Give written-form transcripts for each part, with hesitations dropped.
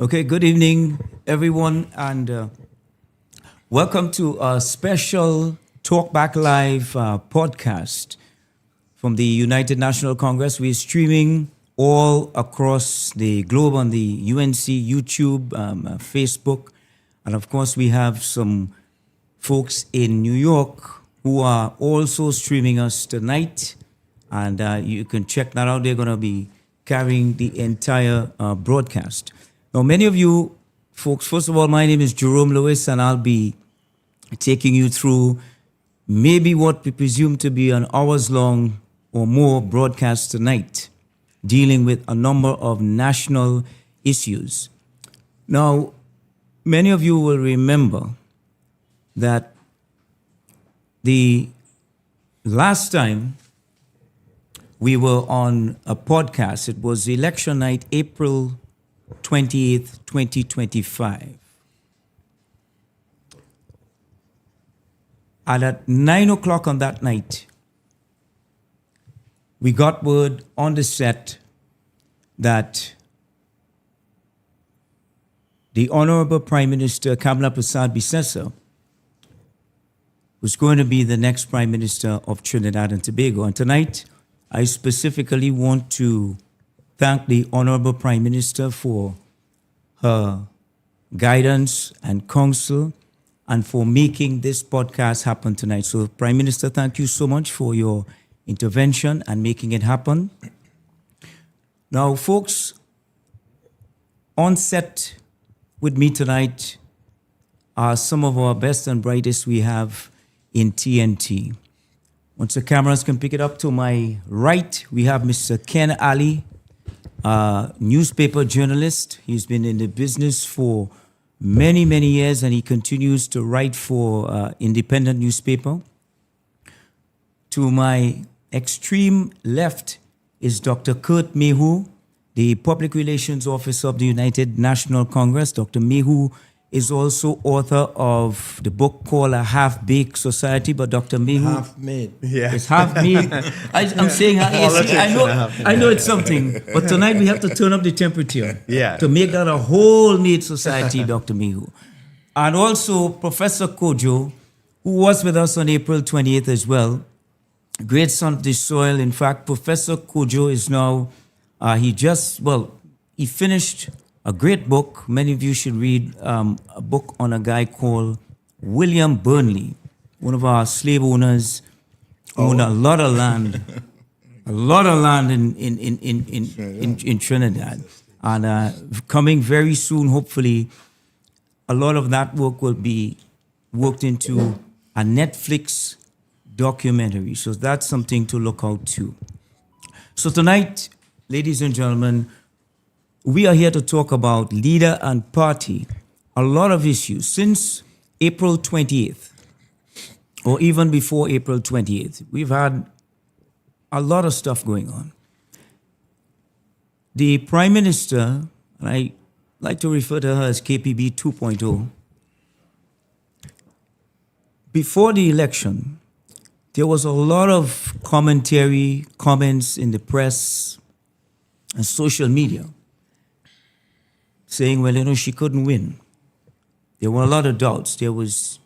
Okay, good evening, everyone, and welcome to a special Talkback Live podcast from the United National Congress. We're streaming all across the globe on the UNC YouTube, Facebook, and of course, we have some folks in New York who are also streaming us tonight, and you can check that out. They're going to be carrying the entire broadcast. Now, many of you folks, first of all, my name is Jerome Lewis, and I'll be taking you through maybe what we presume to be an hours long or more broadcast tonight, dealing with a number of national issues. Now, many of you will remember that the last time we were on a podcast, it was election night, April 28th, 2025. And at 9 o'clock on that night, we got word on the set that the Honorable Prime Minister Kamala Persad-Bissessar was going to be the next Prime Minister of Trinidad and Tobago. And tonight, I specifically want to thank the Honorable Prime Minister for her guidance and counsel and for making this podcast happen tonight. So, Prime Minister, thank you so much for your intervention and making it happen. Now, folks, on set with me tonight are some of our best and brightest we have in TNT. Once the cameras can pick it up, to my right, we have Mr. Ken Ali, newspaper journalist. He's been in the business for many, many years, and he continues to write for independent newspaper. To my extreme left is Dr. Kurt Mehu, the Public Relations Officer of the United National Congress. Dr. Mehu is also author of the book called A Half-Baked Society, but Dr. Mehu... Half-made. Yeah. It's half-made. I'm saying, I know it's something, but tonight we have to turn up the temperature to make that a whole-made society, Dr. Mehu. And also Professor Kojo, who was with us on April 28th as well, great son of the soil. In fact, Professor Kojo is now, he finished a great book. Many of you should read a book on a guy called William Burnley, one of our slave owners, owned a lot of land, in Trinidad. And coming very soon, hopefully, a lot of that work will be worked into a Netflix documentary. So that's something to look out to. So tonight, ladies and gentlemen, we are here to talk about leader and party, a lot of issues since April 28th, or even before April 28th. We've had a lot of stuff going on. The Prime Minister, and I like to refer to her as KPB 2.0, before the election, there was a lot of commentary, comments in the press and social media saying, well, she couldn't win. There were a lot of doubts. There was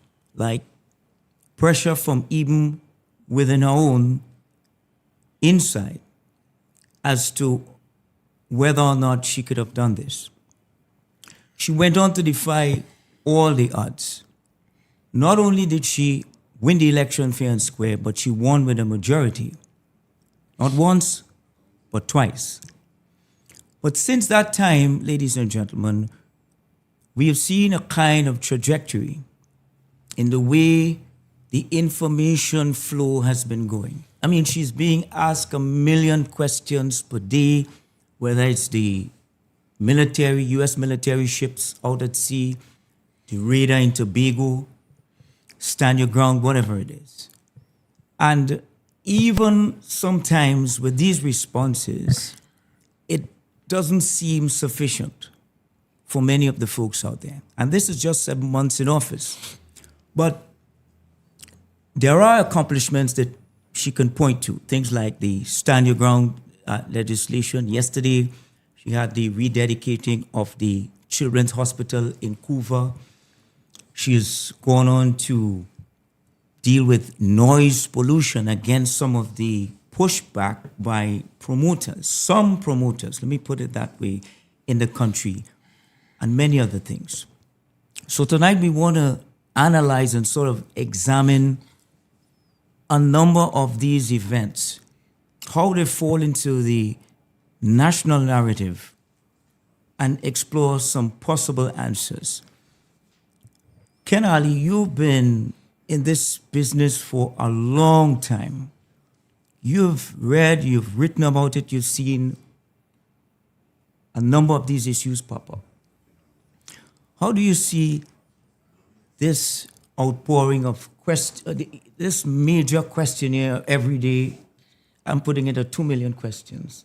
pressure from even within her own inside as to whether or not she could have done this. She went on to defy all the odds. Not only did she win the election fair and square, but she won with a majority. Not once, but twice. But since that time, ladies and gentlemen, we have seen a kind of trajectory in the way the information flow has been going. I mean, she's being asked 1 million questions per day, whether it's the military, U.S. military ships out at sea, the radar in Tobago, stand your ground, whatever it is. And even sometimes with these responses, it doesn't seem sufficient for many of the folks out there. And this is just 7 months in office. But there are accomplishments that she can point to, things like the Stand Your Ground legislation. Yesterday, she had the rededicating of the Children's Hospital in Couva. She's gone on to deal with noise pollution against some of the pushback by promoters, some promoters, let me put it that way, in the country, and many other things. So tonight we want to analyze and sort of examine a number of these events, how they fall into the national narrative, and explore some possible answers. Ken Ali, you've been in this business for a long time. You've read, you've written about it, you've seen a number of these issues pop up. How do you see this outpouring of this major questionnaire every day? I'm putting it at 2 million questions.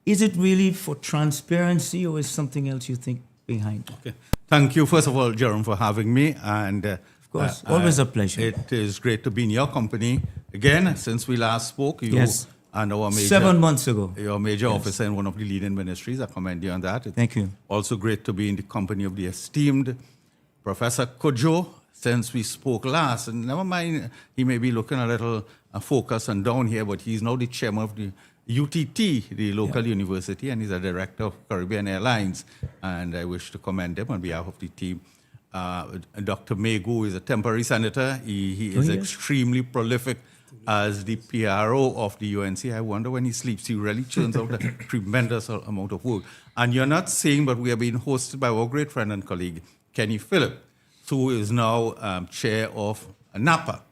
Is it really for transparency, or is something else you think behind it? Okay. Thank you, first of all, Jerome, for having me. And of course, always a pleasure. It is great to be in your company again. Since we last spoke, you and our major 7 months ago, your major officer in one of the leading ministries. I commend you on that. Thank you. Also great to be in the company of the esteemed Professor Kojo. Since we spoke last, and never mind, he may be looking a little focused and down here, but he's now the chairman of the UTT, the local university, and he's a director of Caribbean Airlines. And I wish to commend him on behalf of the team. Dr. Megu is a temporary senator. He is extremely prolific as the PRO of the UNC. I wonder when he sleeps, he really churns out a tremendous amount of work. And you're not saying, but we are being hosted by our great friend and colleague, Kenny Phillip, who is now chair of NAPA.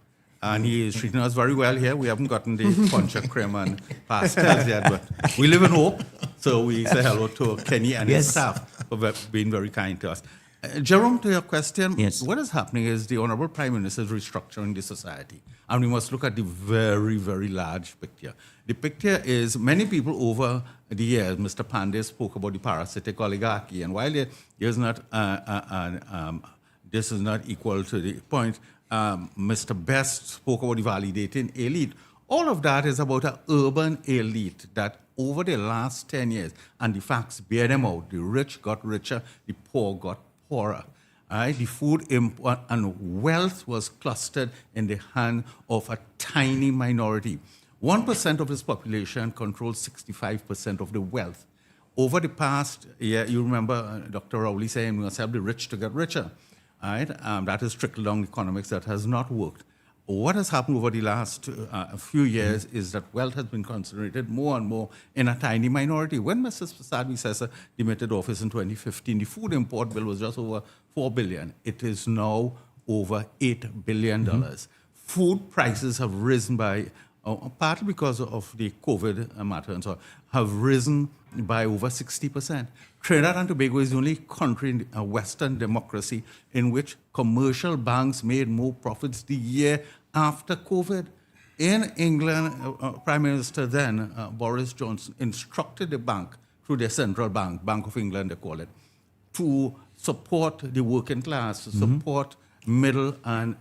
And he is treating us very well here. We haven't gotten the punch of creme and pastels yet, but we live in hope. So we say hello to Kenny and his staff for being very kind to us. Jerome, to your question, what is happening is the Honorable Prime Minister is restructuring the society. And we must look at the very, very large picture. The picture is many people over the years, Mr. Pandey spoke about the parasitic oligarchy. And while there's not, this is not equal to the point, Mr. Best spoke about the validating elite. All of that is about an urban elite that over the last 10 years, and the facts bear them out, the rich got richer, the poor got poorer. Right? The food import and wealth was clustered in the hand of a tiny minority. 1% of this population controls 65% of the wealth. Over the past year, you remember Dr. Rowley saying we must help the rich to get richer. Right? That is trickle-down economics that has not worked. What has happened over the last few years is that wealth has been concentrated more and more in a tiny minority. When Mr. Sadvi Sessa demitted office in 2015, the food import bill was just over $4 billion. It is now over $8 billion. Food prices have risen by, partly because of the COVID matter and so on, have risen by over 60%. Trinidad and Tobago is the only country in a Western democracy in which commercial banks made more profits the year after COVID. In England, Prime Minister then, Boris Johnson, instructed the bank, through their central bank, Bank of England they call it, to support the working class, to support middle and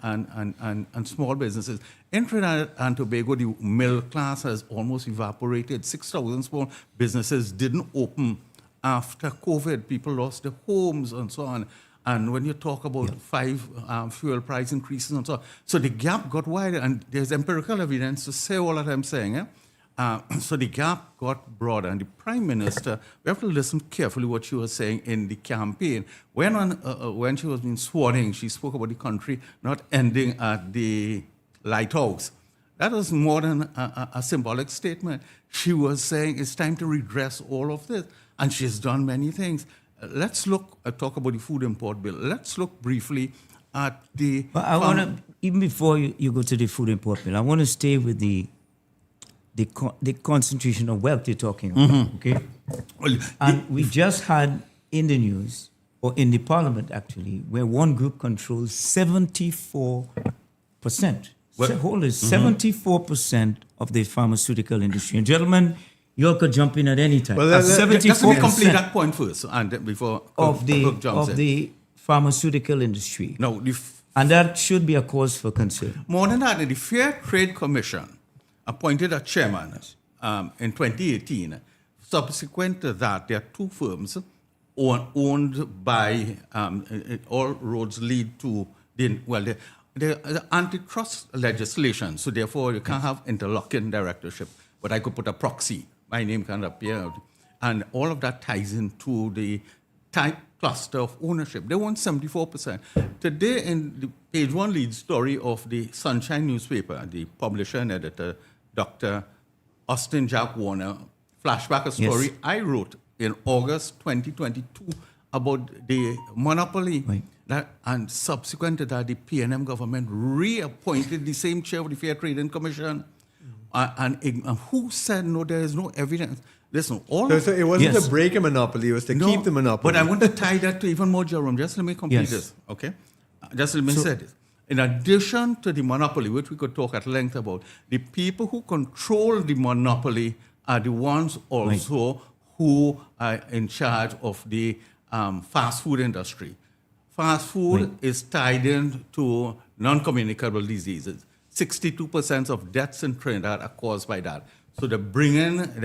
small businesses. In Trinidad and Tobago, the middle class has almost evaporated. 6,000 small businesses didn't open after COVID. People lost their homes and so on. And when you talk about 5 fuel price increases and so on, so the gap got wider, and there's empirical evidence to say all that I'm saying. So the gap got broader, and the Prime Minister, we have to listen carefully what she was saying in the campaign. When she was being sworn in, she spoke about the country not ending at the lighthouse. That was more than a symbolic statement. She was saying it's time to redress all of this, and she's done many things. Let's talk about the food import bill. Let's look briefly at the... But I want to, even before you go to the food import bill, I want to stay with the concentration of wealth you're talking about, okay? Well, and we just had in the news, or in the parliament actually, where one group controls 74%. Hold it, 74% of the pharmaceutical industry. And gentlemen, you all could jump in at any time. Well, let me complete that point first, and before of the pharmaceutical industry. No, and that should be a cause for concern. More than that, the Fair Trade Commission appointed a chairman in 2018. Subsequent to that, there are 2 firms, owned by, all roads lead to the antitrust legislation, so therefore you can't have interlocking directorship. But I could put a proxy, my name can appear, and all of that ties into the type cluster of ownership. They want 74%. Today, in the page one lead story of the Sunshine newspaper, the publisher and editor, Dr. Austin Jack Warner, flashback a story I wrote in August 2022 about the monopoly. Right. And subsequent to that, the PNM government reappointed the same chair of the Fair Trading Commission. And who said, no, there is no evidence? Listen, So it wasn't to break a monopoly, it was to keep the monopoly. But I want to tie that to even more, Jerome. Just let me complete this, okay? Just let me say this. In addition to the monopoly, which we could talk at length about, the people who control the monopoly are the ones also who are in charge of the fast food industry. Fast food is tied into non-communicable diseases. 62% of deaths in Trinidad are caused by that. So they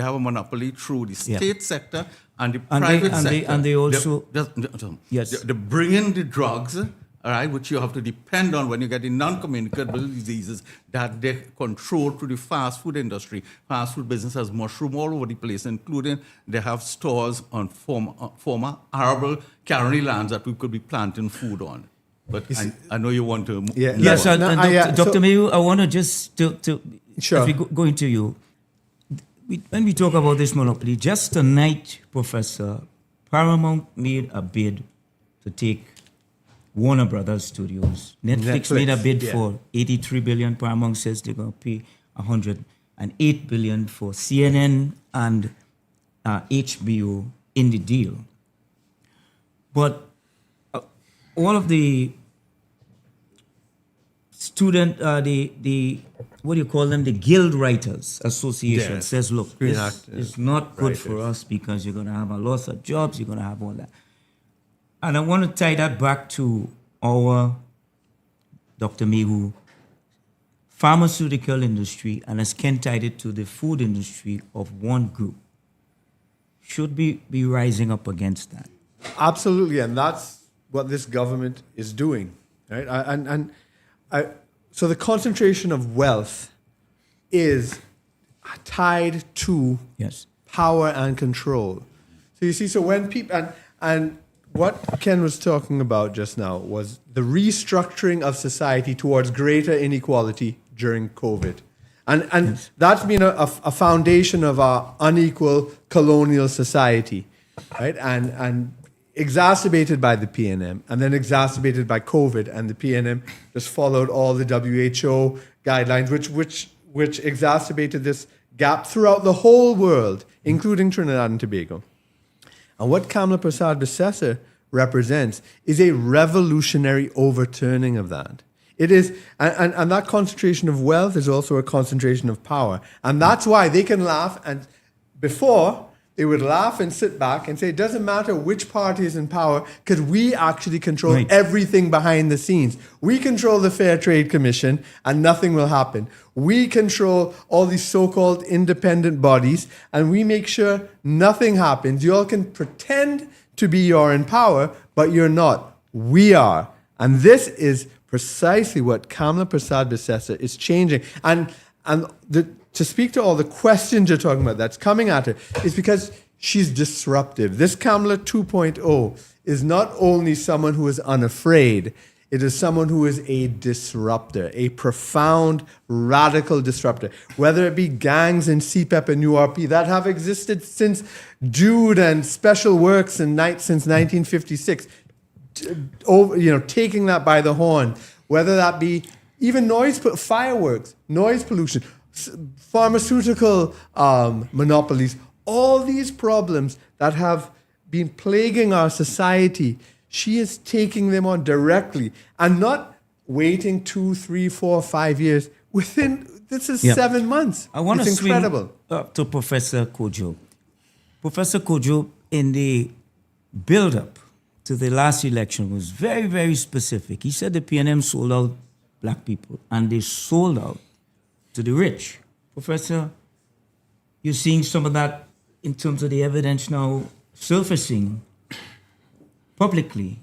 have a monopoly through the state sector and the private sector. And they also... They bring in the drugs, all right, which you have to depend on when you get the non-communicable diseases that they control through the fast food industry. Fast food business has mushroomed all over the place, including they have stores on former arable carry lands that we could be planting food on. But I know you want to... Yes, Dr. Mayu, I want to just... Sure. If we go into you, when we talk about this monopoly, just tonight, Professor, Paramount made a bid to take Warner Brothers Studios. Netflix made a bid for 83 billion. Paramount says they're going to pay 108 billion for CNN and HBO in the deal. But all of the what do you call them? The Guild Writers Association says, look, this is not good for us because you're going to have a loss of jobs, you're going to have all that. And I want to tie that back to our Dr. Mehu pharmaceutical industry, and as Ken tied it to the food industry of one group. Should be rising up against that. Absolutely, and that's what this government is doing, right? So the concentration of wealth is tied to power and control. So you see, so when people and what Ken was talking about just now was the restructuring of society towards greater inequality during COVID. And that's been a foundation of our unequal colonial society, right? And exacerbated by the PNM, and then exacerbated by COVID, and the PNM just followed all the WHO guidelines, which exacerbated this gap throughout the whole world, including Trinidad and Tobago. And what Kamla Persad-Bissessar represents is a revolutionary overturning of that. It is, and that concentration of wealth is also a concentration of power. And that's why they can laugh, and before, they would laugh and sit back and say, it doesn't matter which party is in power, because we actually control everything behind the scenes. We control the Fair Trade Commission, and nothing will happen. We control all these so-called independent bodies, and we make sure nothing happens. You all can pretend to be you're in power, but you're not. We are. And this is precisely what Kamla Persad-Bissessar is changing. To speak to all the questions you're talking about that's coming at her is because she's disruptive. This Kamla 2.0 is not only someone who is unafraid, it is someone who is a disruptor, a profound, radical disruptor. Whether it be gangs in CPEP and URP that have existed since Jude and Special Works since 1956, taking that by the horn, whether that be even fireworks, noise pollution, pharmaceutical monopolies, all these problems that have been plaguing our society, she is taking them on directly and not waiting 2, 3, 4, 5 years. This is 7 months. I want to swing incredible. Up to Professor Kojo. Professor Kojo, in the build-up to the last election, was very, very specific. He said the PNM sold out black people, and they sold out to the rich. Professor, you're seeing some of that in terms of the evidence now surfacing publicly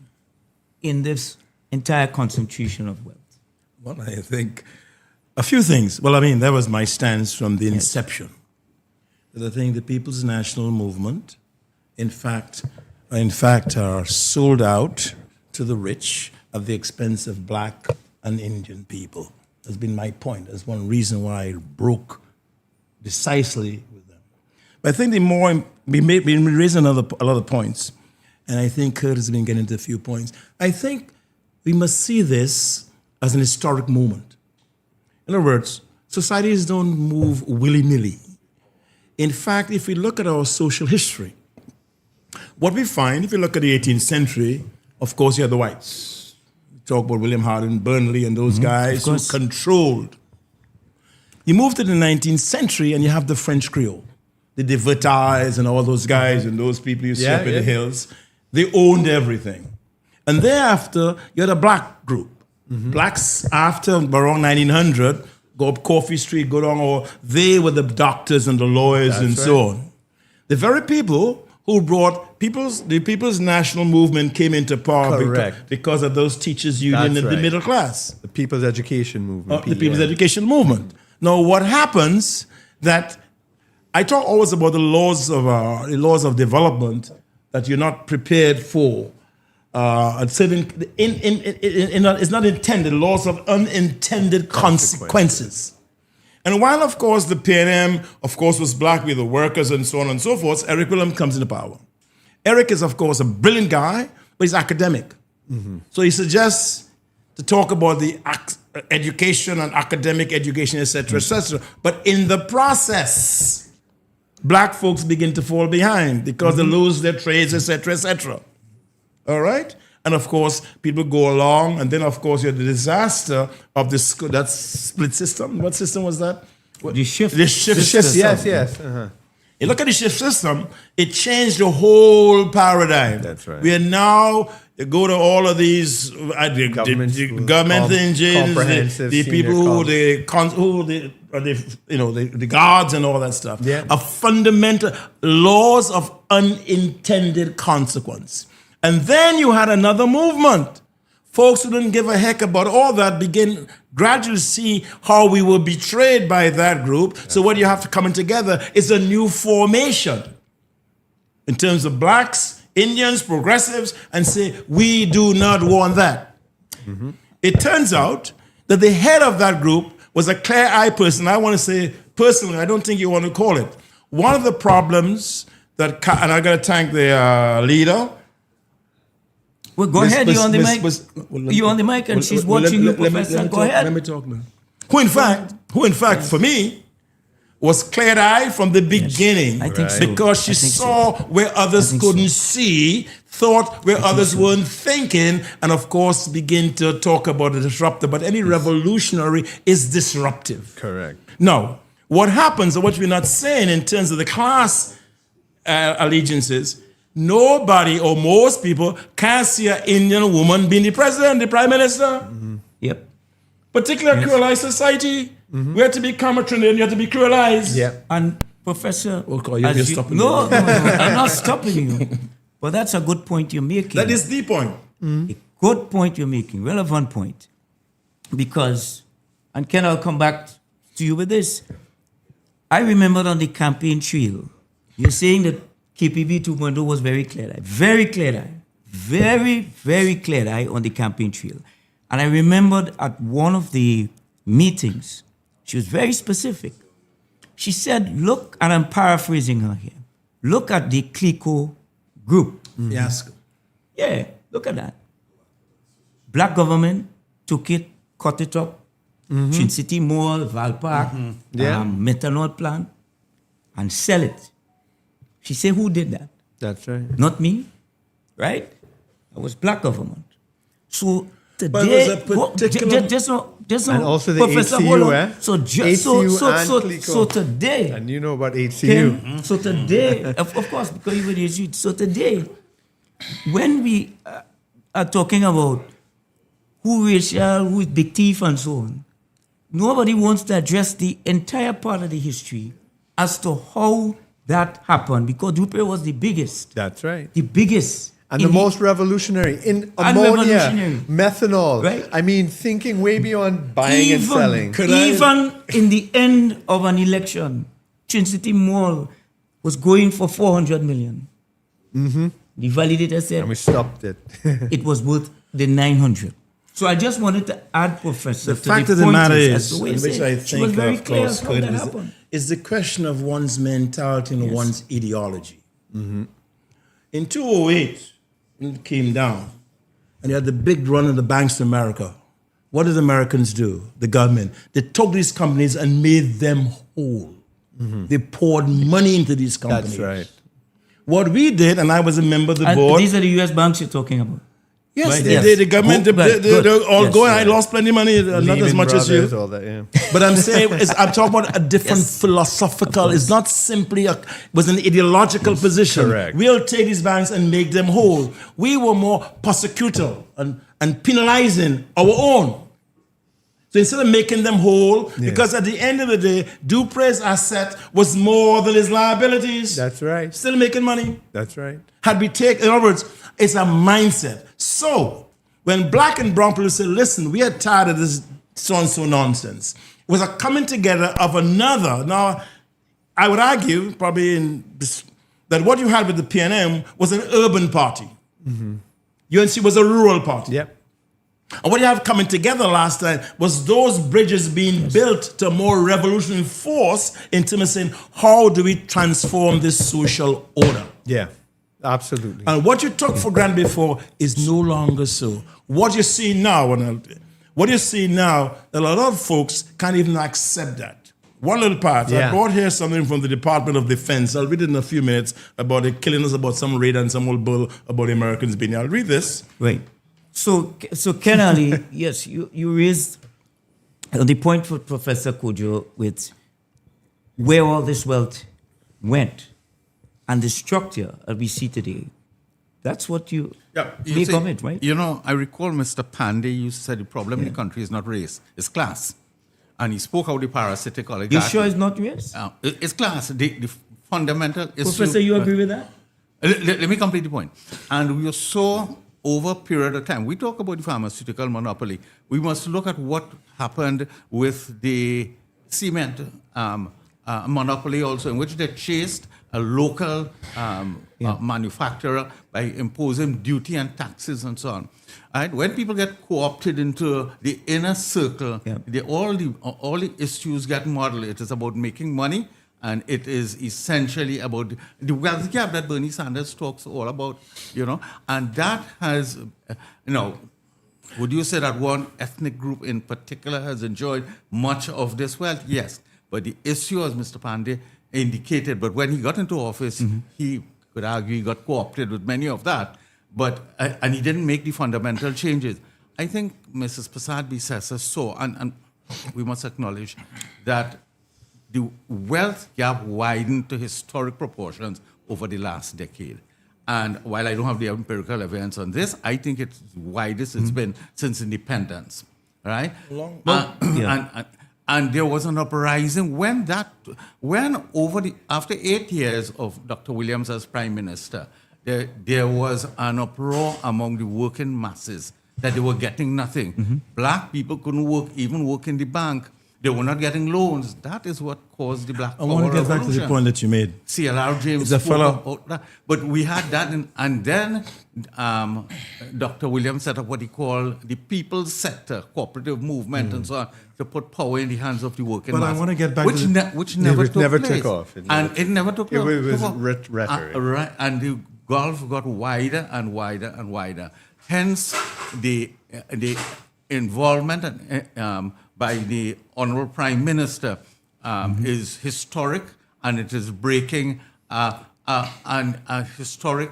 in this entire concentration of wealth? Well, I think a few things. Well, I mean, that was my stance from the inception. I think the People's National Movement, in fact, are sold out to the rich at the expense of black and Indian people. That's been my point. That's one reason why I broke decisively with them. But I think we raised a lot of points, and I think Kurt has been getting into a few points. I think we must see this as an historic moment. In other words, societies don't move willy-nilly. In fact, if we look at our social history, what we find, if you look at the 18th century, of course, you had the whites. Talk about William Harding, Burnley, and those guys who controlled. You move to the 19th century, and you have the French Creole, the De Vertais, and all those guys, and those people you see up in the hills. They owned everything. And thereafter, you had a black group. Blacks, after around 1900, go up Coffee Street, go down, or they were the doctors and the lawyers so on. The very people who brought the People's National Movement came into power because of those teachers' union and the middle class. The People's Education Movement. The People's Education Movement. Now, what happens that I talk always about the laws of development that you're not prepared for. It's not intended, laws of unintended consequences. And while, of course, the PNM, of course, was black with the workers and so on and so forth, Eric Willem comes into power. Eric is, of course, a brilliant guy, but he's academic. So he suggests to talk about the education and academic education, etc., etc. But in the process, black folks begin to fall behind because they lose their trades, etc., etc. All right? And of course, people go along, and then of course you have the disaster of that split system. What system was that? The shift system. Yes. You look at the shift system, it changed the whole paradigm. That's right. We are now, you go to all of these government engines, the people the guards and all that stuff. Yeah. A fundamental laws of unintended consequence. And then you had another movement. Folks who didn't give a heck about all that begin gradually see how we were betrayed by that group. So what you have to come in together is a new formation in terms of blacks, Indians, progressives, and say, we do not want that. It turns out that the head of that group was a clear-eyed person. I want to say, personally, I don't think you want to call it. One of the problems that, and I got to thank the leader. Well, go ahead. You're on the mic. You're on the mic, and she's watching you, Professor. Go ahead. Let me talk now. Who, in fact, for me, was clear-eyed from the beginning. I think so. Because she saw where others couldn't see, thought where others weren't thinking, and of course, begin to talk about the disruptor. But any revolutionary is disruptive. Correct. Now, what happens, or what we're not saying in terms of the class allegiances, nobody or most people can see an Indian woman being the president, the prime minister. Yep. Particularly Creolized society. We have to become a Trinidadian, you have to be Creolized. Yeah. And Professor, you're stopping no, I'm not stopping you. But that's a good point you're making. That is the point. A good point you're making, relevant point. Because, and Ken, I'll come back to you with this. I remember on the campaign trail, you're saying that KPB 2.0 was very clear-eyed. Very clear-eyed. Very, very clear-eyed on the campaign trail. And I remembered at one of the meetings, she was very specific. She said, look, and I'm paraphrasing her here, look at the Clico group. Yes. Yeah, look at that. Black government took it, cut it up, Trin City Mall, Val Park, methanol plant, and sell it. She said, who did that? That's right. Not me, right? It was black government. So today, And also the Professor, HCU, eh? So today, and you know about HCU. So today, of course, because you were the HCU. So today, when we are talking about who racial, who is big thief and so on, nobody wants to address the entire part of the history as to how that happened, because Dupe was the biggest. That's right. The biggest. And In the the- most revolutionary in And ammonia, revolutionary. methanol. Right. I mean, thinking way beyond buying and selling. Even in the end of an election, Trinity Mall was going for 400 million. Mm-hmm. The validator said And we stopped it. it was worth the 900. So I just wanted to add, Professor, The to fact the of the point matter as is, to in what which you I said. She was think, very of clear course, how Kurt, that is, happened. is the question of one's mentality and Yes. one's ideology. In 2008, when it came down, and you had the big run of the banks in America, what did Americans do? The government. They took these companies and made them whole. They poured money into these companies. That's right. What we did, and I was a member of the And board. these are the U.S. banks you're talking about. Yes, Right, they yes. did. The government, Good, they all yes, go, and I yeah. lost plenty of money, not as Lehman much as you. Brothers, all that, yeah. But I'm saying, I'm talking about a different Yes. philosophical. It's not simply it was an ideological position. correct. We'll take these banks and make them whole. We were more persecutorial and penalizing our own. So instead of making them whole, because at the end of the day, Dupre's asset was more than his liabilities. That's right. Still making money. That's right. Had we taken, in other words, it's a mindset. So when black and brown people say, listen, we are tired of this so-and-so nonsense, it was a coming together of another. Now, I would argue, probably in this, that what you had with the PNM was an urban party. UNC was a rural party. Yep. And what you have coming together last time was those bridges being built to a more revolutionary force in terms of saying, how do we transform this social order? Yeah. Absolutely. And what you took for granted before is no longer so. What you see now, that a lot of folks can't even accept that. One little part. Yeah. I brought here something from the Department of Defense. I'll read it in a few minutes about the killing us, about some raid and some old bull about the Americans being here. I'll read this. Right. So Ken Ali, yes, you raised the point for Professor Kojo with where all this wealth went and the structure that we see today. That's what you make of it, right? You know, I recall Mr. Pandey used to say the problem in the country is not race, it's class. And he spoke out the parasitic oligarchy. You sure it's not race? It's class. The fundamental issue. Professor, you agree with that? Let me complete the point. And we saw over a period of time, we talk about the pharmaceutical monopoly. We must look at what happened with the cement monopoly also, in which they chased a local manufacturer by imposing duty and taxes and so on. Right? When people get co-opted into the inner circle, all the issues get modeled. It is about making money, and it is essentially about the wealth gap that Bernie Sanders talks all about, and that has, would you say that one ethnic group in particular has enjoyed much of this wealth? Yes. But the issue, as Mr. Pandey indicated, but when he got into office, he could argue he got co-opted with many of that, and he didn't make the fundamental changes. I think Mrs. Prasad Bissessa saw, and we must acknowledge that the wealth gap widened to historic proportions over the last decade. And while I don't have the empirical evidence on this, I think it's the widest it's been since independence, right? And there was an uprising after 8 years of Dr. Williams as Prime Minister, there was an uproar among the working masses that they were getting nothing. Black people couldn't even work in the bank. They were not getting loans. That is what caused the Black Power I want to get back to the Revolution. point that you made. CLR James The spoke fellow- about that. But we had that, and then Dr. Williams set up what he called the people's sector, cooperative movement, and so on, to put power in the hands of the working But I mass. want to get back which to the- which never It took never place. took off. It never took It off. was took off. rhetoric. Right, and the gulf got wider and wider and wider. Hence, the involvement by the Honorable Prime Minister is historic, and it is breaking a historic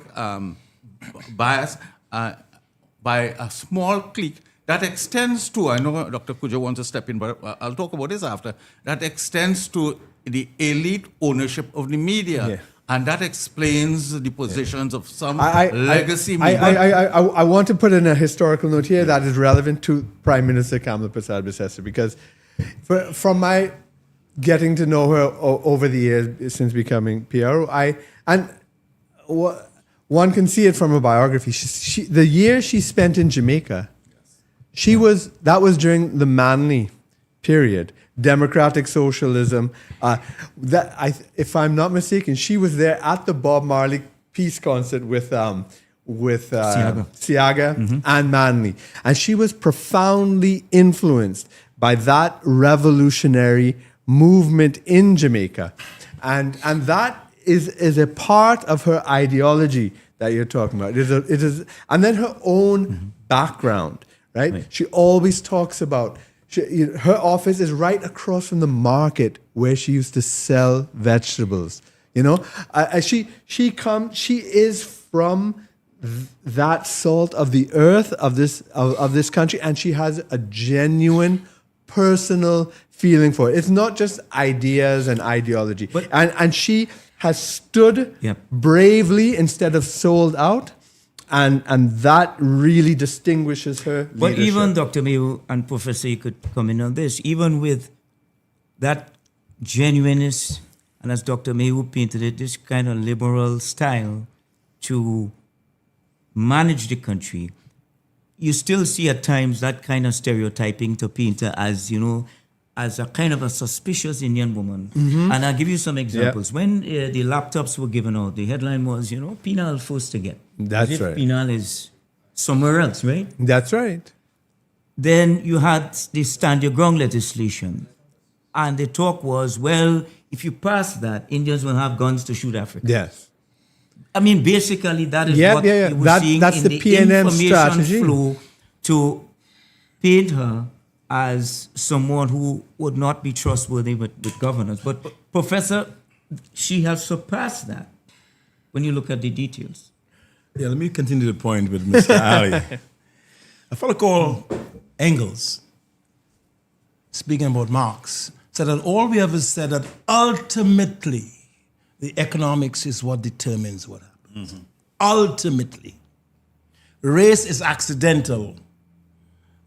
bias by a small clique that extends to, I know Dr. Kuja wants to step in, but I'll talk about this after, that extends to the elite ownership of the media. Yeah. And that explains the positions of some I legacy media. I want to put in a historical note here that is relevant to Prime Minister Kamala Prasad Bissessa, because from my getting to know her over the years since becoming PRO, one one can see it from her biography. The year she spent in Jamaica, that was during the Manley period, democratic socialism. If I'm not mistaken, she was there at the Bob Marley peace concert with Siaga and Manley, and she was profoundly influenced by that revolutionary movement in Jamaica, and that is a part of her ideology that you're talking about. It is, and then her own background, right? She always talks about her office is right across from the market where she used to sell vegetables. She is from that salt of the earth of this country, and she has a genuine personal feeling for it. It's not just ideas and ideology, and she has stood bravely instead of sold out, and that really distinguishes her leadership. But even Dr. Mayo and Professor, you could comment on this, even with that genuineness, and as Dr. Mayo painted it, this kind of liberal style to manage the country, you still see at times that kind of stereotyping to paint her as, as a kind of a suspicious Indian woman. And I'll give you some examples. When the laptops were given out, the headline was, penal forced to get. That's right. Penal is somewhere else, right? That's right. Then you had the Stand Your Ground legislation. And the talk was, well, if you pass that, Indians will have guns to shoot Africans. Yes. I mean, basically, that is what you were seeing that's in the the PNM information strategy. flow to paint her as someone who would not be trustworthy with governance. But Professor, she has surpassed that when you look at the details. Yeah, let me continue the point with Mr. Ali. A fellow called Engels, speaking about Marx, said that all we ever said that ultimately the economics is what determines what happens. Ultimately. Race is accidental.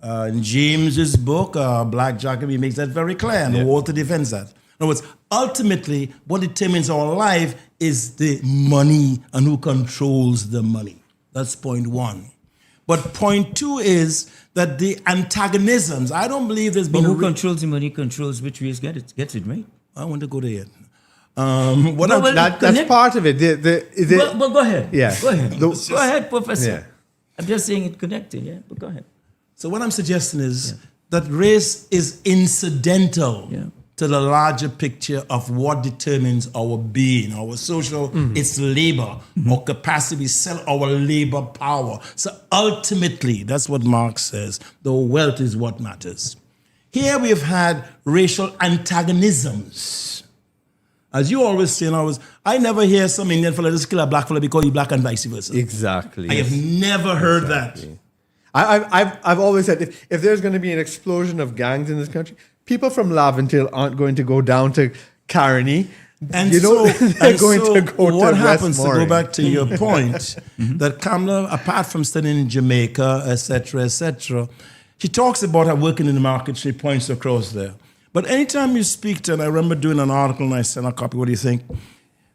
In James's book, Black Jacoby makes that very clear, and Walter defends that. In other words, ultimately, what determines our life is the money and who controls the money. That's point one. But point two is that the antagonisms, I don't believe there's been... But who controls the money controls which race gets it, right? I want to go there yet. That's part of it. But go ahead. Yeah. Go ahead. Go ahead, Professor. Yeah. I'm just saying it connected, but go ahead. So what I'm suggesting is that race is incidental to the larger picture of what determines our being, our social, it's labor, our capacity, we sell our labor power. So ultimately, that's what Marx says, the wealth is what matters. Here we've had racial antagonisms. As you always say, I never hear some Indian fella just kill a black fella because he's black and vice versa. Exactly. I have never heard that. I've always said if there's going to be an explosion of gangs in this country, people from Laventille aren't going to go down to Caroni. And they're going to go what to happens, to go Westmoreland. back to your point, that Kamala, apart from studying in Jamaica, etc., she talks about her working in the market, she points across there. But anytime you speak to her, and I remember doing an article and I sent a copy, what do you think? And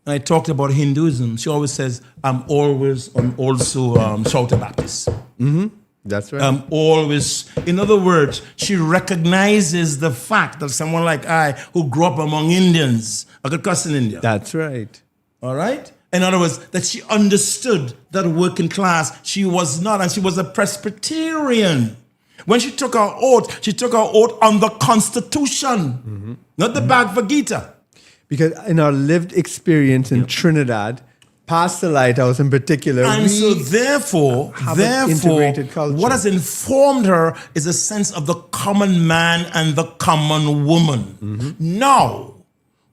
I talked about Hinduism. She always says, I'm also Southern Baptist. That's right. In other words, she recognizes the fact that someone like I, who grew up among Indians, I could cuss in India. That's right. All right? In other words, that she understood that working class, she was not, and she was a Presbyterian. When she took her oath on the Constitution, not the Bhagavad Gita. Because in our lived experience in Trinidad, past the lighthouse in particular, and so therefore, an integrated culture. What has informed her is a sense of the common man and the common woman. Now,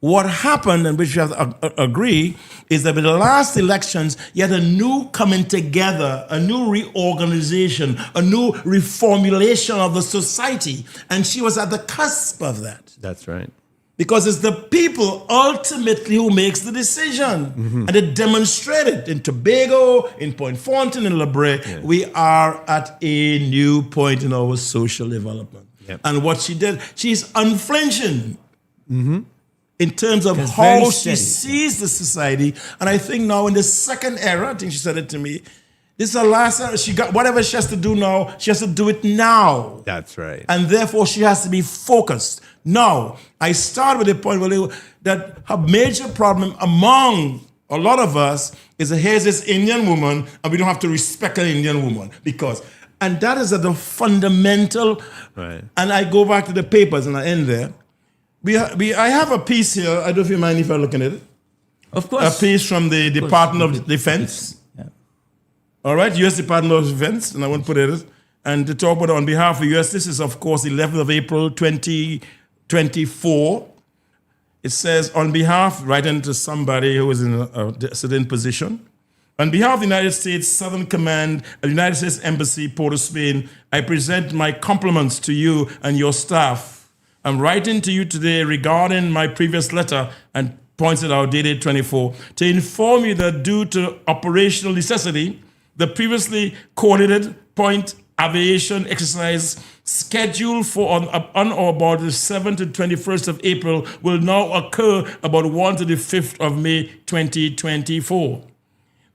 what happened, and which we have to agree, is that with the last elections, you had a new coming together, a new reorganization, a new reformulation of the society, and she was at the cusp of that. That's right. Because it's the people ultimately who makes the decision. And it demonstrated in Tobago, in Point Thornton, in La Brea, we are at a new point in our social development. And what she did, she's unflinching. in terms of That's how very she steady. sees the society. And I think now in the second era, I think she said it to me, this is her last era. She got whatever she has to do now, she has to do it now. That's right. And therefore she has to be focused. Now, I start with the point that her major problem among a lot of us is that here's this Indian woman and we don't have to respect an Indian woman because, and that is at the fundamental, Right. and I go back to the papers and I end there. I have a piece here, I don't know if you mind if I'm looking at it. Of A course. piece from the Department of Defense. Yeah. All right, U.S. Department of Defense, and I won't put it. And to talk about it on behalf of the U.S., this is, of course, 11th of April, 2024. It says, on behalf, writing to somebody who is in a certain position, on behalf of the United States Southern Command at the United States Embassy, Port of Spain, I present my compliments to you and your staff. I'm writing to you today regarding my previous letter and points it out, dated 24, to inform you that due to operational necessity, the previously coordinated point aviation exercise scheduled for on or about the 7th to 21st of April will now occur about 1 to the 5th of May 2024.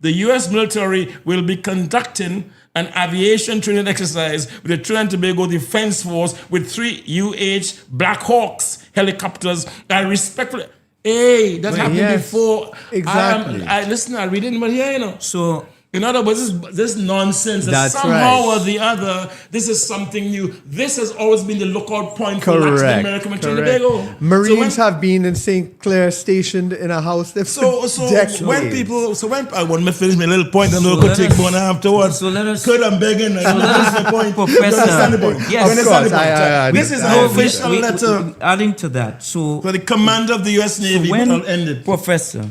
The U.S. military will be conducting an aviation training exercise with the Trinidad and Tobago Defense Force with 3 UH Black Hawks helicopters and respectfully. Hey, that happened yes, before. exactly. I read it, but here, So in other words, this nonsense that That's somehow right. or the other, this is something new. This has always been the lookout point for Correct. Latin America and Trinidad and Tobago. Marines So when- have been in St. Clair stationed in a house there for So decades. when people, I want to finish my little point and So we'll go let take us- one afterwards. so let us- Kurt, I'm begging. let us- That's the point. Professor- You understand the point? Yes. You Of understand course, the point? I This is understand. an No, official letter adding to that, so for the commander of the U.S. Navy. when I'll end it. Professor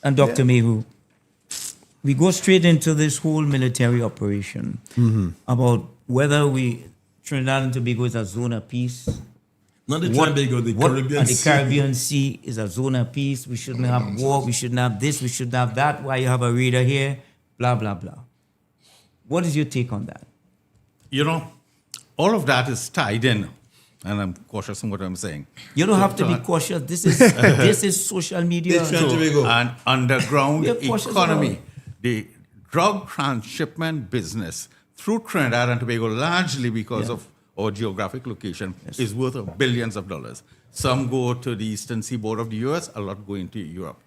and Dr. Mehu, we go straight into this whole military operation about whether Trinidad and Tobago is a zone of peace. Not the Tobago, the Caribbean The Sea. Caribbean Sea is a zone of peace. We shouldn't have war. We shouldn't have this. We shouldn't have that. Why you have a radar here? Blah, blah, blah. What is your take on that? You know, all of that is tied in, and I'm cautious in what I'm saying. You don't have to be So- cautious. This is social media. It's Trinidad and Tobago. An underground We are cautious economy. about The drug transshipment business through Trinidad and Tobago, largely because of our geographic location, is worth billions of dollars. Some go to the eastern seaboard of the US, a lot go into Europe.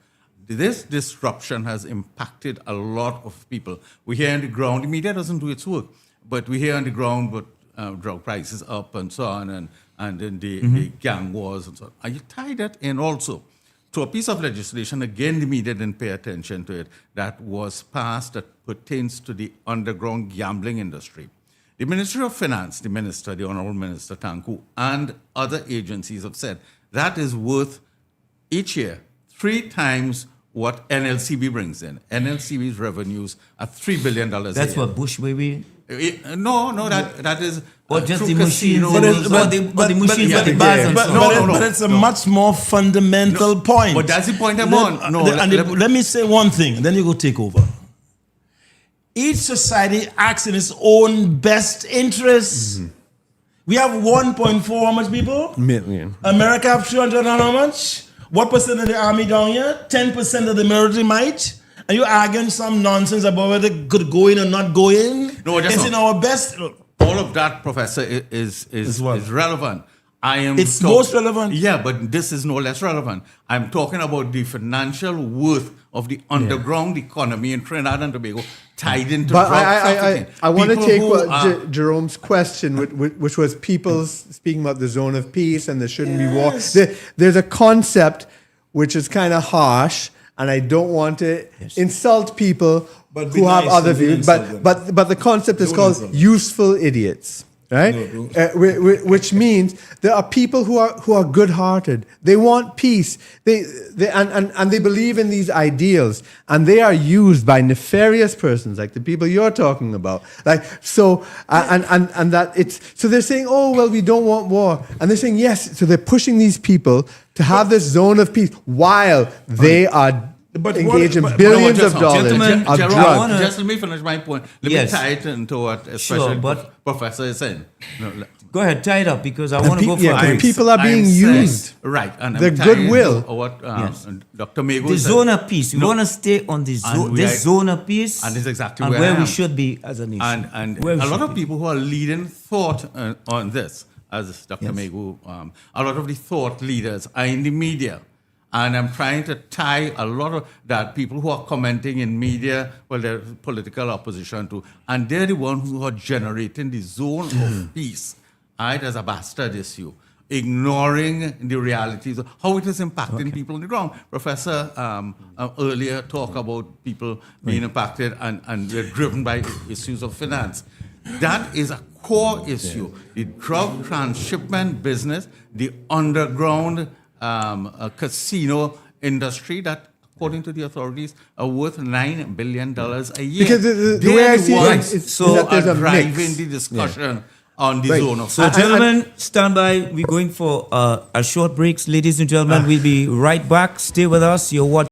This disruption has impacted a lot of people. We hear on the ground, the media doesn't do its work, but we hear on the ground, but drug prices up and so on, and then the gang wars and so on. And you tie that in also to a piece of legislation, again, the media didn't pay attention to it, that was passed that pertains to the underground gambling industry. The Ministry of Finance, the Minister, the Honorable Minister Tanku, and other agencies have said that is worth each year 3 times what NLCB brings in. NLCB's revenues are $3 billion a That's year. what Bush baby. No, that is Or just through the machines, casinos. or the machines at the bars and so on. But it's a much more fundamental point. But that's the point I'm on. No, let me say one thing, and then you go take over. Each society acts in its own best interests. We have 1.4 how much people? Million. America have 300 and how much? What percent of the army down here? 10% of the military might? Are you arguing some nonsense about whether it could go in or not go in? No, that's it's not. in our best. all of that, Professor, is what? relevant. It's most relevant. Yeah, but this is no less relevant. I'm talking about the financial worth of the underground economy in Trinidad and Tobago tied into But drug trafficking. I want to People take who what are- Jerome's question, which was people speaking about the zone of peace and there shouldn't be war. There's a concept which is kind of harsh, and I don't want to insult people But be who have nice other and don't views. insult But the concept is Don't called insult. useful idiots. Right, which means there are people who are good-hearted. They want peace. They believe in these ideals, and they are used by nefarious persons like the people you're talking about. Like so, and that it's so they're saying, oh well, we don't want war, and they're saying yes. So they're pushing these people to have this zone of peace while they are But engage in but- billions just of now. dollars Gentlemen, of Gerald, drugs. just let me finish my point. Let Yes. me tie it into what Sure, especially but- Professor is saying. No, Go ahead, tie it up because I want to go for yeah, a because break. people are being I'm saying- used. Right. And Their I'm tying goodwill. into what Yes. Dr. Mego The said. zone of peace. We No. want to stay on this And we this are- zone of peace, and this is exactly and where where I we am. should be as a nation. And Where we a should lot of be. people who are leading thought on this, as Dr. Yes. Megu, a lot of the thought leaders are in the media. And I'm trying to tie a lot of that people who are commenting in media, well, they're political opposition too, and they're the ones who are generating the zone of peace, right, as a bastard issue, ignoring the realities of how it is impacting people on the ground. Professor earlier talked about people being impacted and they're driven by issues of finance. That is a core issue. The drug transshipment business, the underground casino industry that, according to the authorities, are worth $9 billion a year. Because the They're way I the see it ones is who that there's are a driving mix. the discussion on the Right. zone of So, And- gentlemen, stand by. We're going for a short break. Ladies and gentlemen, we'll be right back. Stay with us. You're watching.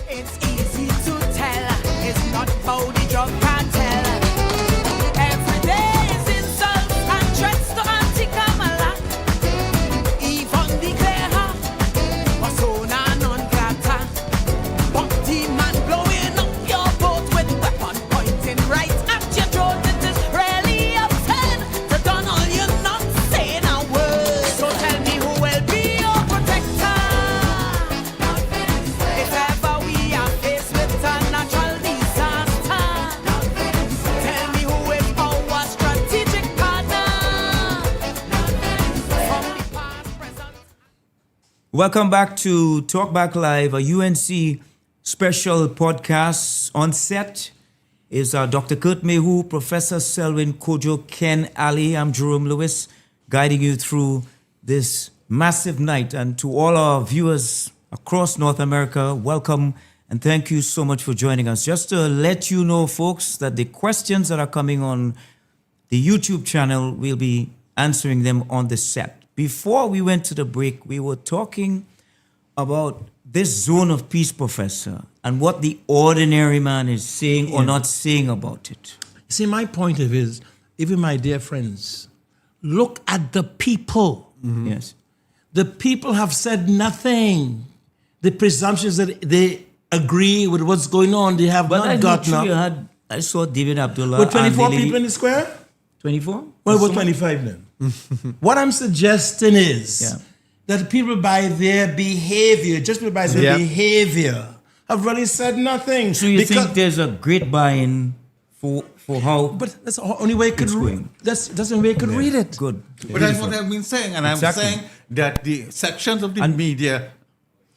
It's easy to tell. It's not about the drug cartel. Every day is insults and threats to anti-Kamala. Even declare her persona non grata. But the man blowing up your boat with weapon pointing right at your throat. It is really absurd to Donald, you're not saying a word. So tell me who will be your protector. If ever we are faced with a natural disaster, tell me who is our strategic partner. From the past, present. Welcome back to Talkback Live, a UNC special podcast. On set is Dr. Kurt Mehu, Professor Selwyn Kojo, Ken Ali. I'm Jerome Lewis, guiding you through this massive night. And to all our viewers across North America, welcome and thank you so much for joining us. Just to let you know, folks, that the questions that are coming on the YouTube channel, we'll be answering them on the set. Before we went to the break, we were talking about this zone of peace, Professor, and what the ordinary man is saying or not saying about it. See, my point of is, even my dear friends, look at the people. Yes. The people have said nothing. The presumptions that they agree with what's going on, they have But I not gotten literally up. had, I saw David Abdullah. With 24 and the lady- people in the square? 24? Well, about 25 then. What I'm suggesting is Yeah. that people by their behavior, just people by their Yeah. behavior, have really said nothing. So you think there's a great buy-in for how But that's the only way you could It's read. going. That's the only way you could read it. good. But that's what I've been saying. And Exactly. I'm saying that the sections of the And- media.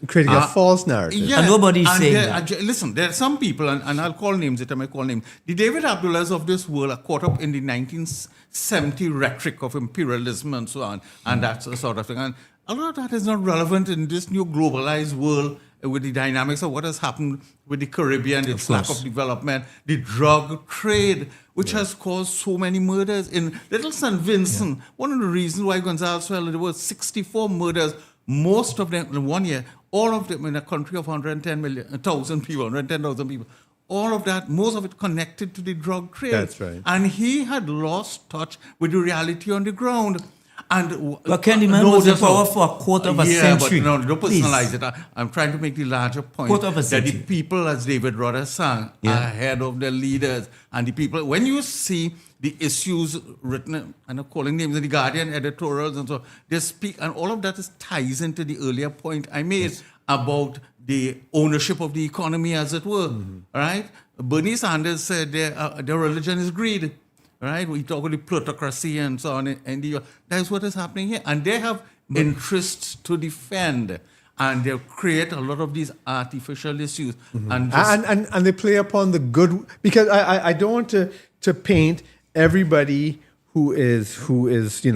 Creating a false narrative. Yeah, And nobody's saying there that. Listen, there are some people, and I'll call names, I may call names. The David Abdullahs of this world are caught up in the 1970 rhetoric of imperialism and so on, and that sort of thing. And a lot of that is not relevant in this new globalized world with the dynamics of what has happened with the Caribbean, its lack of development, the drug trade, which has caused so many murders. In Little St. Vincent, one of the reasons why Gonzales fell, there were 64 murders. most of them in 1 year, all of them in a country of 110,000 people, 110,000 people, all of that, most of it connected to the drug trade. That's right. And he had lost touch with the reality on the ground. And But Kenny Man was in power for a quarter of a century. But no, don't Please. personalize it. I'm trying to make the larger point Quarter of a that the century. people, as David Rogers sang, Yeah. are ahead of the leaders. And the people, when you see the issues written, and I'm calling names in the Guardian editorials and so, they speak, and all of that ties into the earlier point I made about the ownership of the economy, as it were. Right? Bernie Sanders said their religion is greed. Right? We talk about the plutocracy and so on. And that's what is happening here. And they have interests to defend. And they create a lot of these artificial issues. And, And they play upon the good, because I don't want to paint everybody who is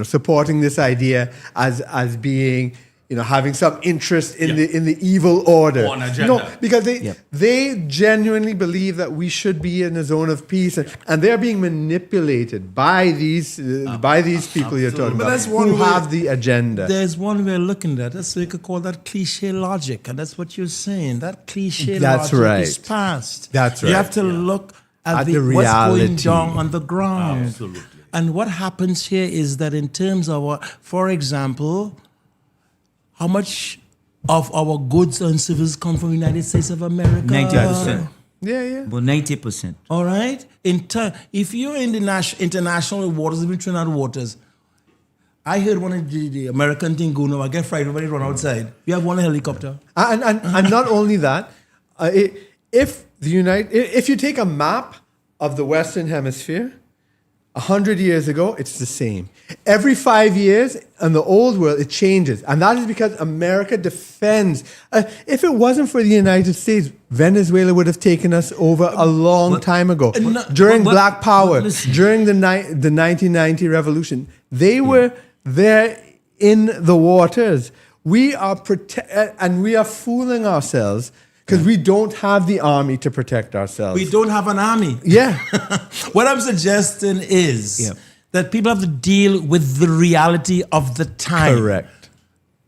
supporting this idea as being having some interest in the evil order. One agenda. No, because they genuinely believe that we should be in a zone of peace, and they're being manipulated by these people you're talking But about, that's one who way- have the agenda. There's one way of looking at it. So you could call that cliche logic, and that's what you're saying. That cliche That's logic right. is past. That's You right. have to look at, the what's going reality. down on the ground. Absolutely. And what happens here is that in terms of, for example, how much of our goods and services come from the United States of America? 90%. Yeah. About 90%. All right? If you're in the international waters, even Trinidad waters, I heard one of the American thing go, no, I get frightened when they run outside. We have one helicopter. And not only that, if you take a map of the Western Hemisphere, 100 years ago, it's the same. Every 5 years in the old world, it changes. And that is because America defends. If it wasn't for the United States, Venezuela would have taken us over a long time ago. During Black Power, during the 1990 revolution, they were there in the waters. We are and we are fooling ourselves because we don't have the army to protect ourselves. We don't have an army. Yeah. What I'm suggesting is that people have to deal with the reality of the time. Correct.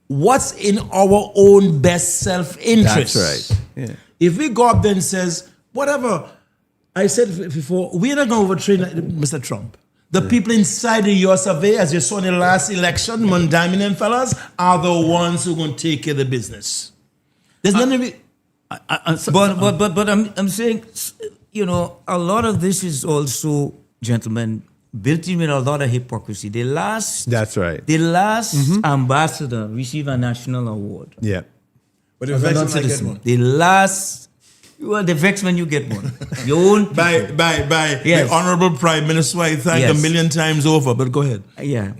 What's in our own best self-interest? That's right. Yeah. If we go up there and says, whatever, I said before, we're not going to overtrain Mr. Trump. The people inside the US of A, as you saw in the last election, Mondamian and fellas, are the ones who are going to take care of the business. There's nothing... But I'm saying, a lot of this is also, gentlemen, built in with a lot of hypocrisy. That's right. The last ambassador received a national award. Yeah. But As a non-citizen. The last, the vex when you get one. Your own people. By Yes. the Honorable Prime Minister, I thank Yes. a million times over, but go ahead. Yeah.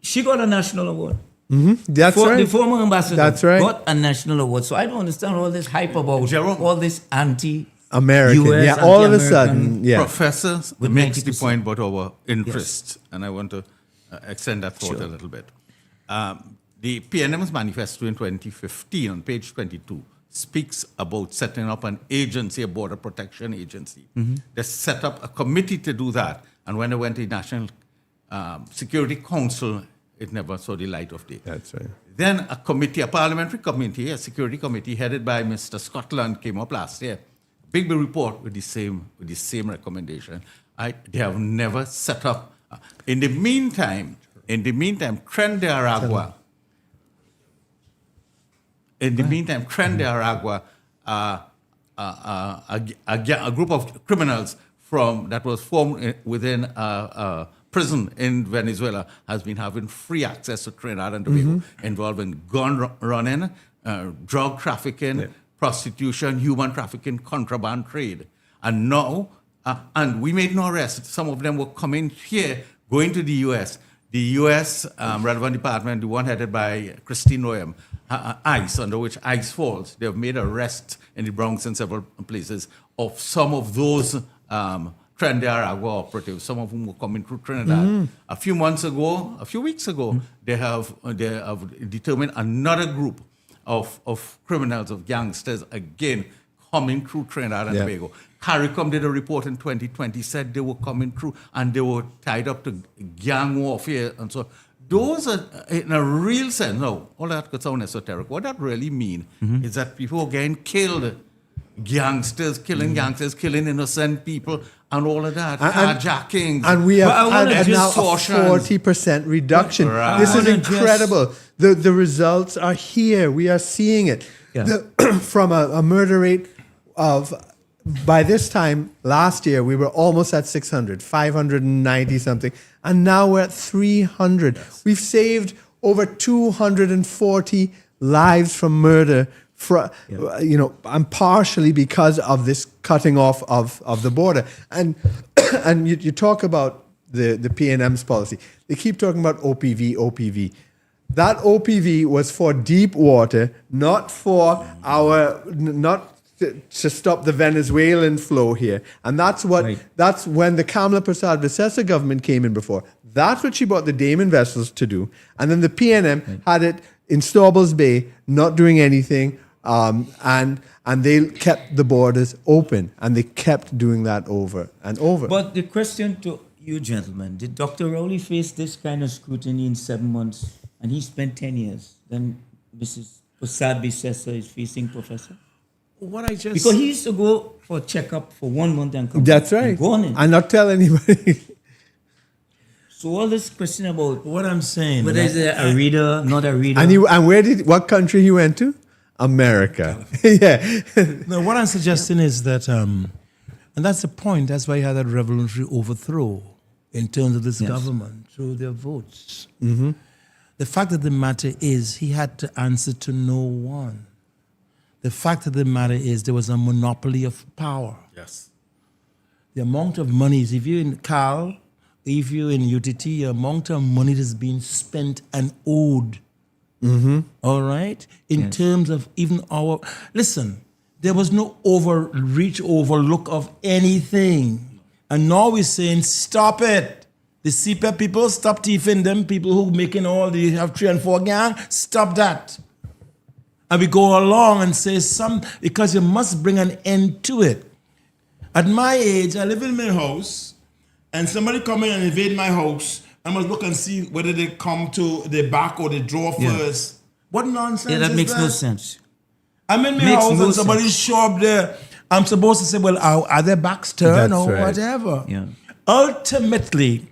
She got a national award. That's right. The former ambassador That's right. got a national award. So I don't understand all this hype about Jerome. all this American. US, Yeah, all of a anti-American. sudden. Yeah. Professor With makes the 90%. point about our interest, and I want to extend that thought a little bit. The PNM's manifesto in 2015 on page 22 speaks about setting up an agency, a border protection agency. They set up a committee to do that, and when they went to the National Security Council, it never saw the light of day. That's right. Then a committee, a parliamentary committee, a security committee headed by Mr. Scotland came up last year. Big report with the same recommendation. They have never set up. In the meantime, Tren de Aragua. A group of criminals that was formed within a prison in Venezuela has been having free access to Trinidad and Tobago, involving gun running, drug trafficking, prostitution, human trafficking, contraband trade. And now, and we made no arrest. Some of them were coming here, going to the U.S. The U.S. relevant department, the one headed by Christine Noem, ICE, under which ICE falls, they have made arrests in the Bronx and several places of some of those Tren de Aragua operatives, some of whom were coming through Trinidad. A few weeks ago, they have determined another group of criminals, of gangsters, again, coming through Trinidad and Tobago. CARICOM did a report in 2020, said they were coming through and they were tied up to gang warfare and so. those are, in a real sense, no, all that could sound esoteric. What that really means is that people are getting killed, gangsters, killing gangsters, killing innocent people, and all of that, carjackings. And we But I have wanna had now a extortions. 40% reduction. Right. This I is wanna just- incredible. The results are here. We are seeing it. Yeah. From a murder rate of, by this time last year, we were almost at 600, 590 something. And now we're at 300. We've saved over 240 lives from murder. And partially because of this cutting off of the border. And you talk about the PNM's policy. They keep talking about OPV. That OPV was for deep water, not for to stop the Venezuelan flow here. And that's when the Kamala Prasad Visesa government came in before. That's what she brought the Damon vessels to do. And then the PNM had it in Staubles Bay, not doing anything. And they kept the borders open, and they kept doing that over and over. But the question to you gentlemen, did Dr. Rowley face this kind of scrutiny in 7 months? And he spent 10 years. Then Mrs. Prasad Visesa is facing Professor? What I just Because he used to go for a checkup for 1 month and come That's back right. and go on it. And not tell anybody. So all this question about what I'm saying. whether is it a reader, not a reader. And what country he went to? America. Yeah. No, what I'm suggesting is that, and that's the point. That's why you had that revolutionary overthrow in terms of this government through their votes. Mm-hmm. The fact of the matter is, he had to answer to no one. The fact of the matter is, there was a monopoly of power. Yes. The amount of money, if you're in Cal, if you're in UTT, the amount of money that's being spent and owed. Mm-hmm. All right? In terms of even our... Listen, there was no overlook of anything. And now we're saying, stop it. The CPEP people, stop thieving them. People who making all the have 3 and 4 gang, stop that. And we go along and say because you must bring an end to it. At my age, I live in my house, and somebody come in and invade my house, I must look and see whether they come to the back or the drawer first. What nonsense is that? that makes no sense. I'm in my Makes house no and somebody sense. show up there. I'm supposed to say, well, are their backs turned That's or right. whatever? Yeah. Ultimately,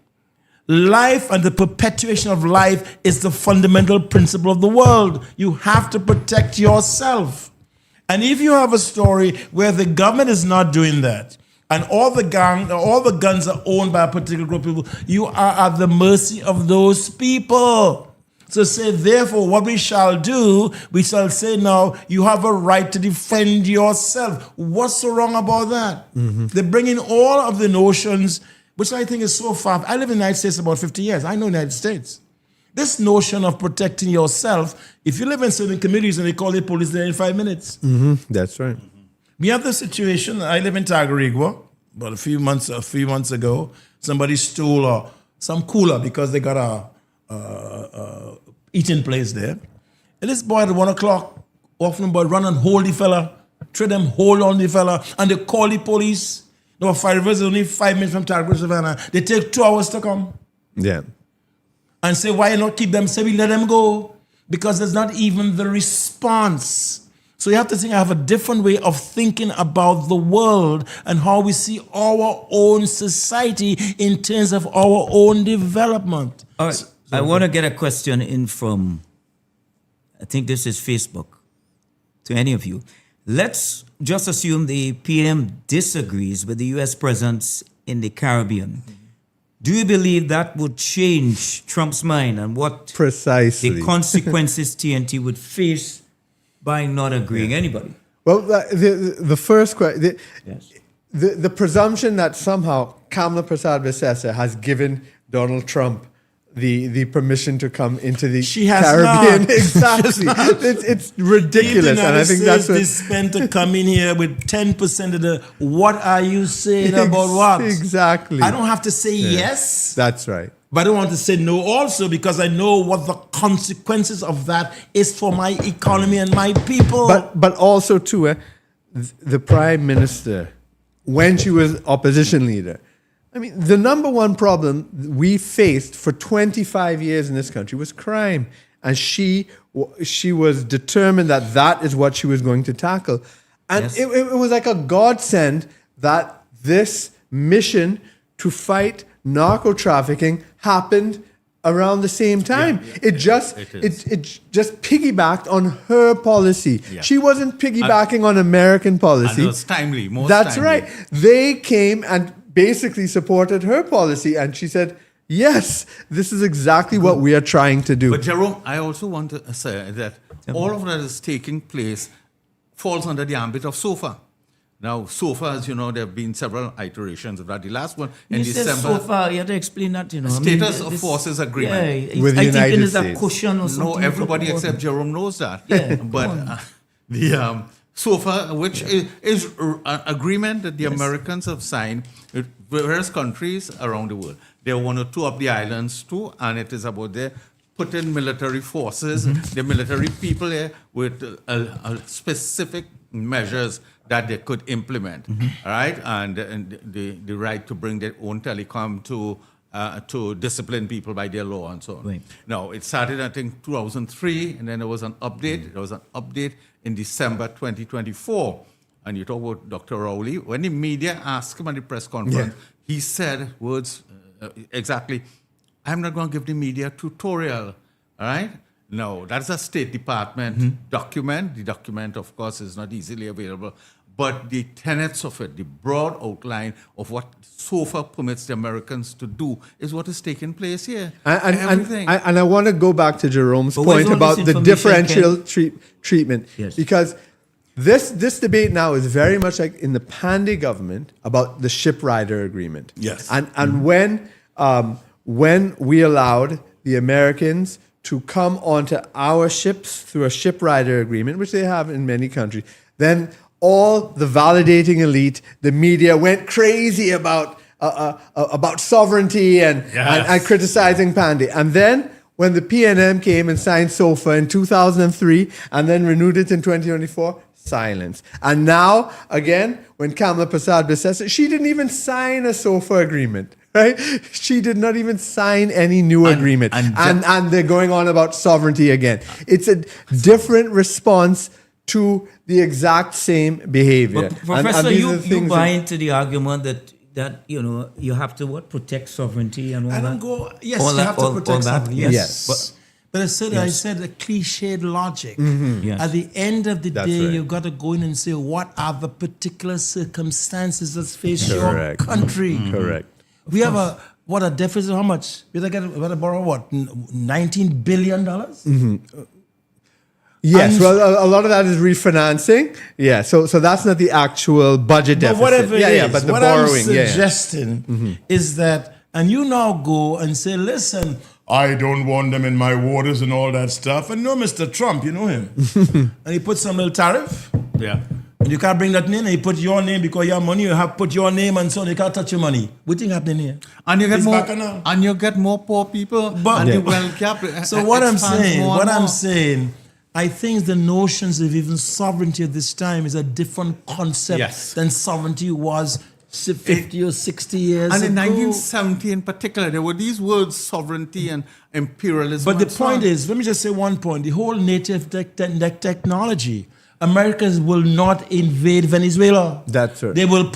life and the perpetuation of life is the fundamental principle of the world. You have to protect yourself. And if you have a story where the government is not doing that, and all the guns are owned by a particular group of people, you are at the mercy of those people. So say, therefore, what we shall do, we shall say now, you have a right to defend yourself. What's so wrong about that? Mm-hmm. They bring in all of the notions, which I think is so far. I live in the United States about 50 years. I know the United States. This notion of protecting yourself, if you live in certain communities and they call the police there in 5 minutes. Mm-hmm. That's right. We have the situation, I live in Tagarigua, but a few months ago, somebody stole some cooler because they got a eating place there. And this boy at 1 o'clock, often boy run and hold the fella, try them hold on the fella, and they call the police. There were 5 rivers, only 5 minutes from Tagarigua, Savannah. They take 2 hours to come. Yeah. And say, why not keep them? Say, we let them go. Because there's not even the response. So you have to think, I have a different way of thinking about the world and how we see our own society in terms of our own development. All right. I want to get a question in from, I think this is Facebook, to any of you. Let's just assume the PM disagrees with the U.S. presence in the Caribbean. Do you believe that would change Trump's mind and what Precisely. the consequences TNT would face by not agreeing anybody? Well, the first question, Yes. the presumption that somehow Kamala Prasad Visesa has given Donald Trump the permission to come into the She has Caribbean. not. Exactly. It's ridiculous. And I think that's what... they spent to come in here with 10% of the, what are you saying about what? Exactly. I don't have to say yes, That's right. but I don't want to say no also because I know what the consequences of that is for my economy and my people. But also, too, the Prime Minister, when she was opposition leader, I mean, the number one problem we faced for 25 years in this country was crime. And she was determined that that is what she was going to tackle. And Yes. it was like a godsend that this mission to fight narco trafficking happened around the same time. It just it just piggybacked on her policy. Yeah. She wasn't piggybacking on American policy. And it was timely, most That's timely. right. They came and basically supported her policy, and she said, "Yes, this is exactly what we are trying to do." But Jerome, I also want to say that all of that is taking place falls under the ambit of SOFA. Now, SOFA, as you know, there have been several iterations of that. The last one in You said December. so far, you have to explain that, you know. Status of Forces Agreement. Yeah, With the I think United it is a States. cushion or something. No, everybody except Jerome knows that. Yeah, but come on. the SOFA, which is an agreement that the Americans have signed with various countries around the world. They want to tour up the islands too, and it is about their putting military forces, the military people there with specific measures that they could implement, all right, and the right to bring their own telecom to discipline people by their law and so on. Right. Now, it started, I think, 2003, and then there was an update. There was an update in December 2024. And you talk about Dr. Rowley. When the media asked him at the press conference, he said words exactly, "I'm not going to give the media a tutorial," all right? No, that's a State Department document. The document, of course, is not easily available. But the tenets of it, the broad outline of what SOFA permits the Americans to do is what is taking place here. Everything. And I want to go back to Jerome's But where's point all about this the information, differential treatment. Yes. Because this debate now is very much like in the Pandey government about the ship rider agreement. Yes. And when we allowed the Americans to come onto our ships through a ship rider agreement, which they have in many countries, then all the validating elite, the media went crazy about sovereignty and criticizing Pandey. And then when the PNM came and signed SOFA in 2003 and then renewed it in 2024, silence. And now, again, when Kamala Prasad-Bissessar, she didn't even sign a SOFA agreement, right? She did not even sign any new agreement. And they're going on about sovereignty again. It's a different response to the exact same behavior. But Professor, these you are the things buy that- into the argument that you know you have to protect sovereignty and all I that. don't go. Yes, All you that- have to all protect that, something. yes. Yes. But I said a cliched logic. Yes. At the end of the That's day, right. you've got to go in and say, what are the particular circumstances that face Correct. your country? Correct. We have a deficit. How much? We got to borrow what? $19 billion. Yes, And- well, a lot of that is refinancing. Yeah, so that's not the actual budget But deficit. whatever it is, but the what borrowing. I'm yeah. suggesting is that, and you now go and say, listen, I don't want them in my waters and all that stuff. And no, Mr. Trump, you know him. And he put some little tariff. Yeah. And you can't bring that name, and he put your name because you have money, you have put your name and so on, you can't touch your money. What thing happening here? And you get It's more, back now. and you get more poor people, But- and Yeah. the wealth gap. So what I'm expands saying, more and more. I think the notions of even sovereignty at this time is a different concept Yes. than sovereignty was 50 or 60 years And ago. in 1970 in particular, there were these words, sovereignty and imperialism. But the and so point on. is, let me just say one point. The whole native technology, Americans will not invade Venezuela. That's right. They will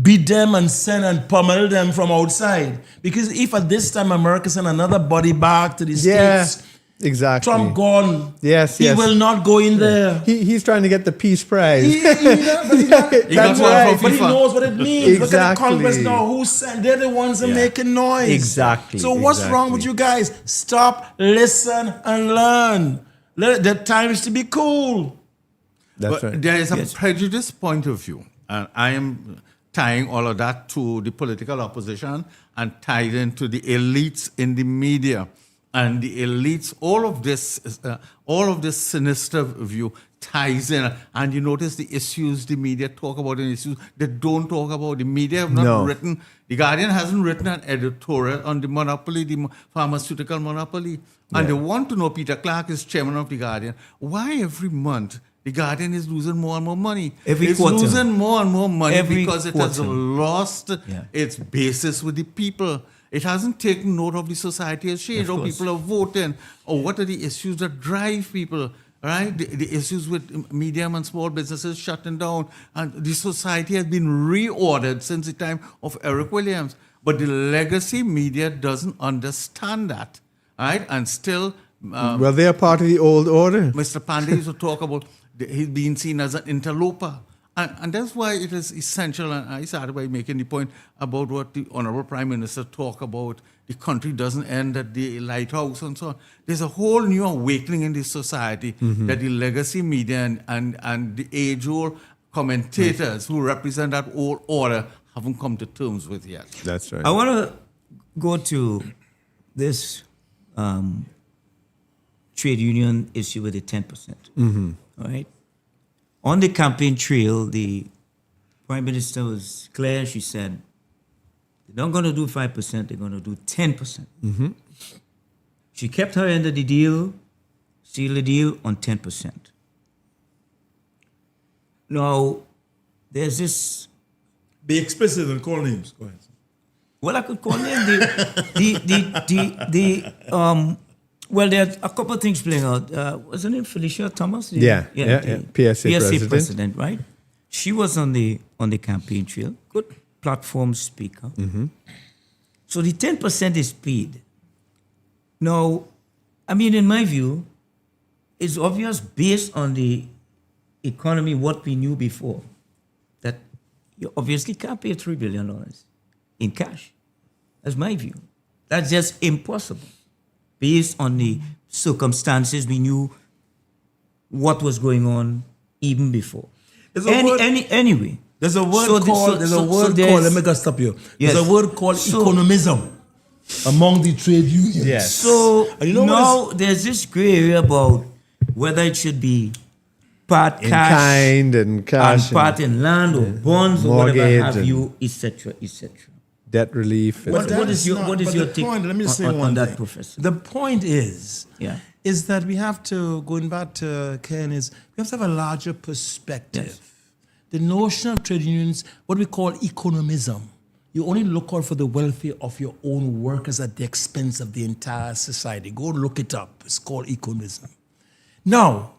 beat them and send and pummel them from outside. Because if at this time America send another body back to the Yeah, States, exactly. Trump gone. Yes, He yes. will not go in there. He's trying to get the Peace Prize. He got That's one right. from But he FIFA. knows what it means. Look at the Exactly. Congress now. Who sent? They're the ones that are making noise. Exactly, So what's wrong with exactly. you guys? Stop, listen, and learn. The time is to be cool. That's But right. there is a prejudice point of view, and I am tying all of that to the political opposition and tied into the elites in the media. And the elites, all of this sinister view ties in. And you notice the issues the media talk about and issues they don't talk about. The media have not No. written, The Guardian hasn't written an editorial on the monopoly, the pharmaceutical monopoly. And they want to know, Peter Clark is chairman of The Guardian, why every month The Guardian is losing more and more money. Every it's quarter. losing more and more money Every because it has quarter. lost Yeah. its basis with the people. It hasn't taken note of the society has changed, Of how course. people are voting, or what are the issues that drive people, right? The issues with medium and small businesses shutting down. And the society has been reordered since the time of Eric Williams. But the legacy media doesn't understand that, right? And still, Well, they are part of the old order. Mr. Pandey used to talk about he's being seen as an interloper. And that's why it is essential, and I started by making the point about what the Honorable Prime Minister talked about, the country doesn't end at the lighthouse and so on. There's a whole new awakening in this society that the legacy media and the age-old commentators who represent that old order haven't come to terms with yet. That's right. I want to go to this trade union issue with the 10%. All right. On the campaign trail, the Prime Minister was clear. She said, they're not going to do 5%, they're going to do 10%. She kept her end of the deal, sealed the deal on 10%. Now, there's this. Be explicit and call names. Go ahead. Well, I could call them well, there are a couple of things playing out. Wasn't it Felicia Thomas? Yeah. PSA president, right? She was on the campaign trail. Good platform speaker. So the 10% is paid. Now, I mean, in my view, it's obvious based on the economy, what we knew before, that you obviously can't pay $3 billion in cash. That's my view. That's just impossible. Based on the circumstances, we knew what was going on even before. Anyway. There's a word So called, let me just stop you. Yes. There's a word called economism among the trade unions. Yes. So And you know now there's this gray area about whether it should be part In cash kind and cash and part in land or bonds or whatever mortgage have and- you, etc., etc. debt relief. But What that is your not- what is but your the take point, let me on, say on one that, thing. Professor? The point is Yeah. that we have to, going back to Ken, is we have to have a larger perspective. Yes. The notion of trade unions, what we call economism, you only look out for the welfare of your own workers at the expense of the entire society. Go look it up. It's called economism. Now,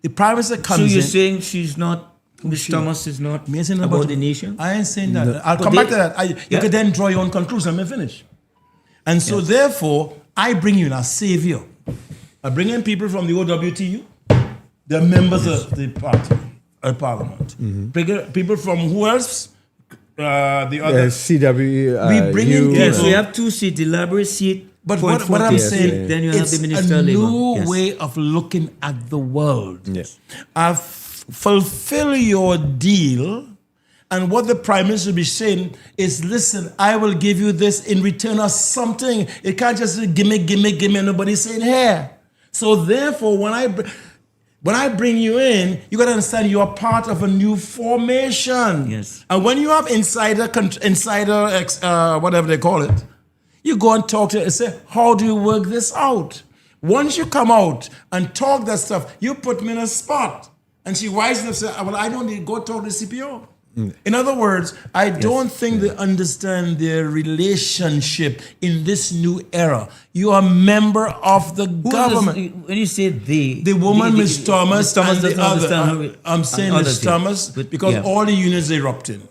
the Prime Minister comes So in. you're saying she's not, Ms. she- Thomas is not Me saying about the nation? I ain't saying that. I'll But come they- back to that. You Yeah. could then draw your own conclusion. Let me finish. And so, therefore, I bring you in as savior. I bring in people from the OWTU. They're members of the party, parliament. Bring in people from who else? The other. CW. We bring in Yes, people. we have two seats, the library seat. But point what I'm 40, saying, then you have it's the Minister a of Labor. new Yes. way of looking at the world. Yes. Fulfill your deal, and what the Prime Minister will be saying is, listen, I will give you this in return of something. It can't just be gimme, and nobody's saying here. So therefore, when I bring you in, you got to understand you are part of a new formation. Yes. And when you have insider, whatever they call it, you go and talk to it and say, how do you work this out? Once you come out and talk that stuff, you put me in a spot. And she wisely enough said, well, I don't need to go talk to the CPO. In other words, I don't think they understand their relationship in this new era. You are a member of the Who government. is- when you say The woman, Ms. Thomas, Ms. Thomas and the doesn't other. understand how it- I'm saying and Ms. others, yeah. Thomas But, because yeah. all the unions are erupting.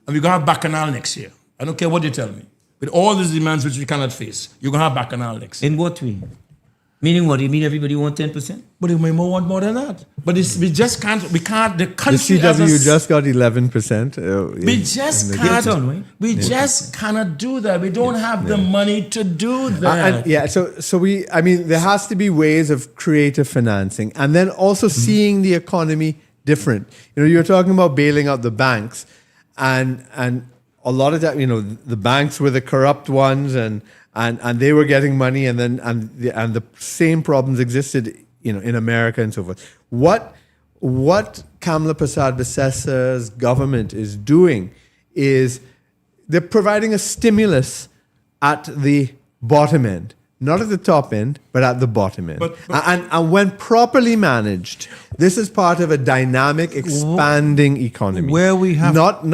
And we're going to have Bacchanal next year. I don't care what you tell me. With all these demands which we cannot face, you're going to have Bacchanal next year. In what way? Meaning what? You mean everybody want 10%? But we may want more than that. But we just can't, the The country as a CW just got 11%. we just can't. Get on, right? We just cannot do that. We don't have the money to do that. There has to be ways of creative financing, and then also seeing the economy different. You're talking about bailing out the banks, and a lot of that, the banks were the corrupt ones, and they were getting money, and the same problems existed, in America and so forth. What Kamla Prasad-Bissessa's government is doing is they're providing a stimulus at the bottom end, not at the top end, but at the bottom end. But- And when properly managed, this is part of a dynamic, expanding economy. Where we have- not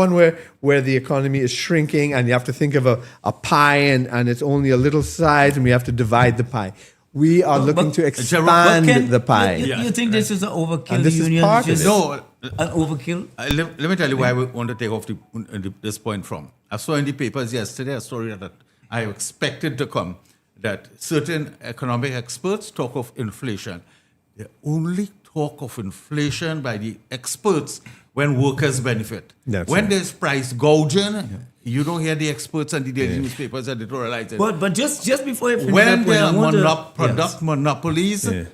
one where the economy is shrinking and you have to think of a pie and it's only a little size and we have to divide the pie. We are looking to expand Ken, the pie. You think this is an overkill? And this is union part of just it. No, an overkill? let me tell you why we want to take off this point from. I saw in the papers yesterday a story that I expected to come, that certain economic experts talk of inflation. They only talk of inflation by the experts when workers benefit. That's when right. there's price gouging, you don't hear the experts and the daily newspapers editorializing. But just before I finish When that point, there I are want to- product yes. monopolies, Yeah.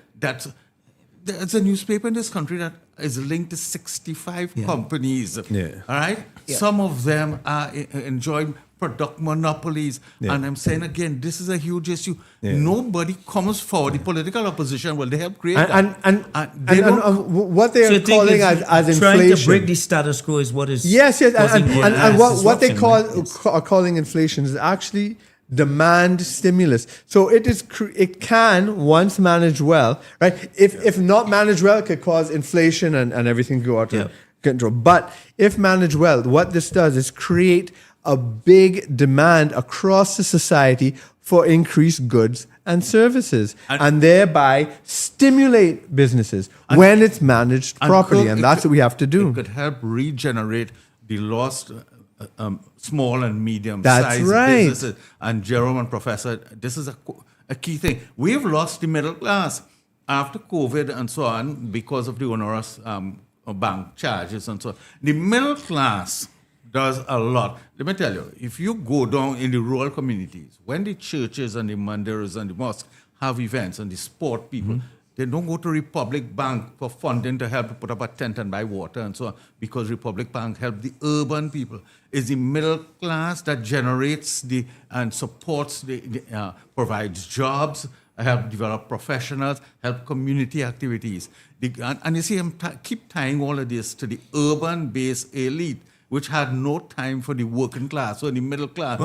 there's a newspaper in this country that is linked to 65 companies. Yeah. All right? Some of them are enjoying product monopolies. Yeah. And I'm saying again, this is a huge issue. Yeah. Nobody comes forward. The political opposition, well, they help create that. And they don't- what they So are you think calling it's as trying inflation. to break the status quo is what is Yes, causing and what they disruption, right? Yes. are calling inflation is actually demand stimulus. So it can, once managed well, right? If not managed well, it could cause inflation and everything go out of control. But if managed well, what this does is create a big demand across the society for increased goods and services, and thereby stimulate businesses when it's managed And properly. could- And it that's could- what we have to do. It could help regenerate the lost small and medium That's sized right. businesses. And Jerome and Professor, this is a key thing. We've lost the middle class after COVID and so on because of the onerous bank charges and so on. The middle class does a lot. Let me tell you, if you go down in the rural communities, when the churches and the mandirs and the mosques have events and the sport people, they don't go to Republic Bank for funding to help put up a tent and buy water and so on, because Republic Bank help the urban people. It's the middle class that generates and supports provides jobs, help develop professionals, help community activities. And you see, I'm keep tying all of this to the urban-based elite, which had no time for the working class or the middle class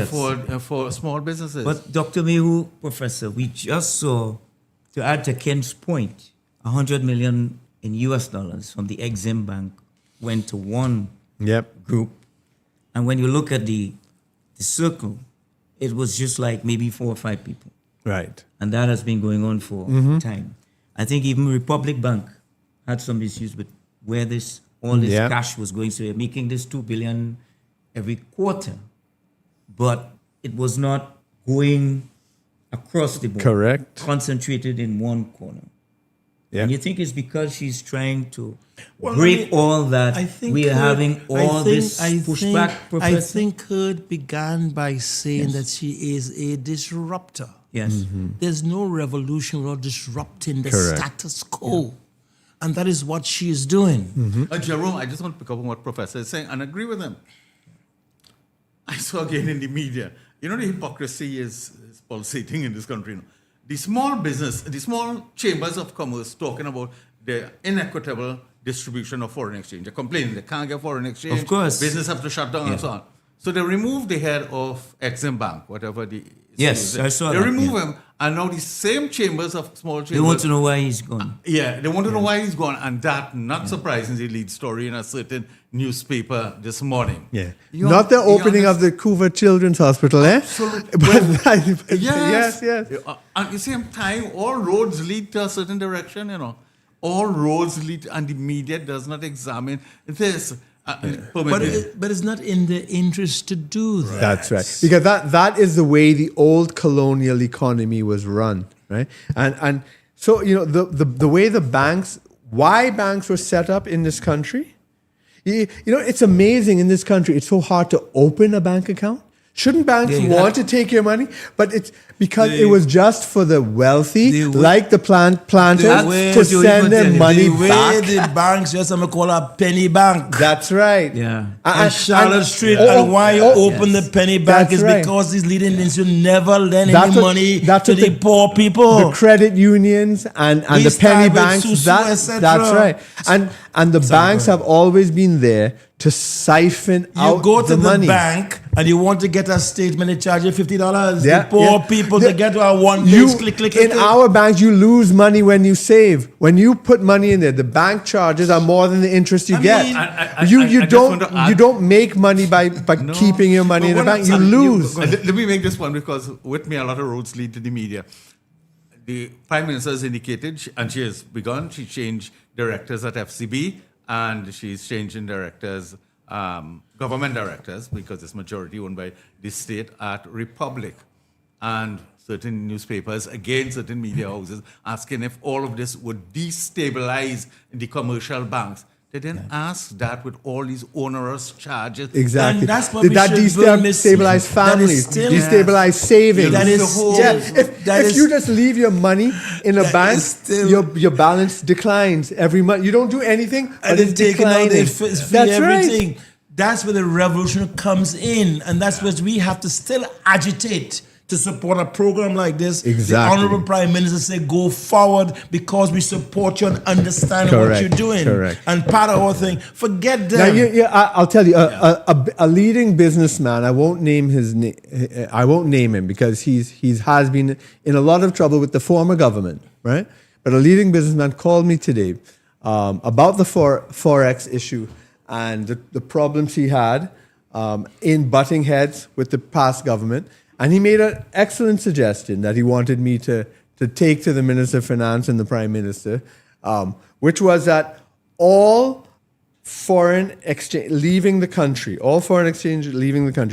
for small businesses. But Dr. Mehu, Professor, we just saw, to add to Ken's point, 100 million in US dollars from the Exim Bank went to one group. And when you look at the circle, it was just like maybe 4 or 5 people. Right. And that has been going on for time. I think even Republic Bank had some issues with where all this cash was going. So they're making this $2 billion every quarter, but it was not going across the board. Correct. Concentrated in one corner. Yeah. And you think it's because she's trying to break all that we are having all this pushback, Professor? I think Kurd began by saying that she is a disruptor. Yes. There's no revolution without disrupting the Correct. status quo. And that is what she is doing. Jerome, I just want to pick up on what Professor is saying and agree with him. I saw again in the media, the hypocrisy is pulsating in this country. The small business, the small chambers of commerce talking about the inequitable distribution of foreign exchange. They're complaining they can't get foreign exchange. Of course. Business have to shut down and so on. So they removed the head of Exim Bank, whatever the... Yes, I saw they that, remove him, and now the same chambers of small chambers... They want to know why he's gone. Yeah, they want to know why he's gone, and that, not surprisingly, lead story in a certain newspaper this morning. Yeah. You Not the opening of understand- the Coover Children's Hospital, Absolutely. But Yes. yes. At the same time, all roads lead to a certain direction, All roads lead, and the media does not examine this. But it's not in the interest to do that. That's right. Because that is the way the old colonial economy was run, right? And so, the way why banks were set up in this country, it's amazing in this country. It's so hard to open a bank account. Shouldn't banks want to take your money? But it's because it was just for the wealthy, like the planters, to send their money back. The banks just call a penny bank. That's right. Yeah. And Charlotte Street, and why you open the penny bank is because these leading nations should never lend any money to the poor people. The credit unions and the penny banks. That's right. And the banks have always been there to siphon You out go to the money. bank and you want to get a statement, they charge you $50. Yeah, The poor yeah. people, The- they get a one You, page click, click, in click. our bank, you lose money when you save. When you put money in there, the bank charges are more than the interest you I get. mean- I you just want to add- don't make money by No. keeping your money in But the what bank. You I'm- lose. Let me make this one because with me, a lot of roads lead to the media. The Prime Minister has indicated, and she has begun, she changed directors at FCB and she's changing directors, government directors, because it's majority owned by the state at Republic. And certain newspapers, again, certain media houses, asking if all of this would destabilize the commercial banks. They didn't ask that with all these onerous charges. Exactly. And that's what Did we that should build, Miss- destabilize that is families? still- Destabilize savings? That is Yeah, still- if that is- you just leave your money in a That bank, is still- your balance declines every month. You don't do anything, but And it's then taking out declining. the everything. That's where the revolution comes in, and that's where we have to still agitate to support a program like this. Exactly. The Honorable Prime Minister said, "Go forward because we support you and understand what Correct, you're doing." correct. And part of our thing, forget them. Now, I'll tell you, a leading businessman. I won't name his name. I won't name him because he has been in a lot of trouble with the former government, right? But a leading businessman called me today about the forex issue and the problems he had in butting heads with the past government. And he made an excellent suggestion that he wanted me to take to the Minister of Finance and the Prime Minister, which was that all foreign exchange leaving the country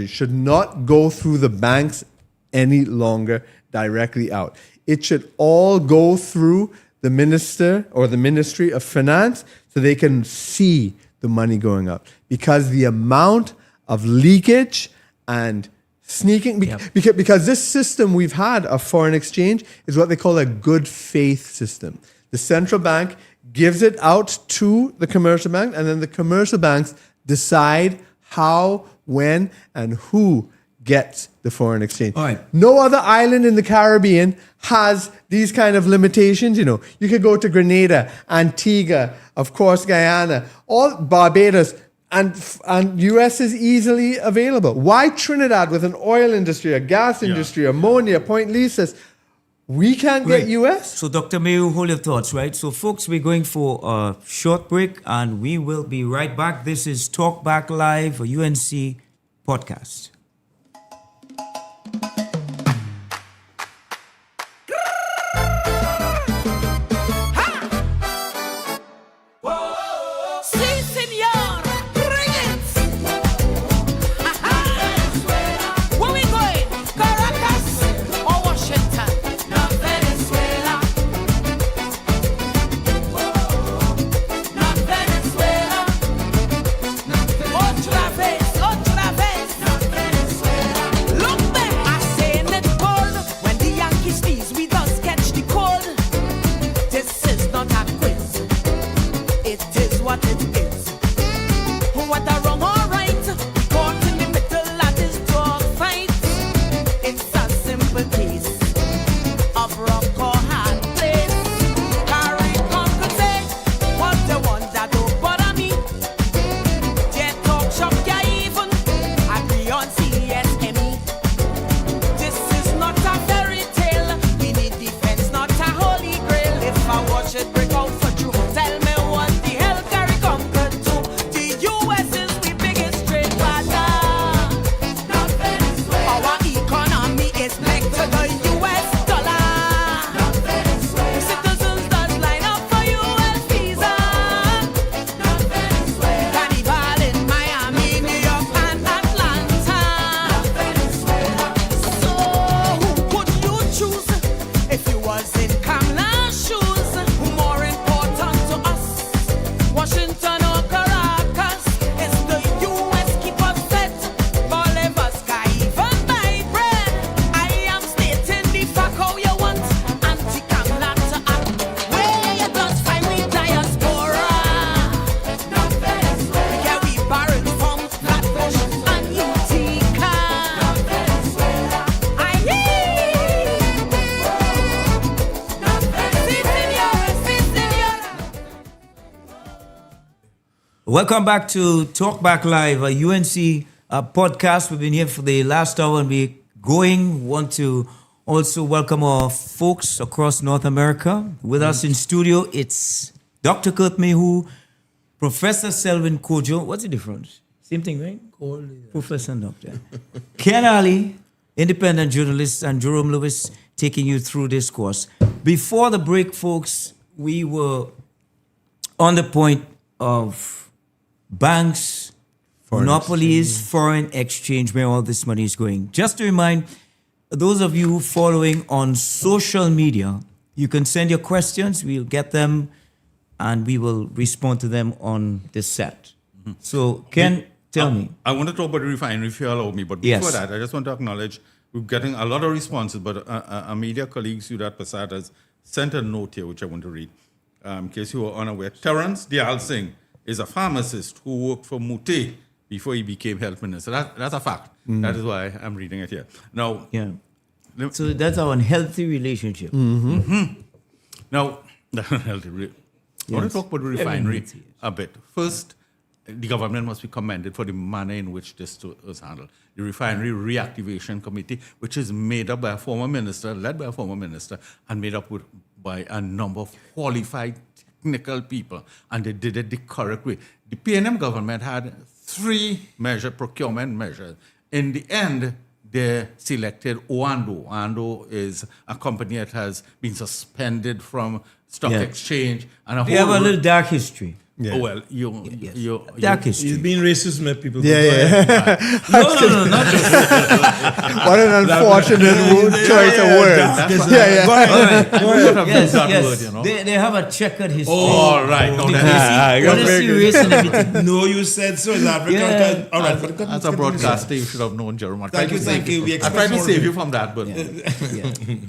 should not go through the banks any longer directly out. It should all go through the minister or the Ministry of Finance so they can see the money going up. Because the amount of leakage and sneaking, because this system we've had of foreign exchange is what they call a good faith system. The central bank gives it out to the commercial bank, and then the commercial banks decide how, when, and who gets the foreign exchange. All right. No other island in the Caribbean has these kind of limitations. You know, you could go to Grenada, Antigua, of course, Guyana, all Barbados, and US is easily available. Why Trinidad with an oil industry, a gas industry, ammonia, Point Lisas? We can't get US? So, Dr. Mayo, hold your thoughts, right? So, folks, we're going for a short break and we will be right back. This is Talkback Live, a UNC podcast. Sí, señor, bring it. Where we going? Caracas or Washington? Not Venezuela. Not Venezuela. Otra vez. Not Venezuela. Look back, I say it cold. When the Yankees sneeze, we just catch the cold. This is not a quiz. It is what it is. What a wrong or right, caught in the middle of this dog fight. It's a simple case of rock or hard place. Carry compensate, what the one that don't bother me. Jet talk shop, yeah, even agree on CSME. This is not a fairy tale. We need defense, not a holy grail. If I watch it break out for you, tell me what the hell carry company. Welcome back to Talkback Live, a UNC podcast. We've been here for the last hour and we're going. Want to also welcome our folks across North America. With us in studio, it's Dr. Kurt Mehu, Professor Selwyn Kojo. What's the difference? Same thing, right? Professor and Doctor. Ken Ali, independent journalist, and Jerome Lewis taking you through this course. Before the break, folks, we were on the point of banks, monopolies, foreign exchange, where all this money is going. Just to remind those of you following on social media, you can send your questions, we'll get them, and we will respond to them on the set. So, Ken, tell me. I want to talk about the refinery if you allow me, but before that, I just want to acknowledge we're getting a lot of responses, but a media colleague, Sudat Pasad, has sent a note here, which I want to read. In case you were unaware, Terence Dial Singh is a pharmacist who worked for Mute before he became health minister. That's a fact. That is why I'm reading it here. Now, so that's our unhealthy relationship. Now, I want to talk about the refinery a bit. First, the government must be commended for the manner in which this was handled. The Refinery Reactivation Committee, which is made up by a former minister, led by a former minister, and made up by a number of qualified technical people, and they did it the correct way. The PNM government had 3 procurement measures. In the end, they selected Oando. Oando is a company that has been suspended from stock exchange. And they have a little dark history. Yeah. Oh, well, dark history. He's being racist, man, people. No, not What an unfortunate choice of words. Go ahead. Yes. They have a checkered history. All right. Honestly, race and everything. No, you said South Africa. All right. As a broadcaster, you should have known, Jerome. Thank you. I tried to save you from that, but...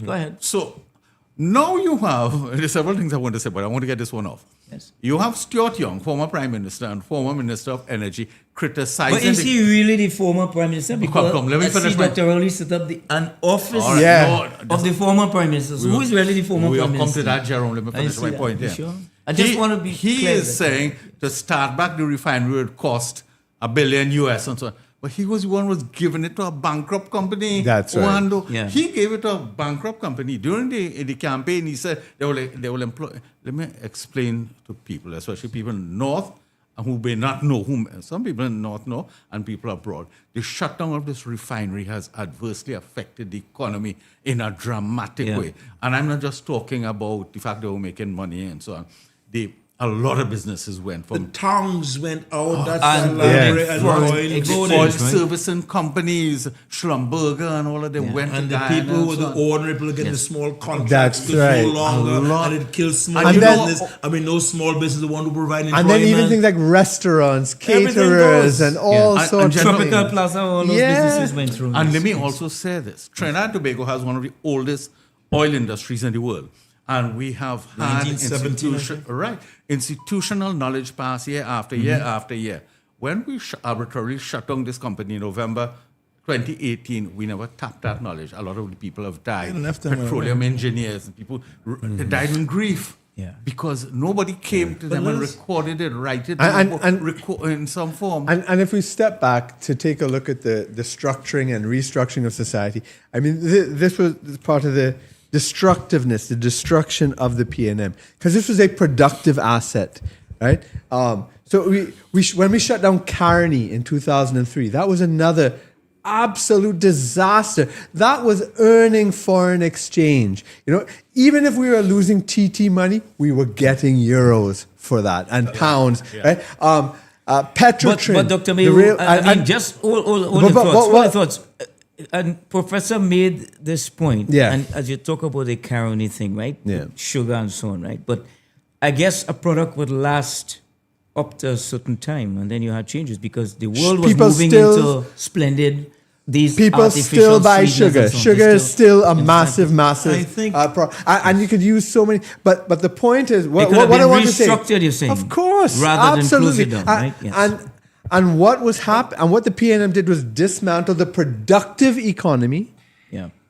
Go ahead. So, now you have... There's several things I want to say, but I want to get this one off. Yes. You have Stuart Young, former Prime Minister and former Minister of Energy, criticizing... But is he really the former Prime Minister? Because come, let me finish Dr. Rowley set up an office of the former Prime Minister. So who is really the former Prime Minister? We'll come to that, Jerome. Let me finish my point here. Sure? I just want to be clear. He is saying to start back the refinery would cost $1 billion US and so on. But he was the one who was giving it to a bankrupt company. That's right. Oando. Yeah. He gave it to a bankrupt company. During the campaign, he said they will employ. Let me explain to people, especially people in the North, who may not know, some people in the North know, and people abroad. The shutdown of this refinery has adversely affected the economy in a dramatic way. And I'm not just talking about the fact they were making money and so on. A lot of businesses went from... The tongues went out. Oil servicing companies, Schlumberger and all of them went and to the Guyana people who and were so the on. ordinary people getting the small contracts That's to right. no longer, and it kills small And business. No small business, the one who provide employment. And then even things like restaurants, caterers, and all sorts of Tropical things. Plaza, all those businesses went through. And let me also say this. Trinidad and Tobago has one of the oldest oil industries in the world. And we have had 1917, institutional knowledge pass year after year after year. When we arbitrarily shut down this company in November 2018, we never tapped that knowledge. A lot of the people have died. Petroleum engineers and people died in grief. Because nobody came to them and recorded it, write it, in some form. And if we step back to take a look at the structuring and restructuring of society, I mean, this was part of the destructiveness, the destruction of the PNM, because this was a productive asset, right? So when we shut down Carney in 2003, that was another absolute disaster. That was earning foreign exchange. Even if we were losing TT money, we were getting euros for that and pounds, right? Petrotrin. But Dr. Mayo, just all the thoughts. And Professor made this point, and as you talk about the Carney thing, right? Sugar and so on, right? But I guess a product would last up to a certain time, and then you had changes because the world was moving into splendid. These people still buy sugar. Sugar is still a massive. I think, and you could use so many. But the point is, what I want to say, you're saying, of course, rather absolutely. than close it down, right? And what was and what the PNM did was dismantle the productive economy,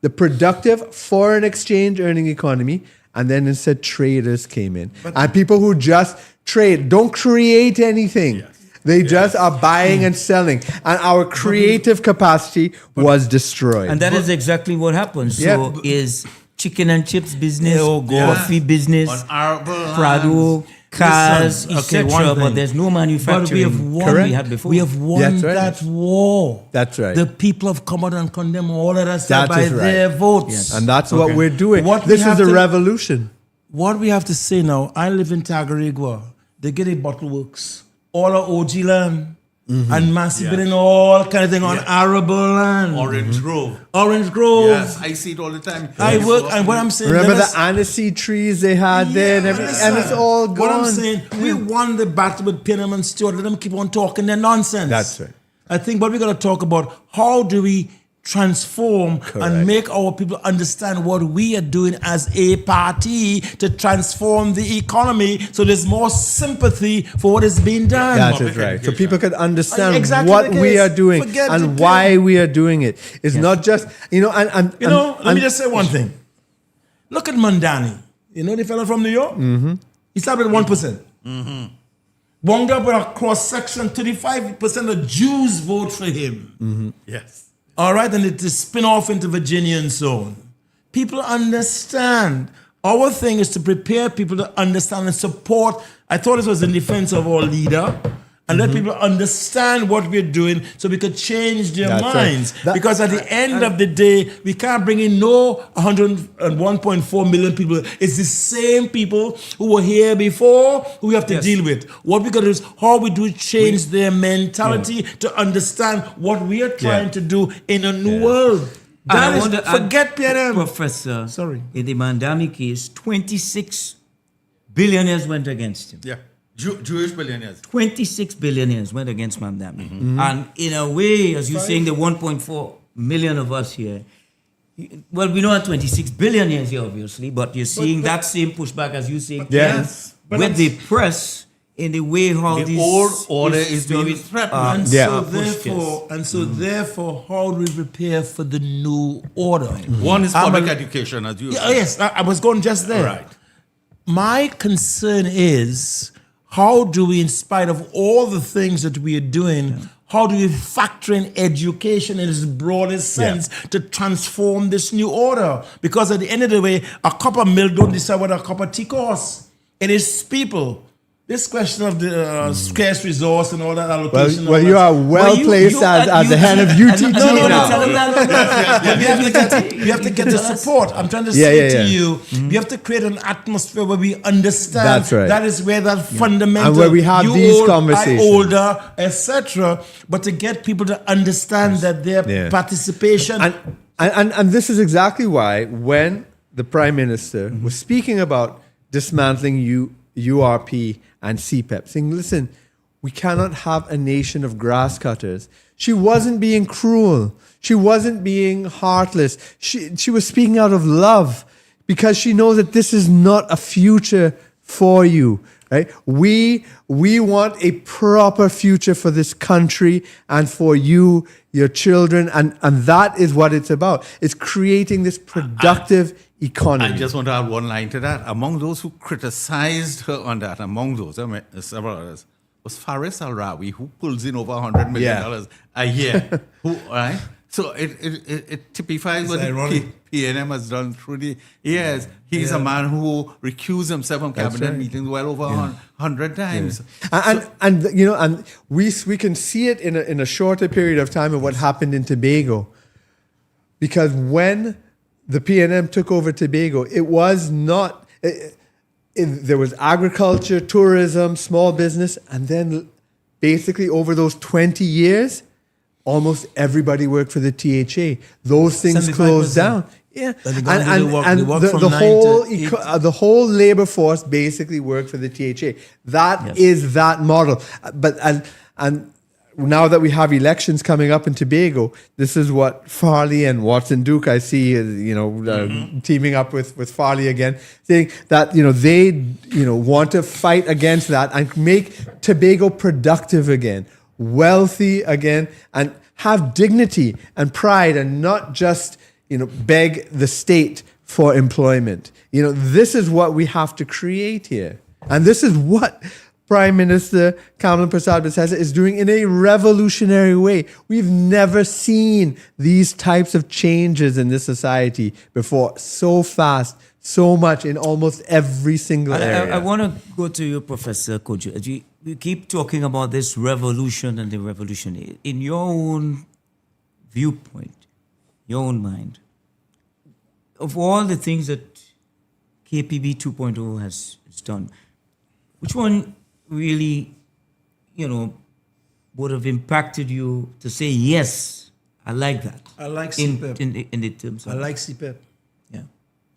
the productive foreign exchange earning economy, and then instead traders came in. And people who just trade, don't create anything. They just are buying and selling. And our creative capacity was destroyed. And that is exactly what happens. So is chicken and chips business, coffee business, On arable Prado, lands. cars, Listen, okay, etc. one But thing. there's no But manufacturing Correct. we had before. We have won That's right. that war. That's right. The people have come out and condemned all of that stuff That by is right. their votes. And that's what we're doing. What we This is have a to- revolution. What we have to say now, I live in Tagarigua. They get a bottle works. All of OG land. And massive building all kind of thing on arable land. Orange Grove. Orange Grove. Yes, I see it all the time. I work, and what I'm saying, Remember let the us- aniseed trees they had there and everything? And it's all gone. What I'm saying, we won the battle with Pinham and Stewart. Let them keep on talking their nonsense. That's right. I think what we're going to talk about, how do we transform and make our people understand what we are doing as a party to transform the economy so there's more sympathy for what is being done. That Public is right. So education. people could understand Exactly what the we case. are doing Forget and the why we are doing it. It's not just, Let me just say one thing. Look at Mandani. You know the fellow from New York? Mm-hmm. He started with 1%. Mm-hmm. Wound up with a cross section, 35% of Jews vote for him. Yes. All right, and it is spin off into Virginia and so on. People understand. Our thing is to prepare people to understand and support. I thought this was in defense of our leader. And let people understand what we're doing so we could change their That's right. minds. That- Because at the end of the day, we can't bring in no 101.4 million people. It's the same people who were here before who we have to deal with. What we got to do is how we do change their mentality to understand what we are trying to do in a new world. And I That is, want to add, forget PNM. Professor, Sorry. in the Mandami case, 26 billionaires went against him. Yeah. Jewish billionaires. 26 billionaires went against Mandami. And in a way, as you're saying, the 1.4 million of us here, well, we don't have 26 billionaires here, obviously, but you're seeing that same pushback as you say, Yes. with the press in the way how The these old order these is being stories threatened. are- And Yeah. so are pushed, therefore, how do we prepare for the new order? One is I'm public a- education, as you Yeah, said. yes, I was going just there. Right. My concern is how do we, in spite of all the things that we are doing, how do we factor in education in its broadest sense to transform this new order? Because at the end of the day, a cup of milk don't decide what a cup of tea costs. It is people. This question of the scarce resource and all that allocation. Well, all you that- are well placed as the head of UTT no, now. tell him that. You have to get the support. I'm trying to Yeah, say yeah, to yeah. you, we have to create an atmosphere where we understand That's right. that is where that fundamental And where we have you these old, conversations. I older, etc. But to get people to understand that their Yeah. participation. And this is exactly why when the Prime Minister was speaking about dismantling URP and CPEP, saying, listen, we cannot have a nation of grass cutters. She wasn't being cruel. She wasn't being heartless. She was speaking out of love because she knows that this is not a future for you. Right? We want a proper future for this country and for you, your children, and that is what it's about. It's creating this productive economy. I just want to add one line to that. Among those who criticized her on that, among those, I mean, several others, was Faris Al-Rawi, who pulls in over $100 million a year. Right? So it typifies what PNM has done through the years. He's a man who recused himself from cabinet meetings well over 100 times. And we can see it in a shorter period of time of what happened in Tobago. Because when the PNM took over Tobago, it was not... there was agriculture, tourism, small business, and then basically over those 20 years, almost everybody worked for the THA. Those things 75%. closed down. Yeah, Then and they work from the 9 whole to 8. the whole labor force basically worked for the THA. That is that model. But and now that we have elections coming up in Tobago, this is what Farley and Watson Duke I see teaming up with Farley again, saying that they want to fight against that and make Tobago productive again, wealthy again, and have dignity and pride, and not just beg the state for employment. This is what we have to create here. And this is what Prime Minister Kamala Prasad Bisesa is doing in a revolutionary way. We've never seen these types of changes in this society before, so fast, so much in almost every single area. I want to go to you, Professor Kojo. You keep talking about this revolution and the revolution. In your own viewpoint, your own mind, of all the things that KPB 2.0 has done, which one really, would have impacted you to say, yes, I like that? I like CPEP. In the terms of... I like CPEP. Yeah.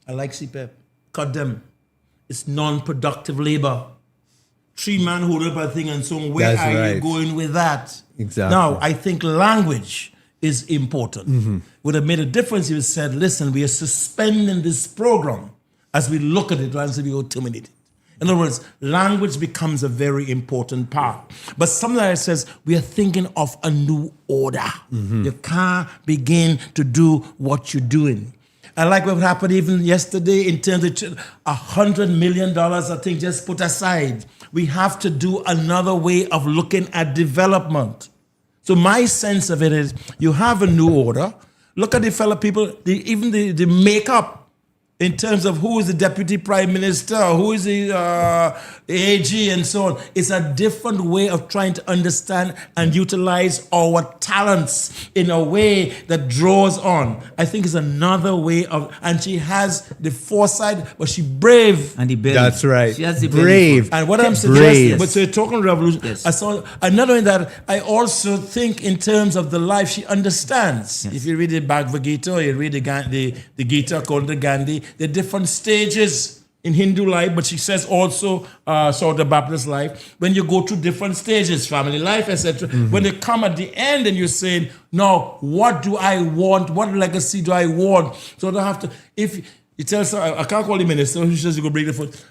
I like CPEP. Cut them. It's non-productive labor. 3-man hold up a thing and so on. Where That's are right. you going with that? Exactly. Now, I think language is important. Would have made a difference if you said, listen, we are suspending this program as we look at it rather than we go terminate it. In other words, language becomes a very important part. But sometimes it says we are thinking of a new order. You can't begin to do what you're doing. I like what happened even yesterday in terms of $100 million, I think, just put aside. We have to do another way of looking at development. So my sense of it is you have a new order. Look at the fellow people, even the makeup in terms of who is the deputy prime minister, who is the AG and so on. It's a different way of trying to understand and utilize our talents in a way that draws on. I think it's another way of, and she has the foresight, but she's brave. And the belly. That's right. She has the belly Brave. And what I'm Brave. suggesting, but so you're talking revolution. Yes. I saw another one that I also think in terms of the life she understands. Yes. If you read the Bhagavad Gita, or you read the Gita called the Gandhi, the different stages in Hindu life, but she says also sort of Baptist life, when you go through different stages, family life, etc. When they come at the end and you're saying, no, what do I want? What legacy do I want? So I don't have to, if you tell someone, I can't call the minister, he says you go break the foot.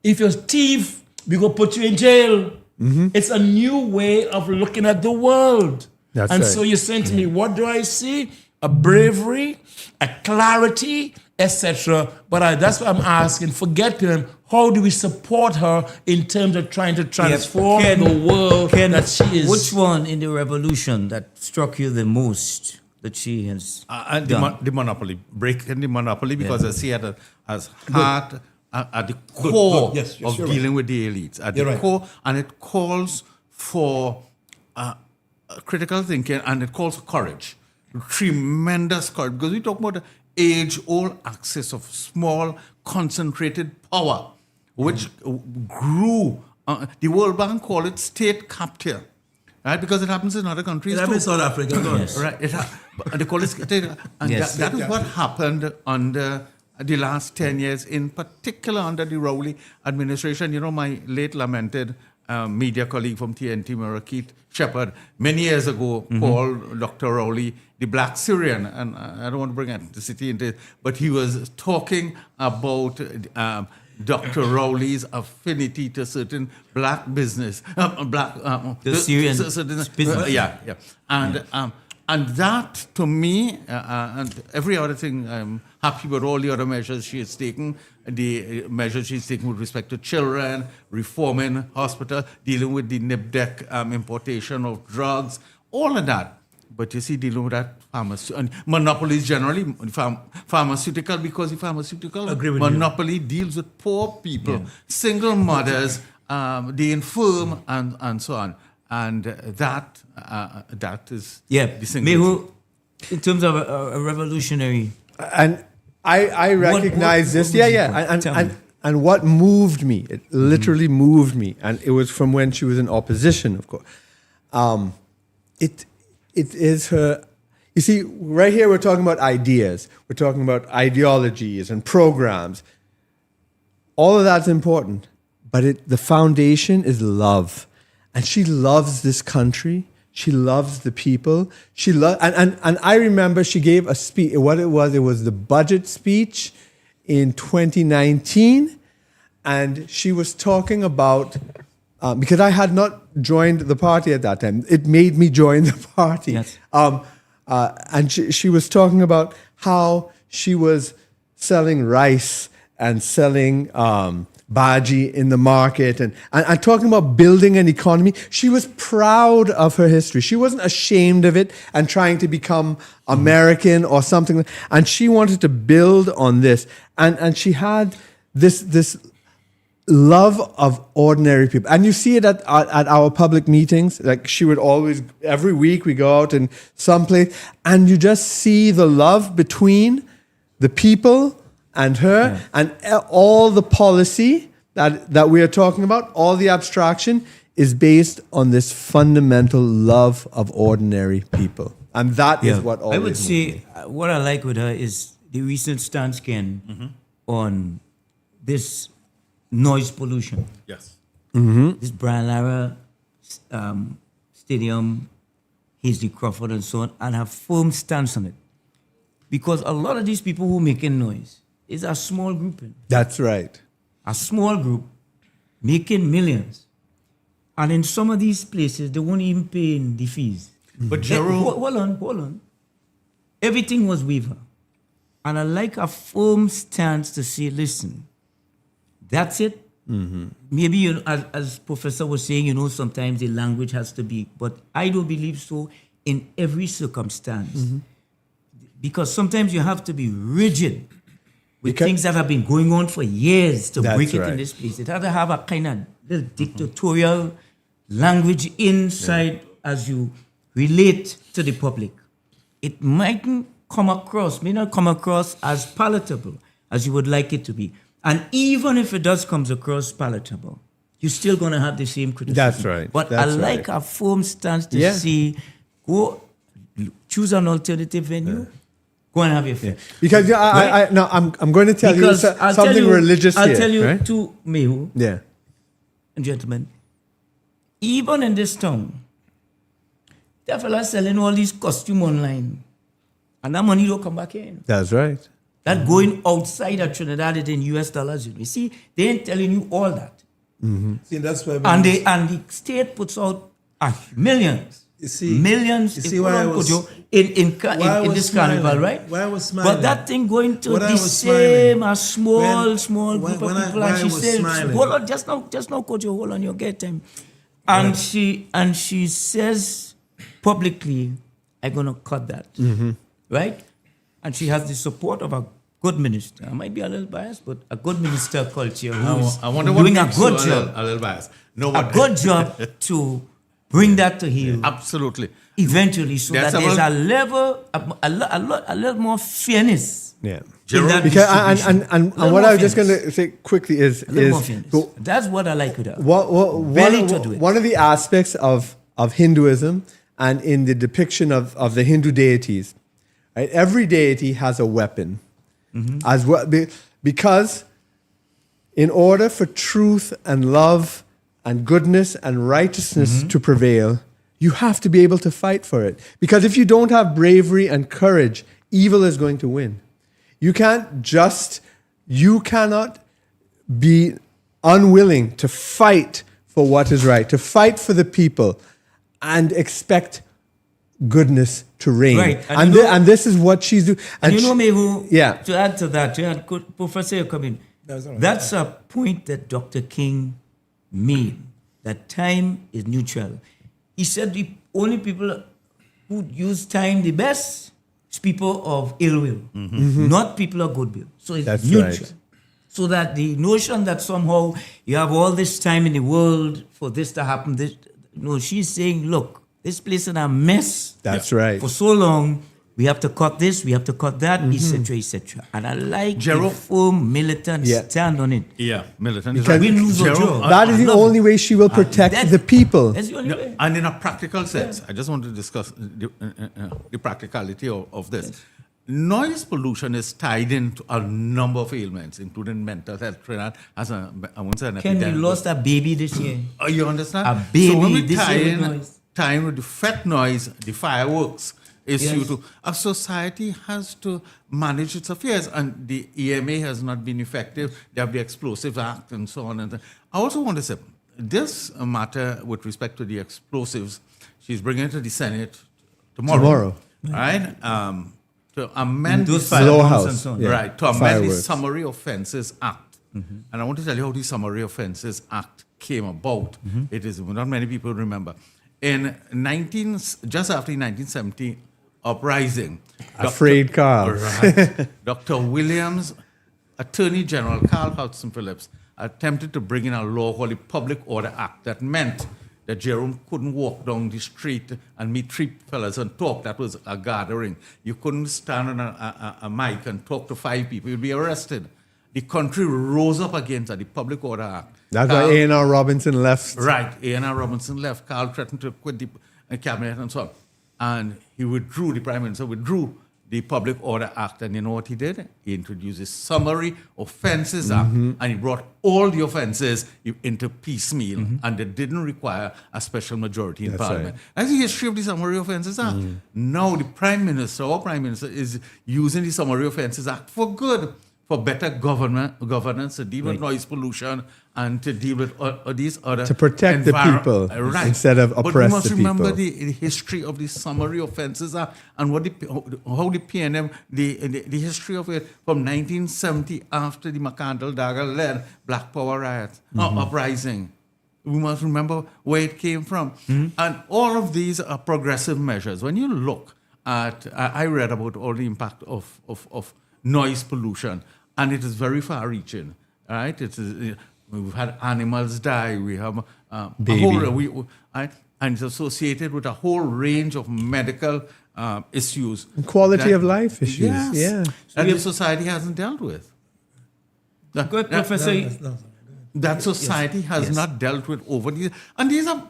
If you're a thief, we go put you in jail. It's a new way of looking at the world. That's and right. so you're saying to me, what do I see? A bravery, a clarity, etc. But that's what I'm asking. Forget him. How do we support her in terms of trying to transform the world that she is? Which one in the revolution that struck you the most that she has And done? the monopoly, breaking the monopoly, because I see it as heart at the core Good. Yes, of you're dealing with the elites. At You're the right. core, and it calls for critical thinking, and it calls for courage, tremendous courage, because we talk about the age-old axis of small, concentrated power, which grew. The World Bank call it state capture, right? Because it happens in other countries It too. happens in South Africa. No? Yes. Right. They call it state, and Yes. that is what happened under the last 10 years, in particular under the Rowley administration. You know, my late lamented media colleague from TNT, Marakeet Shepherd, many years ago, called Dr. Rowley the Black Syrian, and I don't want to bring ethnicity into it, but he was talking about Dr. Rowley's affinity to certain black business, The Syrian business. yeah. And that, to me, and every other thing, I'm happy with all the other measures she has taken, the measures she's taken with respect to children, reforming hospital, dealing with the NIPDEC importation of drugs, all of that. But you see, dealing with that monopolies generally, pharmaceutical, because the pharmaceutical Agree with monopoly deals with poor people, single mothers, the infirm, and so on. And that is the single. Mehu, in terms of a revolutionary, And I recognize this. what Yeah, was yeah. it? Tell me. And what moved me, it literally moved me, and it was from when she was in opposition, of course. It is her. You see, right here we're talking about ideas. We're talking about ideologies and programs. All of that's important, but the foundation is love. And she loves this country. She loves the people. And I remember she gave a speech. What it was the budget speech in 2019. And she was talking about, because I had not joined the party at that time. It made me join the party. Yes. And she was talking about how she was selling rice and selling bhaji in the market and talking about building an economy. She was proud of her history. She wasn't ashamed of it and trying to become American or something. And she wanted to build on this. And she had this love of ordinary people. And you see it at our public meetings. Like she would always, every week we go out in some place and you just see the love between the people and her, and all the policy that we are talking about, all the abstraction is based on this fundamental love of ordinary people. And that is what always I would say what I like with her is the recent stance, Ken, on this noise pollution. Yes. This Brian Lara Stadium, Hasty Crawford and so on, and have firm stance on it. Because a lot of these people who making noise is a small grouping. That's right. A small group making millions. And in some of these places, they won't even pay the fees. But Jerome, Hold on. Everything was with her. And I like a firm stance to say, listen, that's it. Maybe, you know, as Professor was saying, sometimes the language has to be, but I don't believe so in every circumstance. Because sometimes you have to be rigid with things that have been going on for years to break it in this place. It has to have a kind of little dictatorial language inside as you relate to the public. It may not come across as palatable as you would like it to be. And even if it does come across palatable, you're still going to have the same criticism. That's right. But That's I like a firm stance to say, go choose an alternative venue. Go and have your fun. Because I'm going to tell Because you something religious I'll here. tell you right? too, Mehu Yeah. and gentlemen, even in this town, there are fellas selling all these costume online. And that money don't come back in. That's right. That going outside of Trinidad is in US dollars. You see, they ain't telling you all that. See, that's why And the state puts out millions. You see, millions you see why I was, in this carnival, right? Why I was smiling. But that thing going to What I the was same smiling. a small When- group of when I- people, why and I she was said, smiling. "Hold on, just now, Coach, hold on, you'll get time." And she says publicly, "I'm gonna cut that," right? And she has the support of a good minister. I might be a little biased, but a good minister culture who's I wonder what doing a makes good you job, a little biased. No, a what, good job to bring that to heel. absolutely. Eventually, so That's that there's about- a level, a little more fairness. Yeah. In that Because distribution. and Little what more I was just going fairness. to say quickly is A little more fairness. so That's what I like with her. one, to do it. one of the aspects of Hinduism and in the depiction of the Hindu deities, right? Every deity has a weapon, as well, because in order for truth and love and goodness and righteousness to prevail, you have to be able to fight for it. Because if you don't have bravery and courage, evil is going to win. You cannot be unwilling to fight for what is right, to fight for the people, and expect goodness to reign. Right. And this is what she's doing. And you know, Mehu, Yeah. to add to that, Professor, you come in. That's a point that Dr. King made, that time is neutral. He said the only people who use time the best is people of ill will, not people of goodwill. So it's That's neutral. right. So that the notion that somehow you have all this time in the world for this to happen, she's saying, look, this place is a mess. That's right. For so long, we have to cut this, we have to cut that, etc., etc. And I like Gerald- the firm militant stand on it. Yeah, militant. Because we lose our Jerome, job. That is the love only way she will protect That- the people. That's the only No, way. and in a practical sense, I just want to discuss the practicality of this. Noise pollution is tied into a number of ailments, including mental health. Trinidad has I won't say an Ken, we epidemic. lost a baby this year. You understand? A baby So when we this tie year with in, noise. time with the fat noise, the fireworks issue, Yes. to a society has to manage its affairs, and the EMA has not been effective. They have the Explosive Act and so on. And I also want to say this matter with respect to the explosives, she's bringing it to the Senate tomorrow. Right? To amend Those the fire Law bombs House. and so on. Yeah. Right, to amend the Fireworks. Summary Offences Act. And I want to tell you how the Summary Offences Act came about. It is not many people remember. In just after the 1970 uprising, Afraid Carl. Right, Dr. Williams, Attorney General Carl Hudson Phillips, attempted to bring in a law called the Public Order Act that meant that Jerome couldn't walk down the street and meet three fellas and talk. That was a gathering. You couldn't stand on a mic and talk to five people. You'd be arrested. The country rose up against that, the Public Order Act. That's why A&R Robinson left. Right. A&R Robinson left. Carl threatened to quit the cabinet and so on. And he withdrew, the Prime Minister withdrew the Public Order Act. And you know what he did? He introduced the Summary Offences Act, and he brought all the offences into piecemeal, and they didn't require a special majority in That's Parliament. right. That's the history of the Summary Offences Act. Now the Prime Minister, our Prime Minister, is using the Summary Offences Act for good, for better governance, to deal with noise pollution, and to deal with these other... To protect the people instead of oppress the people. But we must remember the history of the Summary Offences Act and how the PNM, the history of it from 1970 after the McCandle-Dagger-led Black Power riots, uprising. We must remember where it came from. And all of these are progressive measures. When you look at... I read about all the impact of noise pollution, and it is very far-reaching, right? We've had animals die. We have and it's associated with a whole range of medical issues, Quality of life issues. Yes, Yeah. that the society hasn't dealt with. Good, Professor. That society has not dealt with over these, and these are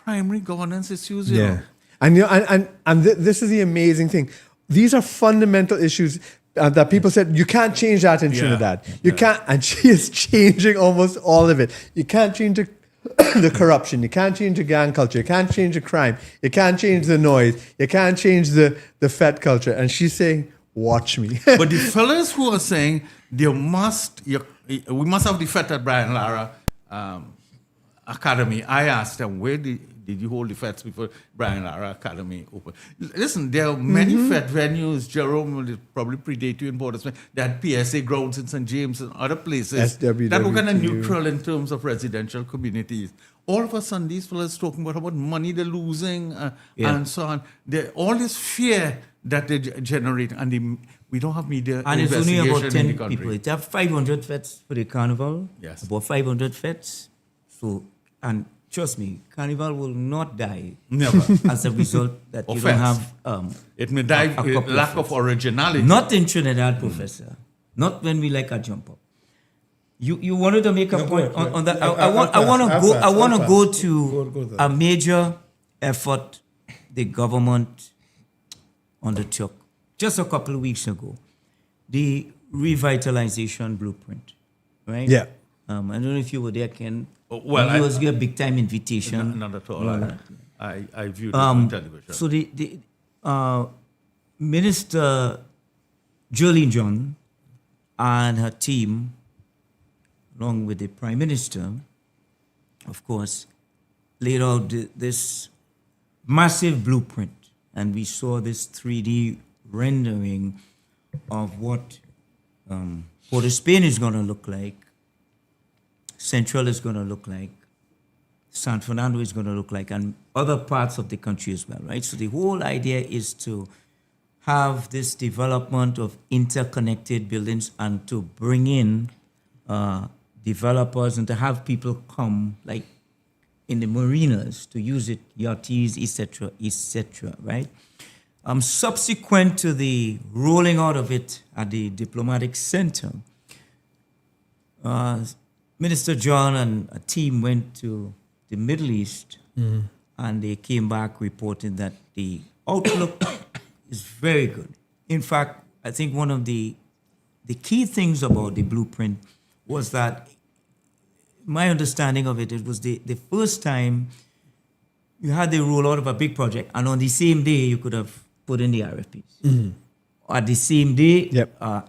primary governance issues. You know. And this is the amazing thing. These are fundamental issues that people said, you can't change that in Trinidad. You can't, and she is changing almost all of it. You can't change the corruption. You can't change the gang culture. You can't change the crime. You can't change the noise. You can't change the fet culture. And she's saying, watch me. But the fellas who are saying we must have the FET at Brian Lara Academy, I asked them, where did you hold the FETs before Brian Lara Academy opened? Listen, there are many FET venues. Jerome will probably predate you in Port of Spain. They had PSA grounds in St. James and other places that were kind of neutral in terms of residential communities. All of a sudden, these fellas talking about how much money they're losing and so on. All this fear that they generate, and we don't have media And it's only investigation about in 10 the country. people. It have 500 FETs for the carnival. Yes. About 500 FETs. So, and trust me, carnival will not die Never. as a result that you Offense. don't have It may die a couple lack of originality. Not in Trinidad, Professor. Not when we like a jump up. You wanted to make a point on that. I want to go to a major effort the government undertook just a couple of weeks ago, the revitalization blueprint, right? Yeah. I don't know if you were there, Ken. Well, it was a big time invitation. Not at all. I viewed it on television. So the Minister Jolene John and her team, along with the Prime Minister, of course, laid out this massive blueprint. And we saw this 3D rendering of what Port of Spain is going to look like, Central is going to look like, San Fernando is going to look like, and other parts of the country as well, right? So the whole idea is to have this development of interconnected buildings and to bring in developers and to have people come, like in the marinas, to use it, yachties, etc., right? Subsequent to the rolling out of it at the Diplomatic Center, Minister John and a team went to the Middle East, and they came back reporting that the outlook is very good. In fact, I think one of the key things about the blueprint was that, my understanding of it, it was the first time you had the rollout of a big project, and on the same day you could have put in the RFPs. At the same day,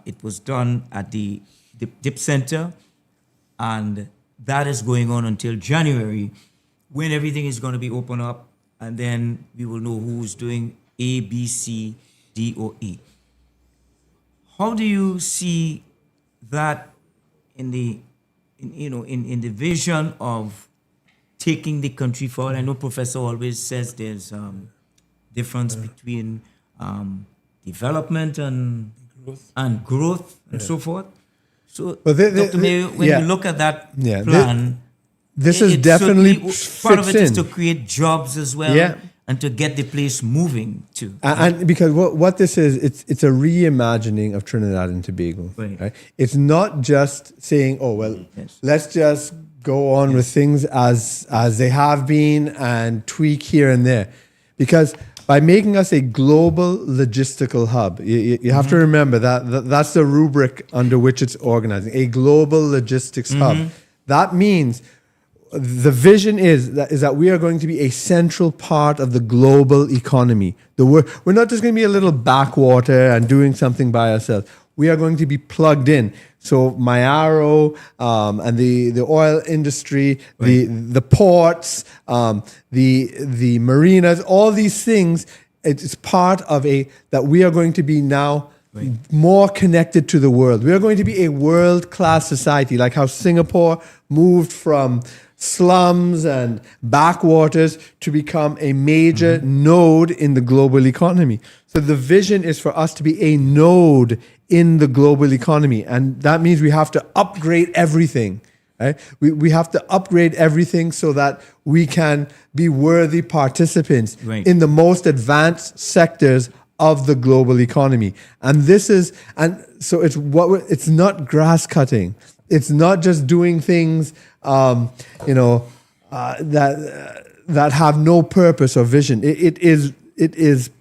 it was done at the DIP Center, and that is going on until January, when everything is going to be opened up, and then we will know who's doing A, B, C, D, or E. How do you see that in the vision of taking the country forward. I know Professor always says there's difference between development and growth and so forth. So, Dr. Mayo, when you look at that plan, this is it definitely certainly- part of it is fits to in. create jobs as well, Yeah. and to get the place moving too. And because what this is, it's a reimagining of Trinidad and Tobago. Right. It's not just saying, oh well, Yes. let's just go on with things as they have been and tweak here and there, because by making us a global logistical hub, you have to remember that's the rubric under which it's organizing, a global logistics hub. That means the vision is that we are going to be a central part of the global economy. We're not just going to be a little backwater and doing something by ourselves. We are going to be plugged in. So Mayaro and the oil industry, the ports, the marinas, all these things, it's part of that we are going to be now more connected to the world. We are going to be a world-class society, like how Singapore moved from slums and backwaters to become a major node in the global economy. So the vision is for us to be a node in the global economy. And that means we have to upgrade everything. Right? We have to upgrade everything so that we can be worthy participants in the most advanced sectors of the global economy. And so it's not grass cutting. It's not just doing things that have no purpose or vision. It is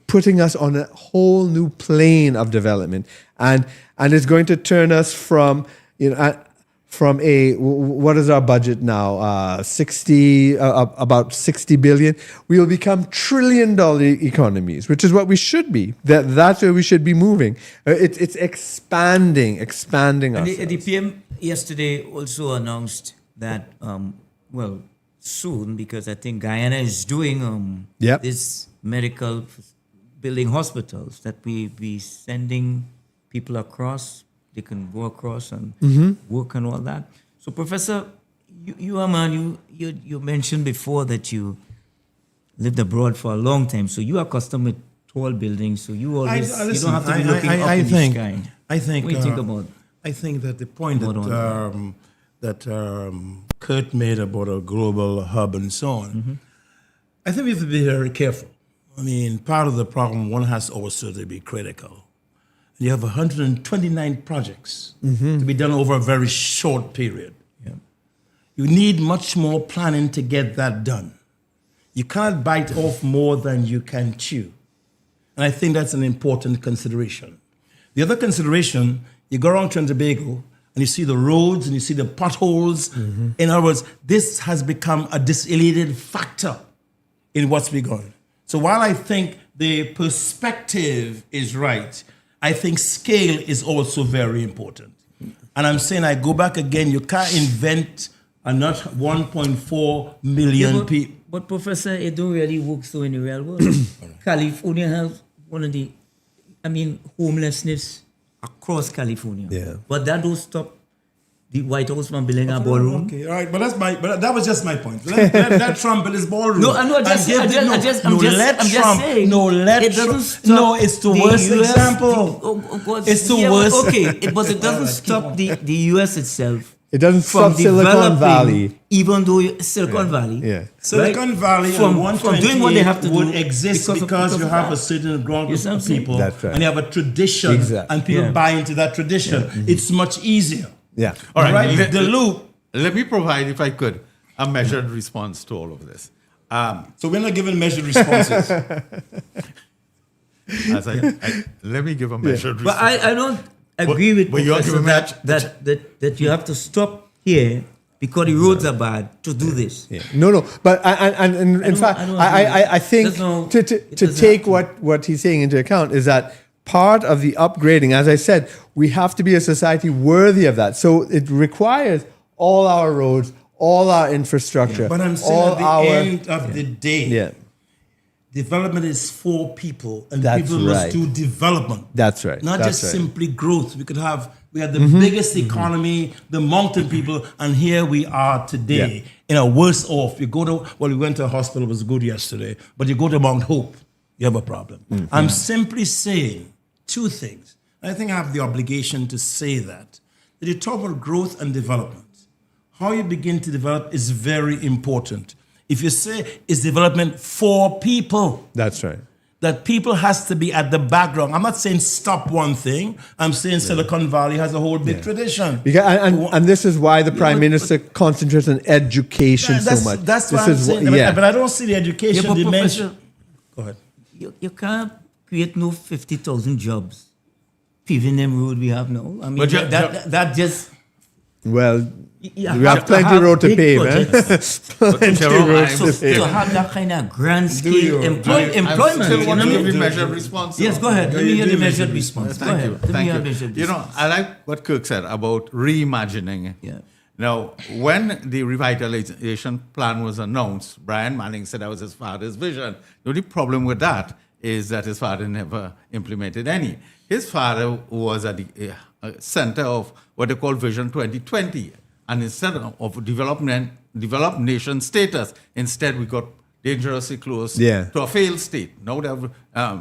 putting us on a whole new plane of development, and it's going to turn us from what is our budget now? About 60 billion. We will become $1 trillion economies, which is what we should be. That's where we should be moving. It's expanding ourselves. The PM yesterday also announced that, soon, because I think Guyana is doing this medical building hospitals, that we be sending people across. They can go across and work and all that. So, Professor, you are man. You mentioned before that you lived abroad for a long time, so you are accustomed with tall buildings. So you always you don't have to be looking up in the sky. I think. What do you think about? I think that the point that Kurt made about a global hub and so on, I think we have to be very careful. I mean, part of the problem, one has also to be critical. You have 129 projects to be done over a very short period. Yeah. You need much more planning to get that done. You can't bite off more than you can chew. And I think that's an important consideration. The other consideration, you go around Trinidad and Tobago and you see the roads and you see the potholes. In other words, this has become a disalienated factor in what's been going on. So while I think the perspective is right, I think scale is also very important. And I'm saying, I go back again, you can't invent not 1.4 million people. But Professor, it don't really work so in the real world. California has one of the, homelessness across California. Yeah. But that don't stop the White House from building a ballroom. Okay, all right, but that was just my point. Let Trump build his ballroom. No, I'm just saying. It's the worst example. It's the worst. Okay, but it doesn't stop the US itself. It doesn't stop Silicon Valley. Even though Silicon Valley. Yeah. Silicon Valley from doing what they have to would do exist because you have a certain ground group of people. That's right. And you have a tradition. Exactly. And people buy into that tradition. It's much easier. Yeah. All right. The loop. Let me provide, if I could, a measured response to all of this. So we're not giving measured responses. Let me give a measured response. But I don't agree with Professor that you have to stop here because the roads are bad to do this. Yeah. No. But in fact, I think to take what he's saying into account is that part of the upgrading, as I said, we have to be a society worthy of that. So it requires all our roads, all our infrastructure. But I'm saying at the end of the day, development is for people, and That's people must right. do development. That's right. Not That's just right. simply growth. We had the biggest economy, the mountain people, and here we are today. Worse off. We went to a hospital, it was good yesterday, but you go to Mount Hope, you have a problem. I'm simply saying two things. I think I have the obligation to say that you talk about growth and development. How you begin to develop is very important. If you say it's development for people, That's right. that people has to be at the background. I'm not saying stop one thing. I'm saying Silicon Valley has a whole big tradition. Because, and this is why the Prime Minister concentrates on education so much. That's this what I'm is saying. But I don't see the education but dimension. Professor, Go ahead. you can't create no 50,000 jobs. Paving them road we have now. I mean, But that just... Well, you we have plenty road to big pave, projects. Plenty Jerome, road I'm to So pave. to have that kind of grand scale I employment. still You want know to what I give you mean? measured response. Yes, go ahead. Let me hear the measured response. Go Thank ahead. you. Let me hear Thank measured you. response. I like what Kirk said about reimagining. Yeah. Now, when the revitalization plan was announced, Brian Manning said that was his father's vision. The only problem with that is that his father never implemented any. His father was at the center of what they call Vision 2020. And instead of developed nation status, instead we got dangerously close to a failed state. Now they have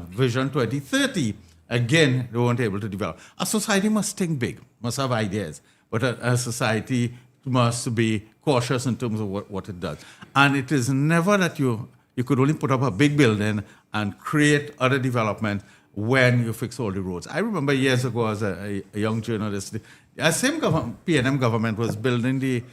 Vision 2030. Again, they weren't able to develop. A society must think big, must have ideas, but a society must be cautious in terms of what it does. And it is never that you could only put up a big building and create other development when you fix all the roads. I remember years ago as a young journalist, the same PNM government was building the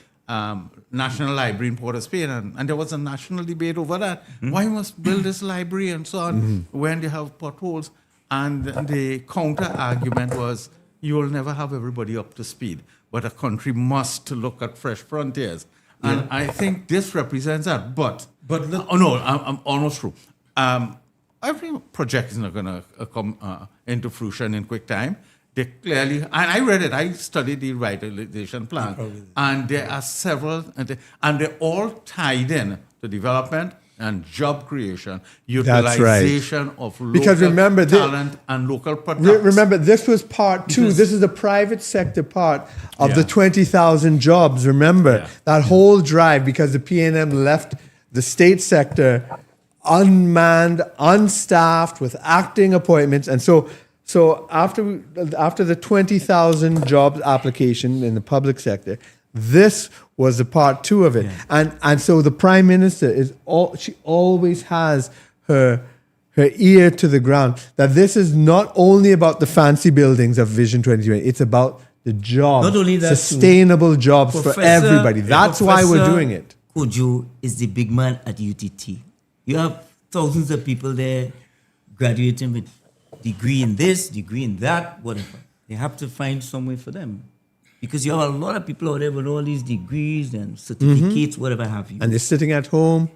National Library in Port of Spain, and there was a national debate over that. Why must build this library and so on when they have potholes? And the counter argument was, you will never have everybody up to speed, but a country must look at fresh frontiers. And I think this represents that. But I'm almost through. Every project is not going to come into fruition in quick time. They clearly, and I read it, I studied the revitalization plan, and there are several, and they're all tied in to development and job creation, utilization of local talent and local products. Remember, this was part two. This is the private sector part of the 20,000 jobs. Remember, that whole drive, because the PNM left the state sector unmanned, unstaffed, with acting appointments. And so after the 20,000 jobs application in the public sector, this was the part two of it. Yeah. And so the Prime Minister she always has her ear to the ground, that this is not only about the fancy buildings of Vision 2020, it's about the jobs, not only that, sustainable jobs for everybody. That's why we're doing it. Kojo is the big man at UTT. You have thousands of people there graduating with degree in this, degree in that, whatever. They have to find some way for them. Because you have a lot of people out there with all these degrees and certificates, whatever have you. And they're sitting at home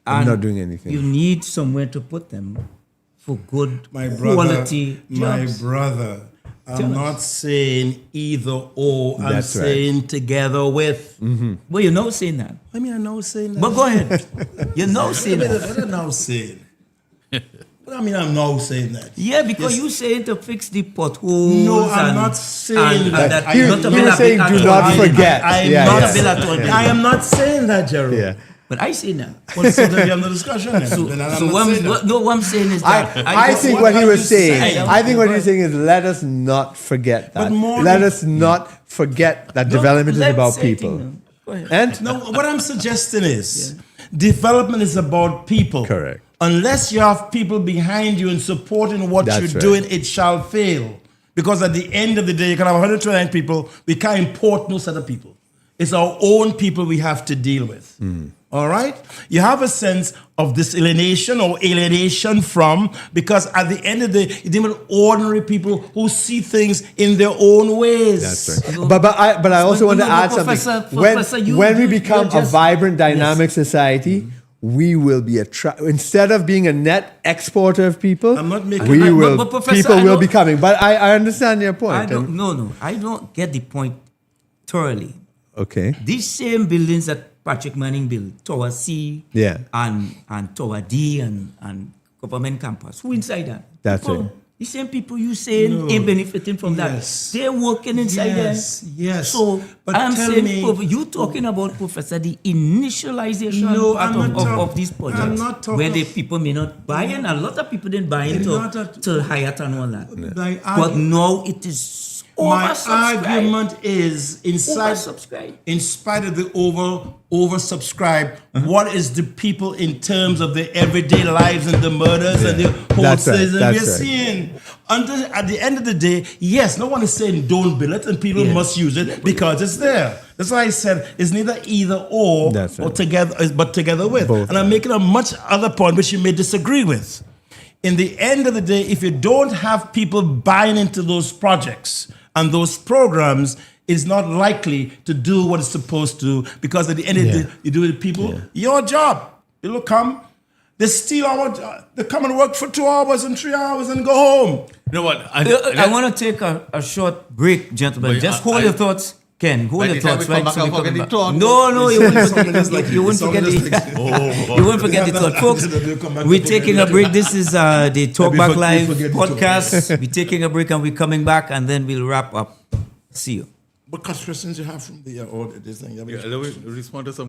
and not doing anything. You need somewhere to put them for good quality jobs. My brother, I'm not saying either or. I'm saying together with. Well, you're not saying that. I mean, I'm not saying that. But go ahead. You're not saying that. What am I now saying? But I mean, I'm now saying that. Yeah, because you saying to fix the potholes. No, I'm not saying that. You're saying do not forget. I am not saying that, Jerome. Yeah. But I say that. Well, so then we have no discussion. What I'm saying is that I think what he was saying. I think what he's saying is let us not forget that. Let us not forget that development is about people. And no, what I'm suggesting is development is about people. Correct. Unless you have people behind you and supporting what you're doing, it shall fail. Because at the end of the day, you can have 129 people. We can't import no set of people. It's our own people we have to deal with. All right? You have a sense of disalienation or alienation from, because at the end of the day, you're dealing with ordinary people who see things in their own ways. That's right. But I also want to add something. When we become a vibrant, dynamic society, we will be instead of being a net exporter of people, people will be coming. But I understand your point. I don't get the point thoroughly. Okay. These same buildings that Patrick Manning built, Tower C and Tower D and government campus. Who inside that? That's People. it. The same people you saying No. ain't benefiting from Yes. that. They're working inside Yes, there. yes. So But I'm tell saying, me- you talking about, Professor, the initialization No, part I'm not of these projects. I'm not talking- where the people may not buy in. A lot of people didn't buy into Not at- till Hyatt and all that. My But now it is My oversubscribed. argument is Oversubscribed. in spite of the oversubscribe, what is the people in terms of their everyday lives and the murders and the That's right, horses and that's we're right. seeing at the end of the day, yes, no one is saying don't bill it and people Yes. must use it because it's there. That's why I said it's neither either or That's or right. together but together with. Both. And I'm making a much other point which you may disagree with. In the end of the day, if you don't have people buying into those projects and those programs, it's not likely to do what it's supposed to because at the end of the day, you do it with people, your job. People come, they steal they come and work for 2 hours and 3 hours and go home. You know what? I want to take a short break, gentlemen. But Just I- hold I- your thoughts. Ken, hold By your the time thoughts, we come right? back, I'll we forget come the back. thought. No, you won't Something forget, just like you won't some forget of those the, things. you won't forget the thought. Folks, They'll come back we're to taking a forget. break. This is the Talkback we Live forget to podcast. We're taking a break and we're coming back and then we'll wrap up. See you. What questions you have from the order? This thing? Yeah, let me respond to some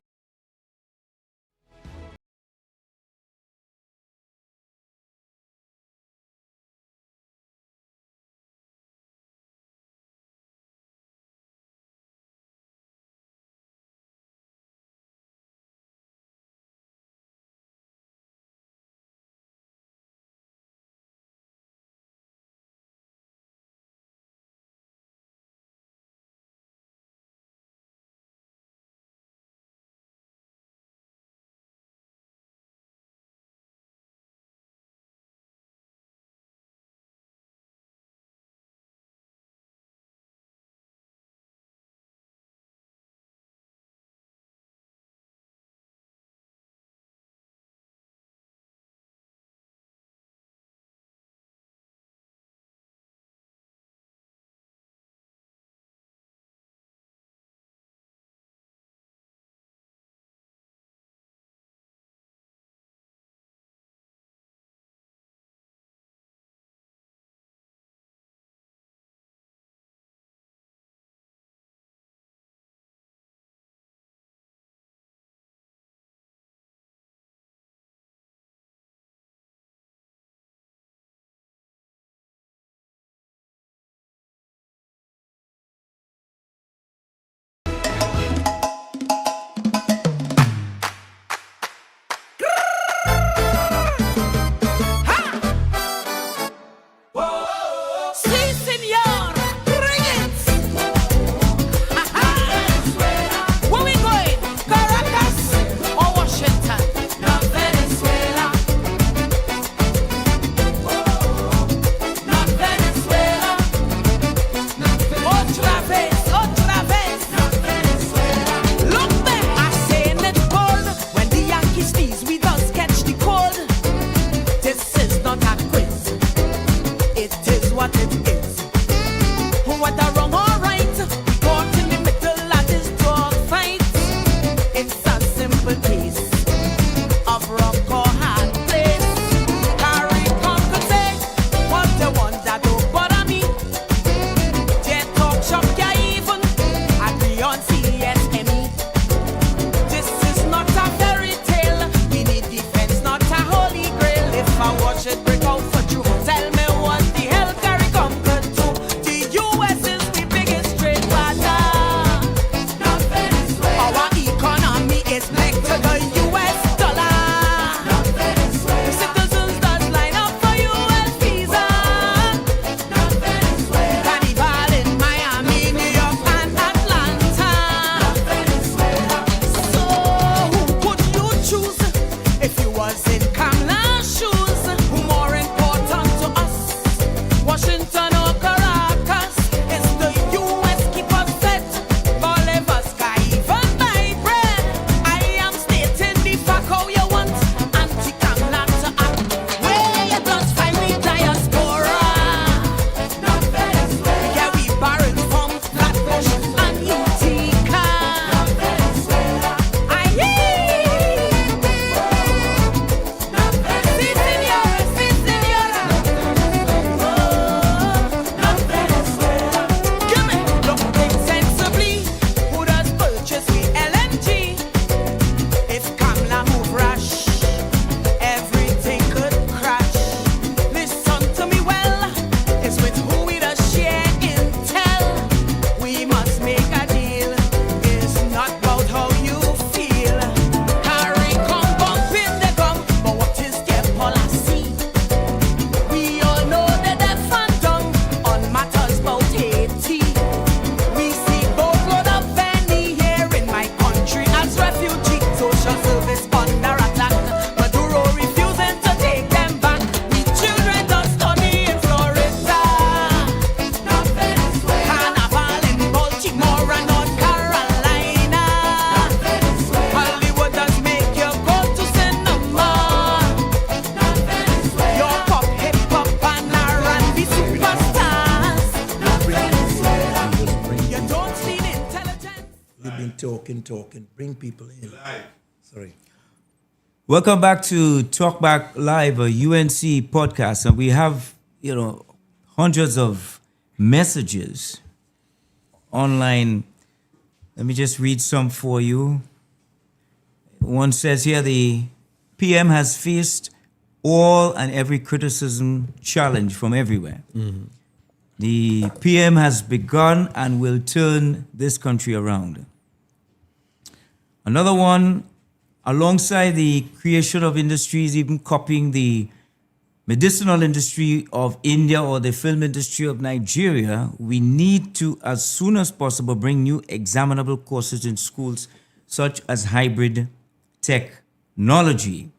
is under attack. Maduro refusing to take them back. We children don't study in Florida. Not Venezuela. Carnival in Baltimore and North Carolina. Not Venezuela. Hollywood does make you go to cinema. Not Venezuela. Your pop, hip hop and R&B superstars. Not Venezuela. You don't need intelligence. You've been talking. Bring people in. Sorry. Welcome back to Talkback Live, a UNC podcast, and we have, hundreds of messages online. Let me just read some for you. One says here, the PM has faced all and every criticism challenge from everywhere. The PM has begun and will turn this country around. Another one, alongside the creation of industries, even copying the medicinal industry of India or the film industry of Nigeria, we need to, as soon as possible, bring new examinable courses in schools, such as hybrid technology.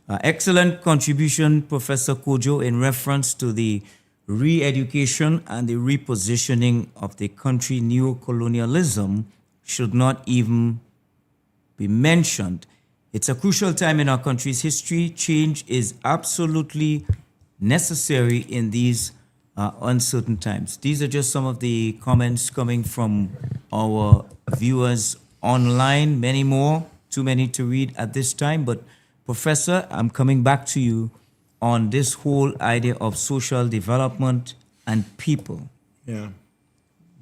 Excellent contribution, Professor Kojo, in reference to the re-education and the repositioning of the country. Neo-colonialism should not even be mentioned. It's a crucial time in our country's history. Change is absolutely necessary in these uncertain times. These are just some of the comments coming from our viewers online. Many more, too many to read at this time. But Professor, I'm coming back to you on this whole idea of social development and people. Yeah.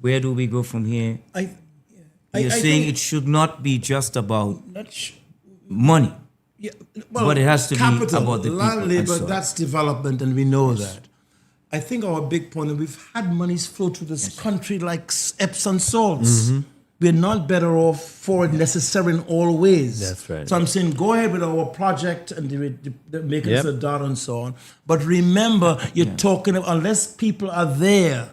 Where do we go from here? You're saying it should not be just about money, but it has to capital, be about the people. land, and labor, so on. that's development, and we know that. I think our big point, and we've had monies flow through this country like Epsom salts. We're not better off for it necessarily in all ways. That's right. So I'm saying go ahead with our project and make it a dot and so on. But remember, you're talking about, unless people are there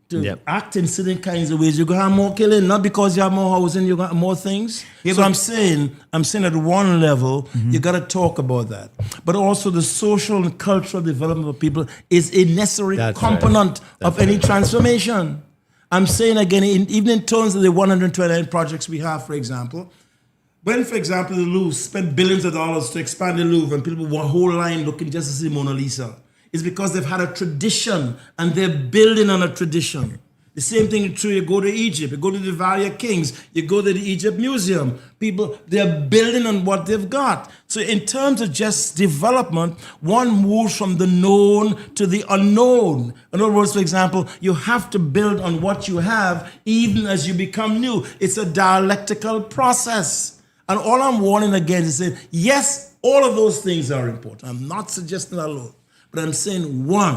to act in certain kinds of ways, you're going to have more killing, not because you have more housing, you got more things. So I'm saying at one level, you got to talk about that. But also the social and cultural development of people is a necessary component of any transformation. I'm saying again, even in terms of the 129 projects we have, for example, when, for example, the Louvre spent billions of dollars to expand the Louvre and people want a whole line looking just to see Mona Lisa, it's because they've had a tradition and they're building on a tradition. The same thing is true, you go to Egypt, you go to the Valley of Kings, you go to the Egypt Museum. People, they're building on what they've got. So in terms of just development, one moves from the known to the unknown. In other words, for example, you have to build on what you have even as you become new. It's a dialectical process. And all I'm warning against is saying, yes, all of those things are important. I'm not suggesting that alone. But I'm saying one,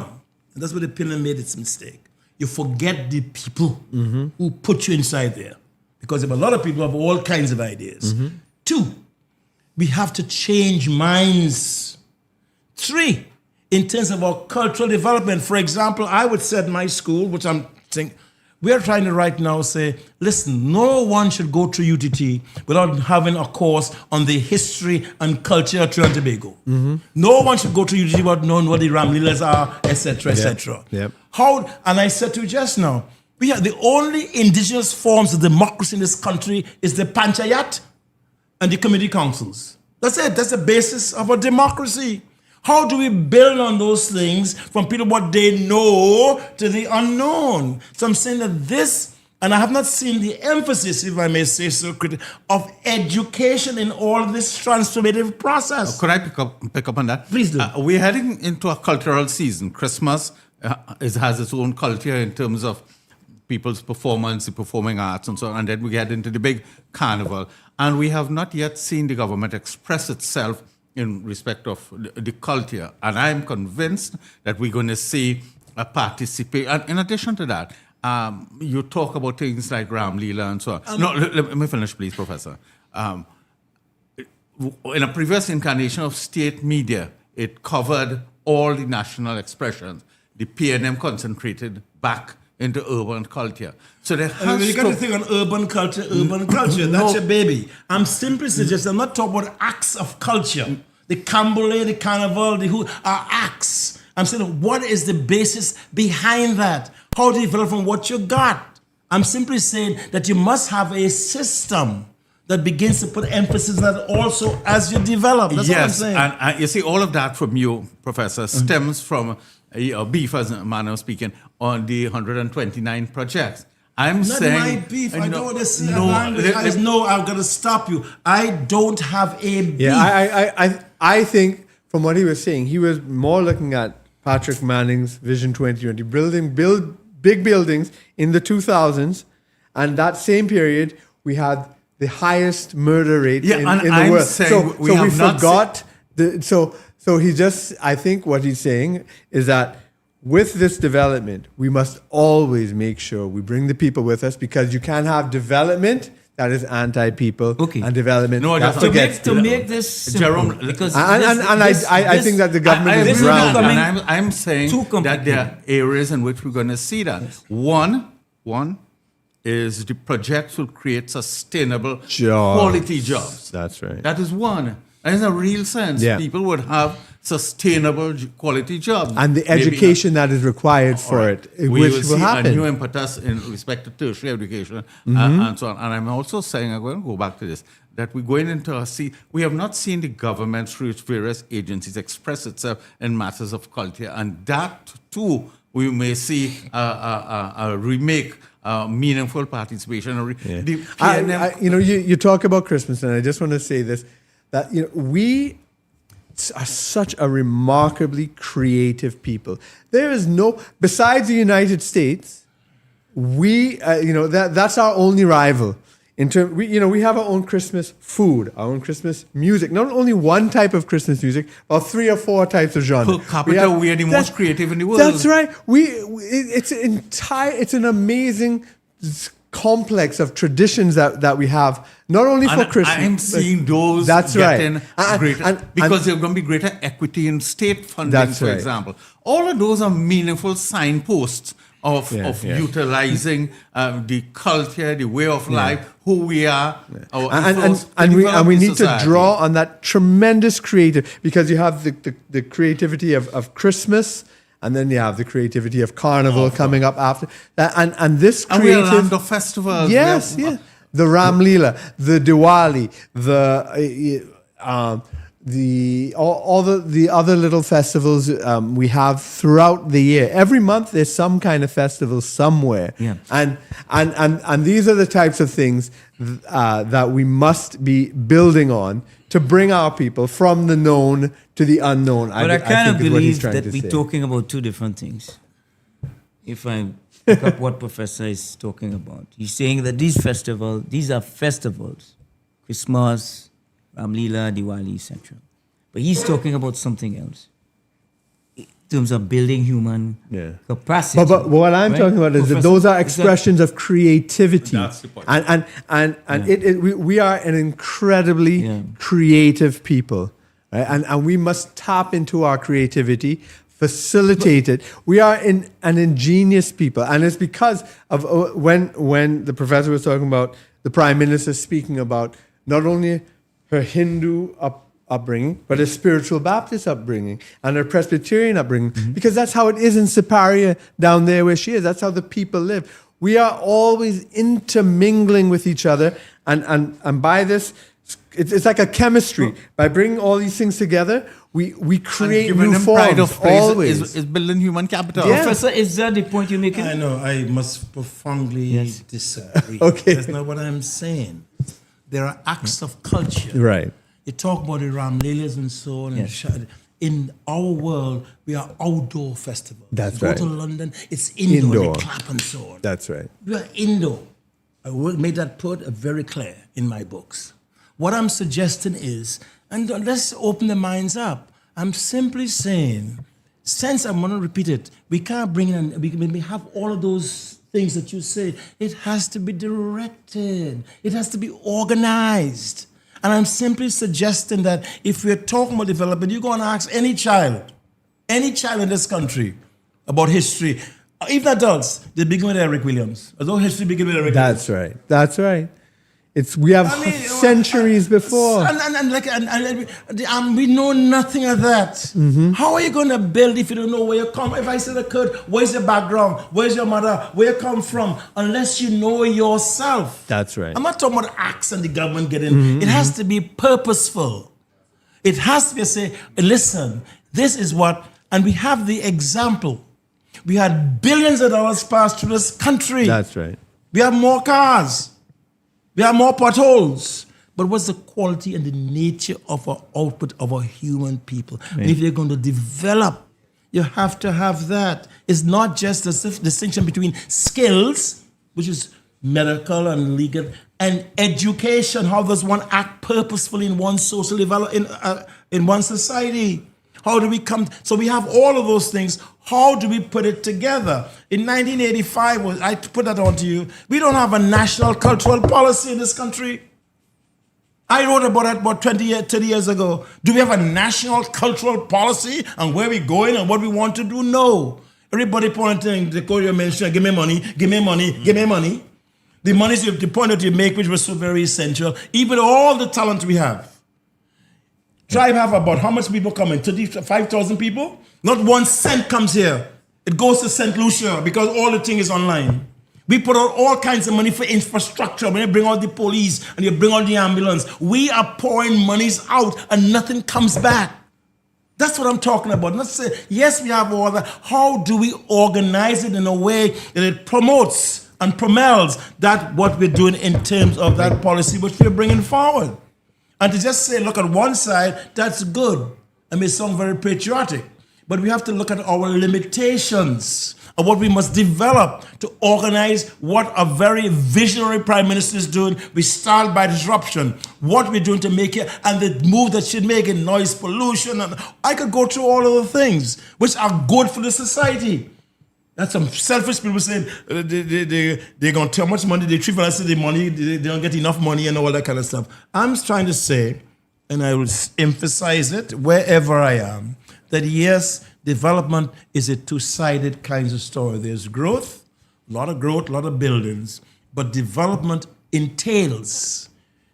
and that's where the pillar made its mistake. You forget the people who put you inside there. Because if a lot of people have all kinds of ideas. 2, we have to change minds. 3, in terms of our cultural development. For example, I would say at my school, which I'm saying, we're trying to right now say, listen, no one should go to UTT without having a course on the history and culture of Trinidad and Tobago. No one should go to UTT without knowing what the Ramlilas are, etc., etc. How? And I said to you just now, we are the only indigenous forms of democracy in this country is the panchayat and the community councils. That's it. That's the basis of a democracy. How do we build on those things from people what they know to the unknown? So I'm saying that this, and I have not seen the emphasis, if I may say so, of education in all this transformative process. Could I pick up on that? Please do. We're heading into a cultural season. Christmas has its own culture in terms of people's performance, the performing arts and so on. And then we get into the big carnival. And we have not yet seen the government express itself in respect of the culture. And I'm convinced that we're going to see a participation. And in addition to that, you talk about things like Ram Leela and so on. Let me finish, please, Professor. In a previous incarnation of state media, it covered all the national expressions. The PNM concentrated back into urban culture. So there I mean, has you got to think on urban culture, that's your baby. I'm simply suggesting, I'm not talking about acts of culture. The Cambole, the Carnival, the who are acts. I'm saying, what is the basis behind that? How do you develop from what you got? I'm simply saying that you must have a system that begins to put emphasis on that also as you develop. That's what I'm saying. And you see, all of that from you, Professor, stems from beef, as a manner of speaking, on the 129 projects. I'm Not saying... my beef. I don't want to see no, language. I'm going to stop you. I don't have a beef. Yeah, I think from what he was saying, he was more looking at Patrick Manning's Vision 2020, build big buildings in the 2000s, and that same period we had the highest murder rate in the world. So we forgot. So he just, I think what he's saying is that with this development, we must always make sure we bring the people with us, because you can't have development that is anti-people and development that forgets to make this simple, Jerome, because I think that the government is around. And I'm saying that there are areas in which we're going to see that. Yes. One is the projects will create sustainable quality jobs. That's right. That is one. And in a real sense, people would have sustainable quality jobs. And the education that is required for it, which will happen. A new impetus in respect to tertiary education and so on. And I'm also saying, I'm going to go back to this, that we're going into we have not seen the government through its various agencies express itself in matters of culture. And that too, we may see a remake, meaningful participation. You talk about Christmas, and I just want to say this, that we are such a remarkably creative people. There is besides the United States, that's our only rival. We have our own Christmas food, our own Christmas music. Not only one type of Christmas music, but 3 or 4 types of genre. Per capita, we are the most creative in the world. That's right. It's an amazing complex of traditions that we have, not only for Christmas. I'm seeing those getting greater, because there's going to be greater equity in state funding, for example. All of those are meaningful signposts of utilizing the culture, the way of life, who we are, and we need to draw on that tremendous creative, because you have the creativity of Christmas. And then you have the creativity of Carnival coming up after that, and this creative. And we have land of festivals. Yes, the Ram Leela, the Diwali, all the other little festivals we have throughout the year. Every month there's some kind of festival somewhere. Yeah. And these are the types of things that we must be building on to bring our people from the known to the unknown. But I kind of believe that we're talking about two different things. If I pick up what Professor is talking about, he's saying that these are festivals, Christmas, Ram Leela, Diwali, etc. But he's talking about something else in terms of building human capacity. But what I'm talking about is that those are expressions of creativity. That's the point. And we are an incredibly creative people. Right? And we must tap into our creativity, facilitate it. We are an ingenious people. And it's because of when the professor was talking about the Prime Minister speaking about not only her Hindu upbringing, but her spiritual Baptist upbringing and her Presbyterian upbringing, because that's how it is in Siparia down there where she is. That's how the people live. We are always intermingling with each other. And by this, it's like a chemistry. By bringing all these things together, we create new forms. Always is building human capital. Yeah. Professor, is that the point you're making? I know. I must profoundly disagree. Okay. That's not what I'm saying. There are acts of culture. Right. You talk about the Ram Leelas and so on. Yes. In our world, we are outdoor festivals. That's you right. Go to London, it's indoor. They clap and so on. That's right. We are indoor. I made that point very clear in my books. What I'm suggesting is, and let's open the minds up. I'm simply saying, since I'm going to repeat it, we can't bring in, we have all of those things that you say. It has to be directed. It has to be organized. And I'm simply suggesting that if we're talking about development, you're going to ask any child in this country about history. Even adults, they begin with Eric Williams. Although history begin with Eric Williams. That's right. That's right. We have I mean, centuries before. And we know nothing of that. How are you going to build if you don't know where you come? If I said, Kurt, where's your background? Where's your mother? Where you come from? Unless you know yourself. That's right. I'm not talking about acts and the government getting. It has to be purposeful. It has to be say, listen, this is what, and we have the example. We had billions of dollars passed through this country. That's right. We have more cars. We have more potholes. But what's the quality and the nature of our output of our human people? Right. And if you're going to develop, you have to have that. It's not just the distinction between skills, which is medical and legal, and education. How does one act purposefully in one's social development, in one society? How do we come? So we have all of those things. How do we put it together? In 1985, I put that on to you, we don't have a national cultural policy in this country. I wrote about that about 30 years ago. Do we have a national cultural policy and where we're going and what we want to do? No. Everybody pointing the Korea mentioned, give me money, give me money, give me money. The money is the point that you make, which was so very essential. Even all the talent we have. Tribe have about how much people coming? 35,000 people? Not 1 cent comes here. It goes to St. Lucia because all the thing is online. We put out all kinds of money for infrastructure. When you bring out the police and you bring out the ambulance, we are pouring monies out and nothing comes back. That's what I'm talking about. Not say, yes, we have all that. How do we organize it in a way that it promotes and propels that what we're doing in terms of that policy which we're bringing forward? And to just say, look at one side, that's good. It may sound very patriotic, but we have to look at our limitations of what we must develop to organize what a very visionary prime minister is doing. We start by disruption, what we're doing to make it, and the move that should make it, noise pollution. And I could go through all of the things which are good for the society. That's some selfish people saying they're going to tell how much money they treat for us, the money, they don't get enough money and all that kind of stuff. I'm trying to say, and I will emphasize it wherever I am, that yes, development is a two-sided kind of story. There's growth, a lot of buildings, but development entails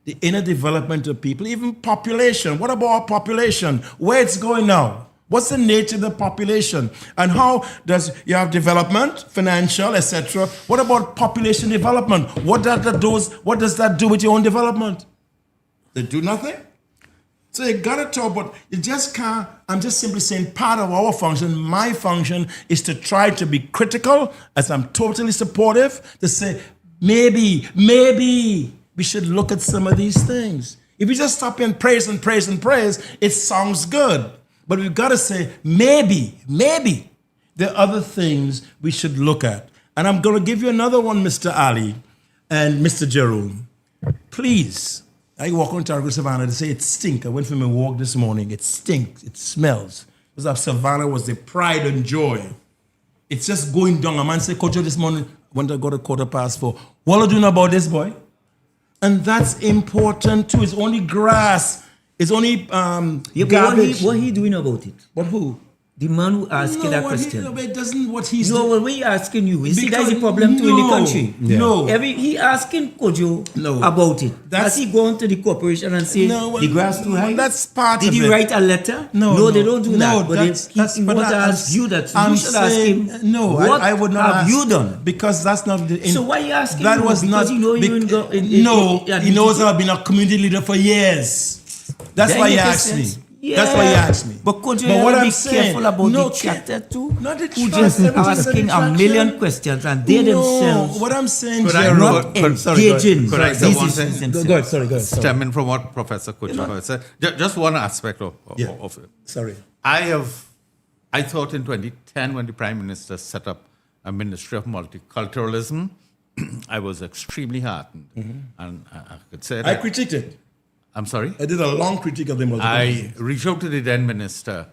the inner development of people, even population. What about our population? Where it's going now? What's the nature of the population? And how does you have development, financial, etc.? What about population development? What does that do with your own development? They do nothing? So you gotta talk, but you just can't. I'm just simply saying part of our function, my function, is to try to be critical, as I'm totally supportive, to say, maybe we should look at some of these things. If we just stop and praise, it sounds good. But we've got to say, maybe there are other things we should look at. And I'm going to give you another one, Mr. Ali and Mr. Jerome. Please, I walk on Targo Savannah, they say it stinks. I went for my walk this morning. It stinks. It smells. Because of Savannah was the pride and joy. It's just going down. A man said, Coach, this morning, when I got a 4:15, what are you doing about this, boy? And that's important too. It's only grass. It's only garbage. What he doing about it? But who? The man who asking that question. It doesn't what he's No, doing. well, we asking you. You see, that's the problem too in the country. No. He asking Kojo about it. Has he gone to the corporation and say the grass too high? That's part Did of he it. write a letter? No, they don't do that. But he but want to ask you that. So you should ask him. No, what I would not have ask, you done? Because that's not the. So why are you asking? That him? was Because not. you know he knows I've been a community leader for years. That's why he asked me. Yeah. That's why he asked me. But could you what be I'm saying, careful about no, the chatter too? Not the Who trust, just it was just a asking a distraction. million questions and they themselves What I'm saying, Could I- Jerome, not engaging. could I say these one issues thing? themselves. Go ahead, sorry. Stemming from what Professor Kuchar said, just one aspect of it. Sorry. I thought in 2010 when the Prime Minister set up a Ministry of Multiculturalism, I was extremely heartened. And I could say that. I critiqued it. I'm sorry? I did a long critique of the I reached out to the then minister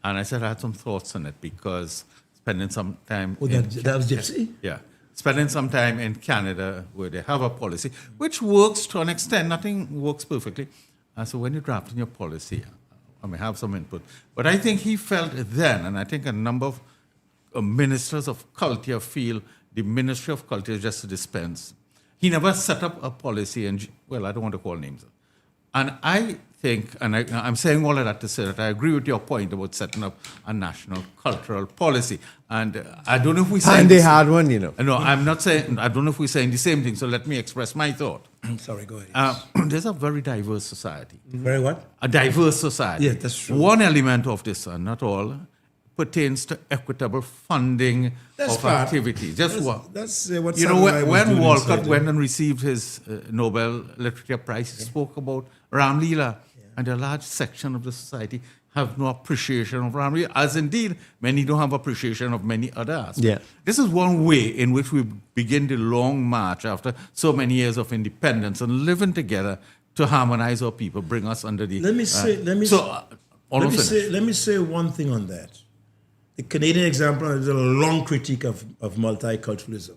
and I said I had some thoughts on it because spending some time that was Gypsy? Yeah. Spending some time in Canada where they have a policy, which works to an extent, nothing works perfectly. And so when you're drafting your policy, I may have some input. But I think he felt then, and I think a number of ministers of culture feel the Ministry of Culture is just a dispense. He never set up a policy, and well, I don't want to call names. And I think, and I'm saying all of that to say that I agree with your point about setting up a national cultural policy. And I don't know if we're saying... And they had one, No, I'm not saying... I don't know if we're saying the same thing, so let me express my thought. Sorry, go ahead. There's a very diverse society. Very what? A diverse society. Yeah, that's true. One element of this, not all, pertains to equitable funding of activities. Just one. That's what when Walcott went and received his Nobel Literature Prize, he spoke about Ram Leela, and a large section of the society have no appreciation of Ram Leela, as indeed many don't have appreciation of many other aspects. Yeah. This is one way in which we begin the long march after so many years of independence and living together to harmonize our people, bring us under the... Let me say one thing on that. The Canadian example is a long critique of multiculturalism.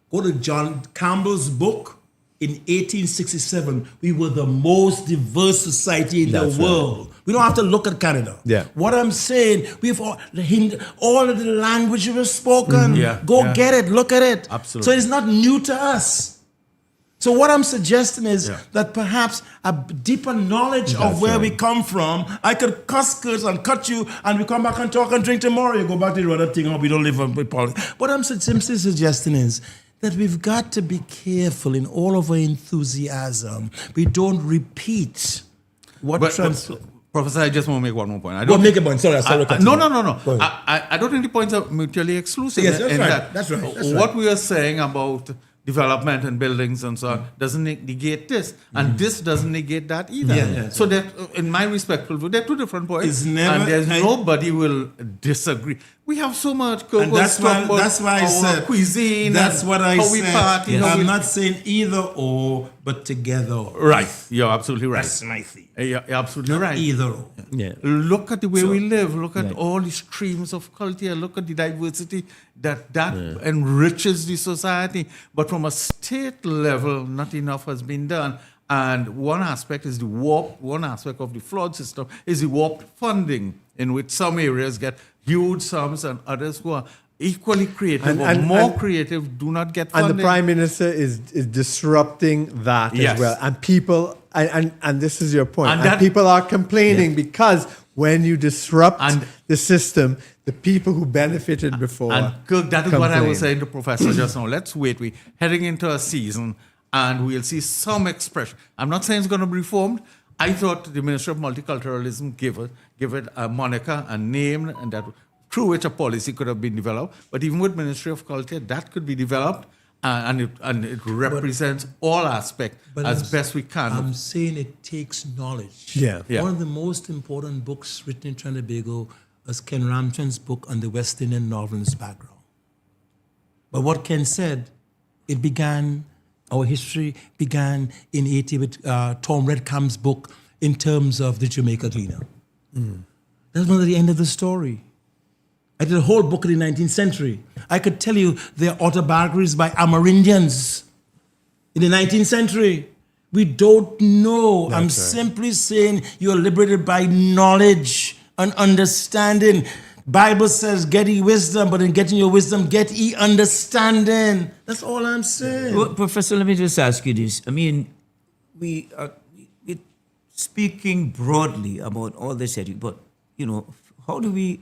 Go to John Campbell's book. In 1867, we were the most diverse society in the world. Right. We don't have to look at Canada. Yeah. What I'm saying, we've all of the language was spoken. Get it, look at it. Absolutely. So it's not new to us. So what I'm suggesting is that perhaps a deeper knowledge of where we come from, I could curse and cut you, and we come back and talk and drink tomorrow. You go back to the other thing, or we don't live on politics. What I'm simply suggesting is that we've got to be careful in all of our enthusiasm. We don't repeat what Professor, I just want to make one more point. Make a point. Sorry, No. I don't think the points are mutually exclusive. Yes, that's right. What we are saying about development and buildings and so on doesn't negate this, and this doesn't negate that either. So that, in my respectful view, they're two different points, nobody will disagree. We have so much, and that's why I said cuisine. That's what I said. We party. I'm not saying either or, but together. Right, you're absolutely right. That's my thing. You're absolutely right. Either or. Yeah. Look at the way we live. Look at all the streams of culture. Look at the diversity that enriches the society. But from a state level, not enough has been done. And one aspect is one aspect of the flawed system is the warped funding, in which some areas get huge sums and others who are equally creative or more creative do not get funding. And the Prime Minister is disrupting that as well. And people, and this is your point, and people are complaining because when you disrupt the system, the people who benefited before and Kirk, that is what I was saying to Professor just now. Let's wait. We're heading into a season and we'll see some expression. I'm not saying it's going to be reformed. I thought the Ministry of Multiculturalism give it a moniker, a name, and that through which a policy could have been developed. But even with Ministry of Culture, that could be developed, and it represents all aspects as best we can. I'm saying it takes knowledge. Yeah. One of the most important books written in Trinidad and Tobago was Ken Ramchand's book on the West Indian novelist background. But what Ken said, our history began in 80 with Tom Redcamp's book in terms of the Jamaica Cleaner. That's not the end of the story. I did a whole book in the 19th century. I could tell you there are autobiographies by Amerindians in the 19th century. We don't know. I'm simply saying you're liberated by knowledge and understanding. Bible says, get ye wisdom, but in getting your wisdom, get ye understanding. That's all I'm saying. Well, Professor, let me just ask you this. I mean, we're speaking broadly about all this, but, how do we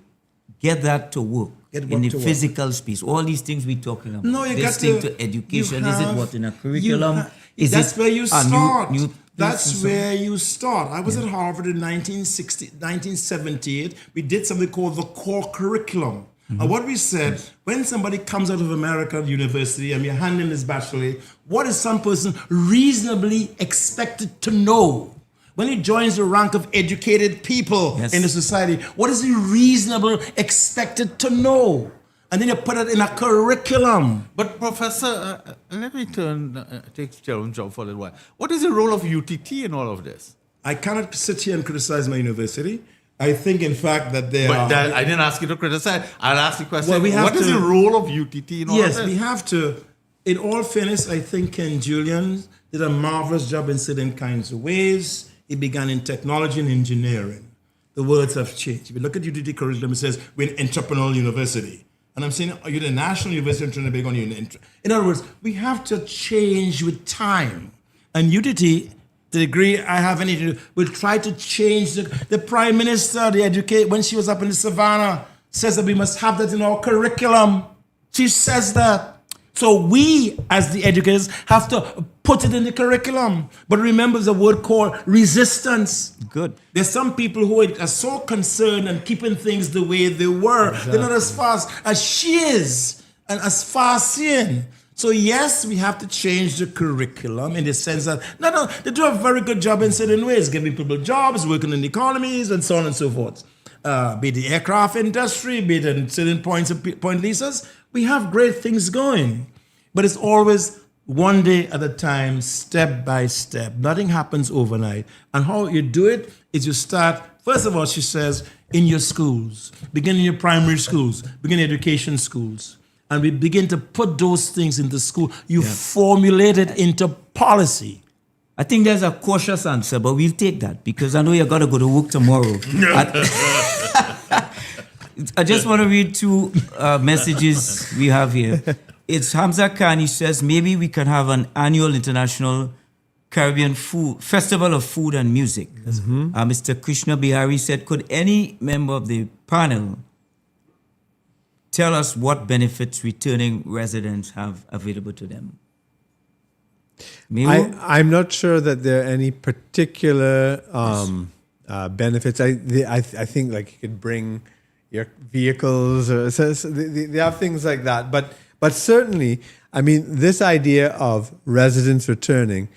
get that to work in the physical space? All these things we're talking about. No, this thing to education, is it what in a curriculum? That's where you start. That's where you start. I was at Harvard in 1978. We did something called the core curriculum. And what we said, when somebody comes out of American university and you're handing his bachelor, what is some person reasonably expected to know? When he joins the rank of educated people in the society, what is he reasonable expected to know? And then you put it in a curriculum. But Professor, let me take Jerome job for a little while. What is the role of UTT in all of this? I cannot sit here and criticize my university. I think, in fact, that they are... But I didn't ask you to criticize. I'll ask the question, what is the role of UTT in all of this? Yes, we have to. In all fairness, I think Ken Julian did a marvelous job in certain kinds of ways. He began in technology and engineering. The words have changed. If you look at UTT curriculum, it says we're an entrepreneurial university. And I'm saying, you're the National University of Trinidad and Tobago. In other words, we have to change with time. And UTT, to the degree I have any to do, will try to change the Prime Minister, when she was up in the Savannah, says that we must have that in our curriculum. She says that. So we, as the educators, have to put it in the curriculum. But remember, there's a word called resistance. Good. There's some people who are so concerned and keeping things the way they were. Exactly. They're not as fast as she is and as far-seeing. So yes, we have to change the curriculum in the sense that, no, they do a very good job in certain ways, giving people jobs, working in the economies, and so on and so forth. Be it the aircraft industry, be it in certain point leases, we have great things going. But it's always one day at a time, step by step. Nothing happens overnight. And how you do it is you start, first of all, she says, in your schools, begin in your primary schools, begin in education schools. And we begin to put those things into school. You formulate it into policy. I think there's a cautious answer, but we'll take that because I know you're going to go to work tomorrow. I just want to read two messages we have here. It's Hamza Khan. He says, maybe we can have an annual International Caribbean Festival of Food and Music. Mm-hmm. Mr. Krishna Bihari said, could any member of the panel tell us what benefits returning residents have available to them? I'm not sure that there are any particular benefits. I think like you could bring your vehicles, or so they have things like that. But certainly, I mean, this idea of residents returning,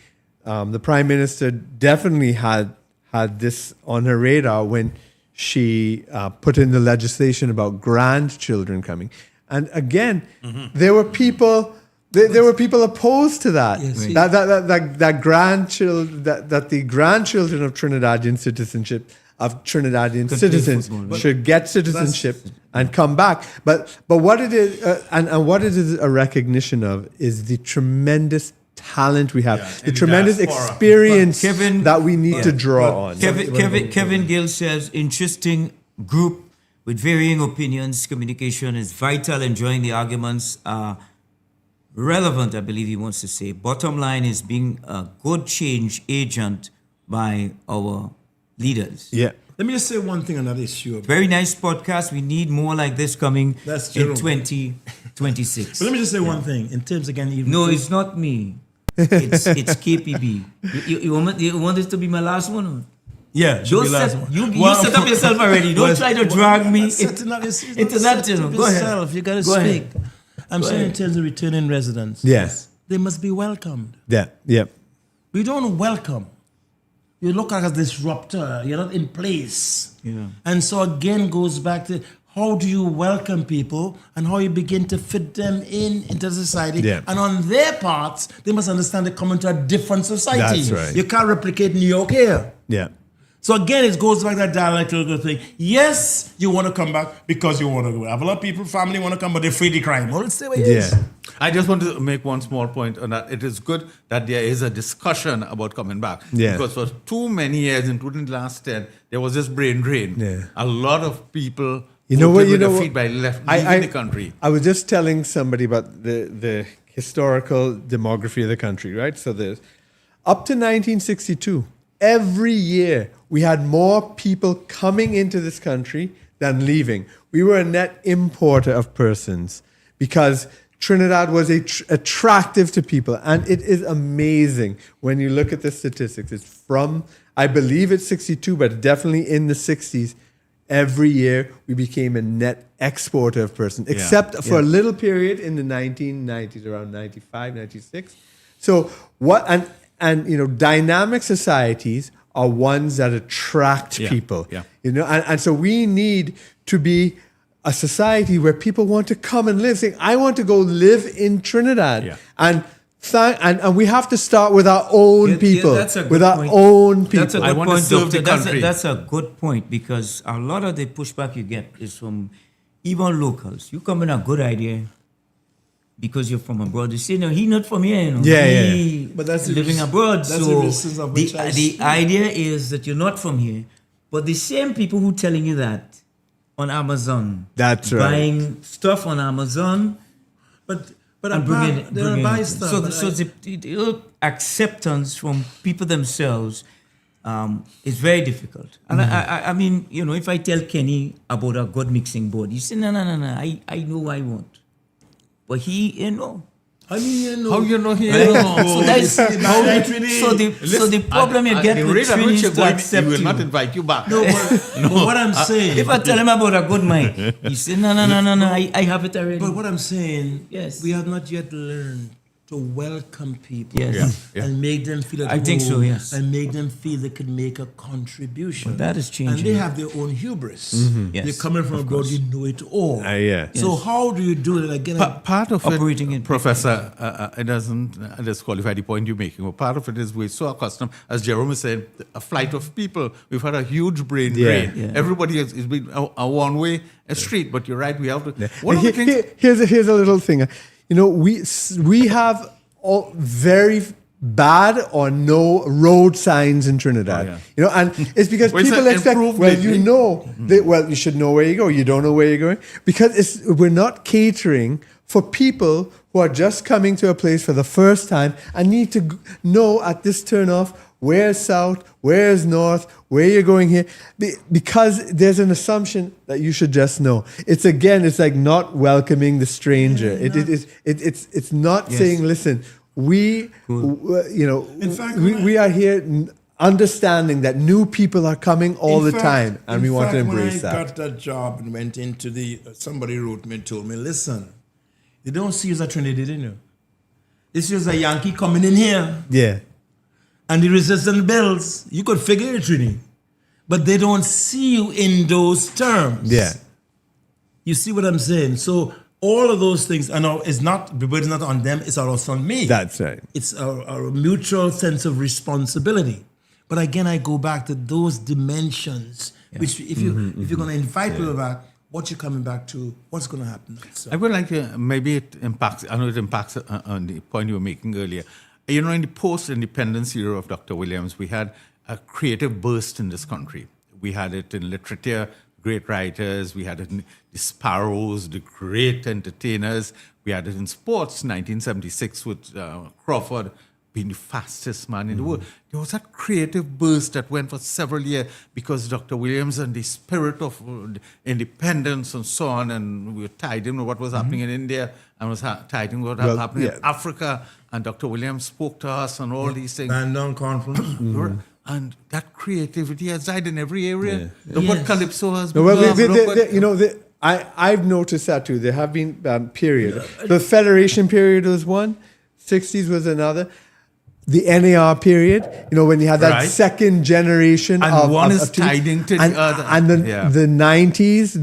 the Prime Minister definitely had this on her radar when she put in the legislation about grandchildren coming. And again, there were people opposed to that. Yes. That the grandchildren of Trinidadian citizens should get citizenship and come back. But what it is and what it is a recognition of is the tremendous talent we have, the tremendous experience that we need to draw on. Kevin Gill says, interesting group with varying opinions. Communication is vital. Enjoying the arguments are relevant, I believe he wants to say. Bottom line is being a good change agent by our leaders. Yeah. Let me just say one thing on that issue. Very nice podcast. We need more like this coming in 2026. But let me just say one thing. In terms, again, no, it's not me. It's KPB. You want this to be my last one? Yeah, you set up yourself already. Don't try to drag me into that. Go ahead. You got to speak. I'm saying in terms of returning residents. Yes. They must be welcomed. Yeah. Yeah. We don't welcome. You look like a disruptor. You're not in place. Yeah. And so again goes back to how do you welcome people and how you begin to fit them into society. Yeah. And on their parts, they must understand they're coming to a different society. That's right. You can't replicate New York here. Yeah. So again, it goes back to that dialectical thing. Yes, you want to come back because you want to go. I have a lot of people, family want to come, but they're afraid of crime. Well, let's say what it is. I just want to make one small point on that. It is good that there is a discussion about coming back. Yeah. Because for too many years, including the last 10, there was this brain drain. Yeah. A lot of people leaving the country. I was just telling somebody about the historical demography of the country, right? So there's up to 1962, every year we had more people coming into this country than leaving. We were a net importer of persons because Trinidad was attractive to people. And it is amazing when you look at the statistics. It's from, I believe it's 62, but definitely in the 60s. Every year we became a net exporter of persons, except for a little period in the 1990s, around 95, 96. So what, and you know, dynamic societies are ones that attract people. Yeah. You know, and so we need to be a society where people want to come and live, saying, I want to go live in Trinidad. Yeah. And we have to start with our own people. That's a good with our point. own people. That's a good I want to point, serve Doctor. the country. That's a good point because a lot of the pushback you get is from even locals. You come in a good idea because you're from abroad. You say, no, he's not from here. You know. He But that's living abroad. That's so the resistance of which the idea is that you're not from here. But the same people who telling you that on Amazon. That's right. Buying stuff on Amazon. But And bringing it, they're bringing buy it. stuff. So, but the acceptance from people themselves is very difficult. And I mean, you know, if I tell Kenny about a good mixing board, he say, no, I know what I want. But he, you know. I mean, you know. How you know he So that's so the problem you get the with rate at Trini which is you're to going, accept he will you. not invite you back. No, but what I'm saying. If I tell him about a good mic, he say, no, I have it already. But what I'm saying, Yes. we have not yet learned to welcome people Yes. Yeah. and make them feel at I think so, home yes. and make them feel they can make a contribution. But that is changing. And they have their own hubris. Yes, They're coming from of abroad, course. you know it all. Yeah. So Yes. how do you do it again? Part of Operating it, in- Professor, it doesn't disqualify the point you're making. But part of it is we're so accustomed, as Jerome said, a flight of people. We've had a huge brain drain. Yeah. Everybody has been a one-way street. But you're right, we have to. One of the things. Here's a little thing. You know, we have all very bad or no road signs in Trinidad. Oh, yeah. You know, and it's because Well, it's people expect, improved well, lately. you know, you should know where you go. You don't know where you're going because we're not catering for people who are just coming to a place for the first time and need to know at this turnoff where's south, where's north, where you're going here, because there's an assumption that you should just know. It's like not welcoming the stranger. It's not Yes. saying, listen, we, you know, In fact, we are here understanding that new people are coming all the time, and we want to embrace when I that. got that job and went into somebody wrote me and told me, listen, they don't see you as a Trinidadian, you know. They see you as a Yankee coming in here. Yeah. And the resistant bills, you could figure it, Trini. But they don't see you in those terms. Yeah. You see what I'm saying? So all of those things, I know it's not, the burden is not on them, it's also on me. That's right. It's a mutual sense of responsibility. But again, I go back to those dimensions, which if you're going to invite people back, what you're coming back to, what's going to happen next? I would like to, maybe it impacts, I know it impacts on the point you were making earlier. You know, in the post-independence era of Dr. Williams, we had a creative burst in this country. We had it in literature, great writers. We had it in the Sparrows, the great entertainers. We had it in sports, 1976 with Crawford being the fastest man in the world. There was that creative burst that went for several years because Dr. Williams and the spirit of independence and so on, and we were tied in with what was happening in India and was tied in with what was happening in Africa. And Dr. Williams spoke to us and all these things. Bandon Conference. And that creativity has died in every area. Look what Calypso has No, become. well, I've noticed that too. There have been periods. The Federation period was one, 60s was another. The NAR period, you know, when you had that Right. second generation And of one of is two- tied into the and, other. And Yeah. the 90s,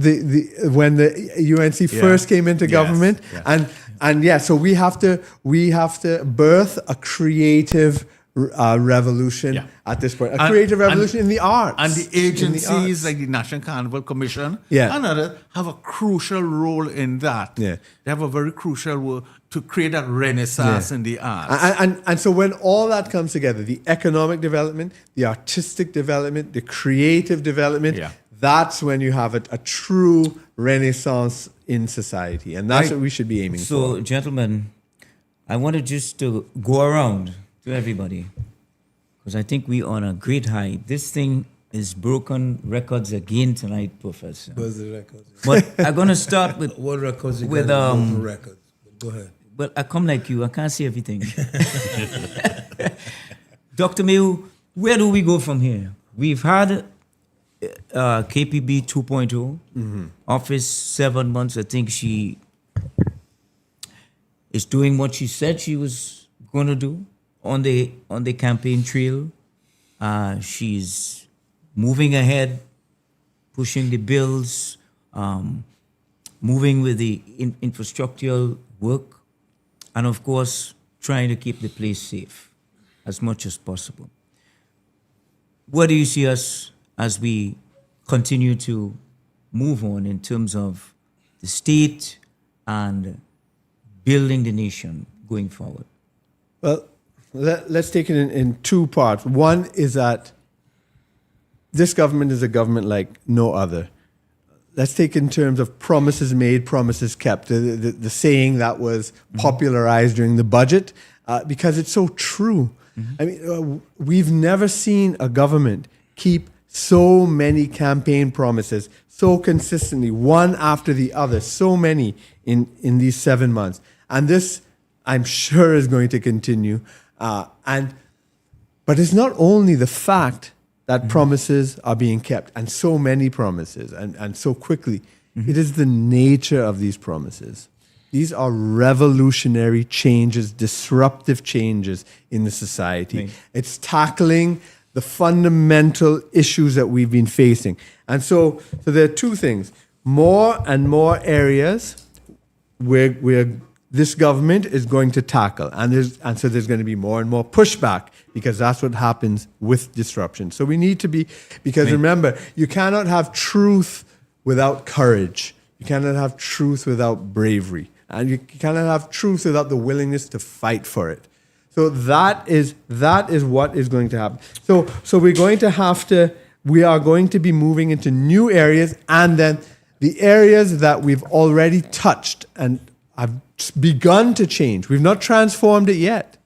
when the UNC first came into Yes, government, yes. and so we have to birth a creative revolution Yeah. at this point, a And- creative revolution in the arts. And the In the agencies arts. like the National Carnival Commission Yeah. and others have a crucial role in that. Yeah. They have a very crucial role to create that renaissance in the arts. And so when all that comes together, the economic development, the artistic development, the creative development, Yeah. that's when you have a true renaissance in society. And that's Right. what we should be aiming for. So, gentlemen, I wanted just to go around to everybody because I think we're on a great high. This thing is broken records again tonight, Professor. Where's the records? But I'm going to start with, What records you With, got? Records. Go ahead. well, I come like you. I can't see everything. Dr. Mayu, where do we go from here? We've had KPB 2.0, Office 7 months. I think she is doing what she said she was going to do on the campaign trail. She's moving ahead, pushing the bills, moving with the infrastructural work, and of course, trying to keep the place safe as much as possible. Where do you see us as we continue to move on in terms of the state and building the nation going forward? Well, let's take it in two parts. One is that this government is a government like no other. let's take in terms of promises made, promises kept, the saying that was popularized during the budget, because it's so true. I mean, we've never seen a government keep so many campaign promises so consistently, one after the other, so many in these 7 months. And this, I'm sure, is going to continue. But it's not only the fact that promises are being kept, and so many promises, and so quickly. It is the nature of these promises. These are revolutionary changes, disruptive changes in the society. Right. It's tackling the fundamental issues that we've been facing. And so there are two things. More and more areas where this government is going to tackle. And so there's going to be more and more pushback, because that's what happens with disruption. So we need to be, because remember, you cannot have truth without courage. You cannot have truth without bravery. And you cannot have truth without the willingness to fight for it. So that is what is going to happen. So we are going to be moving into new areas, and then the areas that we've already touched and have begun to change. We've not transformed it yet,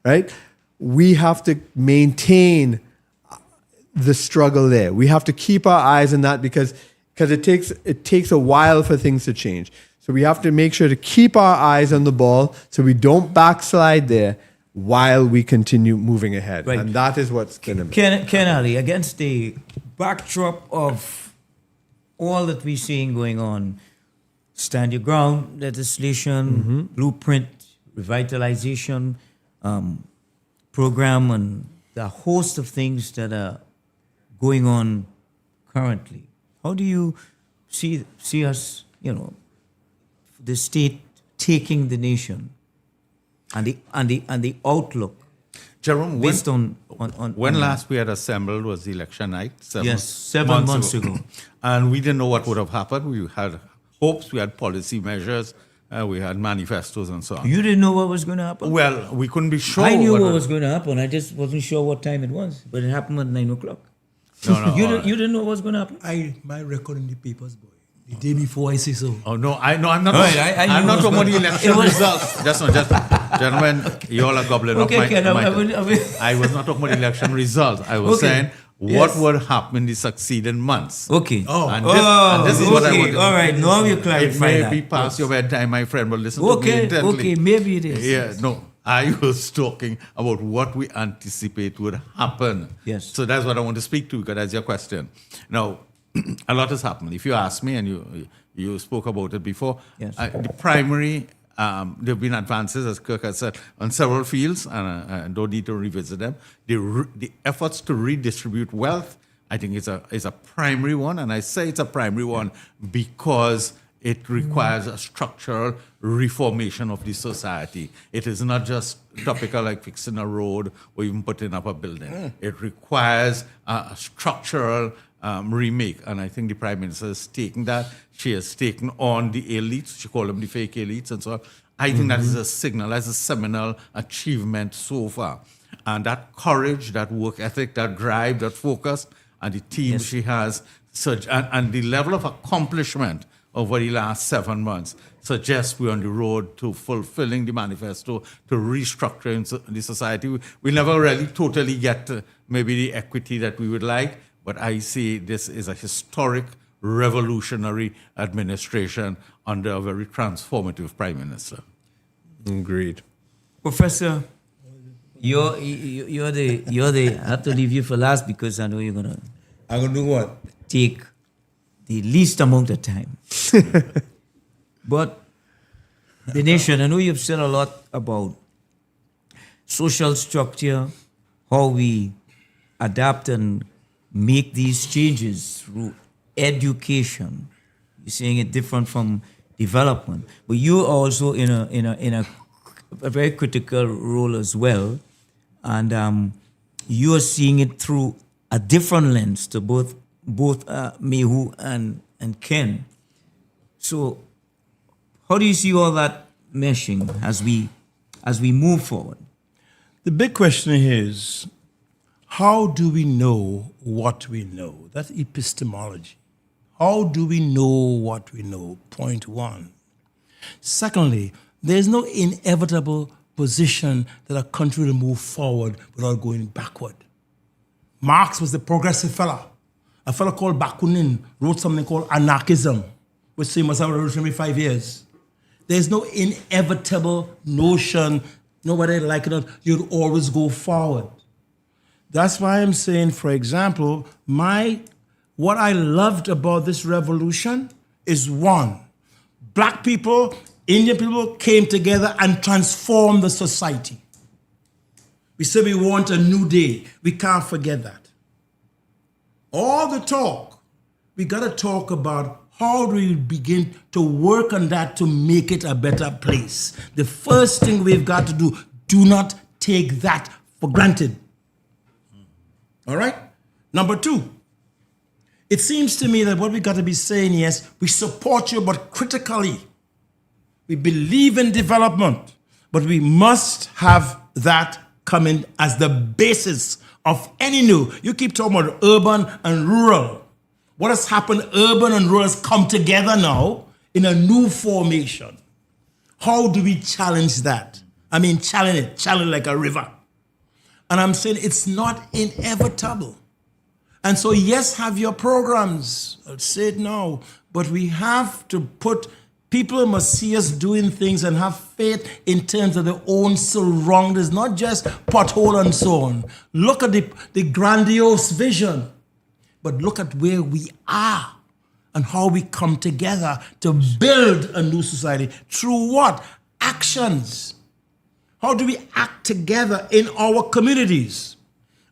right? We have to maintain the struggle there. We have to keep our eyes on that, because it takes a while for things to change. So we have to make sure to keep our eyes on the ball so we don't backslide there while we continue moving ahead. Right. And that is what's going to be. Ken Ali, against the backdrop of all that we're seeing going on, stand your ground legislation, blueprint, revitalization program, and the host of things that are going on currently. How do you see us, the state taking the nation and the outlook Jerome, based on when last we had assembled was the election night. 7 months ago. And we didn't know what would have happened. We had hopes, we had policy measures, we had manifestos and so on. You didn't know what was going to happen? Well, we couldn't be sure. I knew what was going to happen. I just wasn't sure what time it was. But it happened at 9 o'clock. No, You didn't know what was going to happen? My record in the papers, boy. The day before I say so. Oh no, I'm not. Right, I I'm knew not it was talking about the gonna- election it was- results. Just gentlemen, you all are gobbling up Okay, my. Ken, I was not talking about the election results. I was Okay. saying what Yes. would happen in the succeeding months. Okay. And this is what I okay. want. All right. Now you It clarify may that. be past your bedtime, my friend, but listen to me Okay. intently. Okay. Maybe it is. Yeah, no. I was talking about what we anticipate would happen. Yes. So that's what I want to speak to, because that's your question. Now, a lot has happened. If you ask me, and you spoke about it before, Yes. the primary, there have been advances, as Kirk has said, on several fields, and I don't need to revisit them. The efforts to redistribute wealth, I think, is a primary one, and I say it's a primary one because it requires a structural reformation of the society. It is not just topical like fixing a road or even putting up a building. It requires a structural remake. And I think the Prime Minister has taken that. She has taken on the elites. She called them the fake elites and so on. I think that is a signal, that's a seminal achievement so far. And that courage, that work ethic, that drive, that focus, and the team she has, and the level of accomplishment over the last 7 months suggests we're on the road to fulfilling the manifesto, to restructuring the society. We'll never really totally get maybe the equity that we would like, but I see this is a historic, revolutionary administration under a very transformative Prime Minister. Agreed. Professor, you're the. I have to leave you for last because I know you're gonna I'm going to do what? take the least amount of time. But the nation, I know you've said a lot about social structure, how we adapt and make these changes through education. You're saying it different from development, but you're also in a very critical role as well, and you are seeing it through a different lens to both Mehu and Ken. So, how do you see all that meshing as we move forward? The big question is, how do we know what we know? That's epistemology. How do we know what we know? Point one. Secondly, there's no inevitable position that a country will move forward without going backward. Marx was the progressive fella. A fella called Bakunin wrote something called anarchism, which he must have written every 5 years. There's no inevitable notion, nobody like it or not, you'll always go forward. That's why I'm saying, for example, what I loved about this revolution is one, black people, Indian people came together and transformed the society. We say we want a new day. We can't forget that. All the talk, we got to talk about how do we begin to work on that to make it a better place. The first thing we've got to do not take that for granted. All right? Number two, it seems to me that what we got to be saying is, we support you, but critically. We believe in development, but we must have that come in as the basis of any new. You keep talking about urban and rural. What has happened, urban and rural has come together now in a new formation. How do we challenge that? I mean, challenge like a river. And I'm saying it's not inevitable. And so, yes, have your programs. I'll say it now. But we have to people must see us doing things and have faith in terms of their own surroundings, not just pothole and so on. Look at the grandiose vision, but look at where we are and how we come together to build a new society. Through what? Actions. How do we act together in our communities?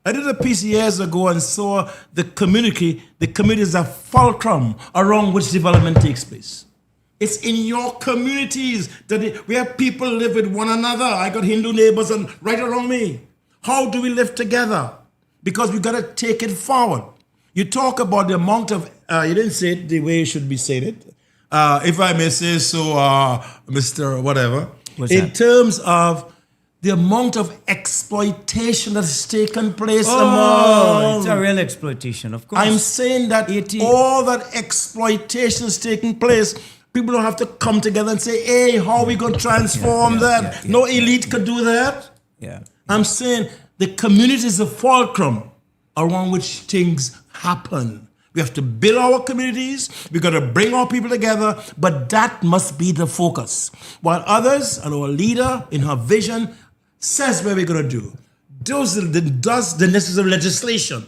I did a piece years ago and saw the community is a fulcrum around which development takes place. It's in your communities where people live with one another. I got Hindu neighbors and right around me. How do we live together? Because we got to take it forward. You talk about the amount of, you didn't say it the way you should be saying it. If I may say so, Mr. Whatever. In terms of the amount of exploitation that has taken place among... It's a real exploitation, of course. I'm saying that all that exploitation is taking place, people don't have to come together and say, hey, how are we going to transform that? No elite could do that. Yeah. I'm saying the community is a fulcrum around which things happen. We have to build our communities. We got to bring our people together, but that must be the focus. While others, and our leader in her vision, says what we're going to do, does the necessary legislation.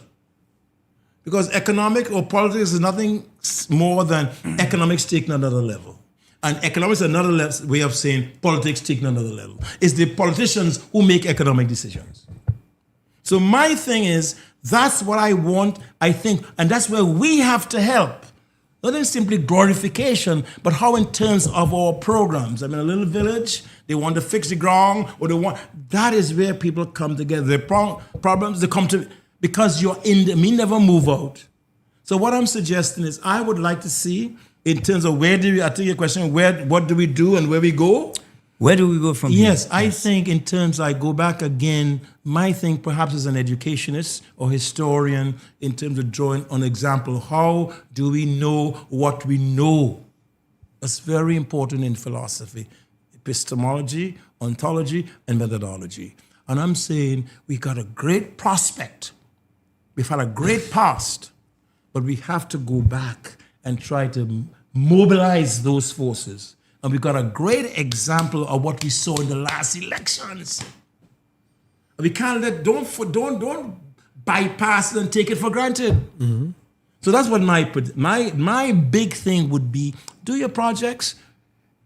Because economic or politics is nothing more than economics taken another level. And economics is another way of saying politics taken another level. It's the politicians who make economic decisions. So my thing is, that's what I want, I think, and that's where we have to help. Not in simply glorification, but how in terms of our programs. I mean, a little village, they want to fix the ground, or that is where people come together. The problems, they come to, because you're we never move out. So what I'm suggesting is, I would like to see, in terms of I think your question, what do we do and where we go? Where do we go from here? Yes, I think in terms, I go back again, my thing perhaps as an educationist or historian, in terms of drawing an example, how do we know what we know? That's very important in philosophy, epistemology, ontology, and methodology. And I'm saying we got a great prospect. We've had a great past, but we have to go back and try to mobilize those forces. And we got a great example of what we saw in the last elections. We can't don't bypass it and take it for granted. Mm-hmm. So that's what my big thing would be: do your projects,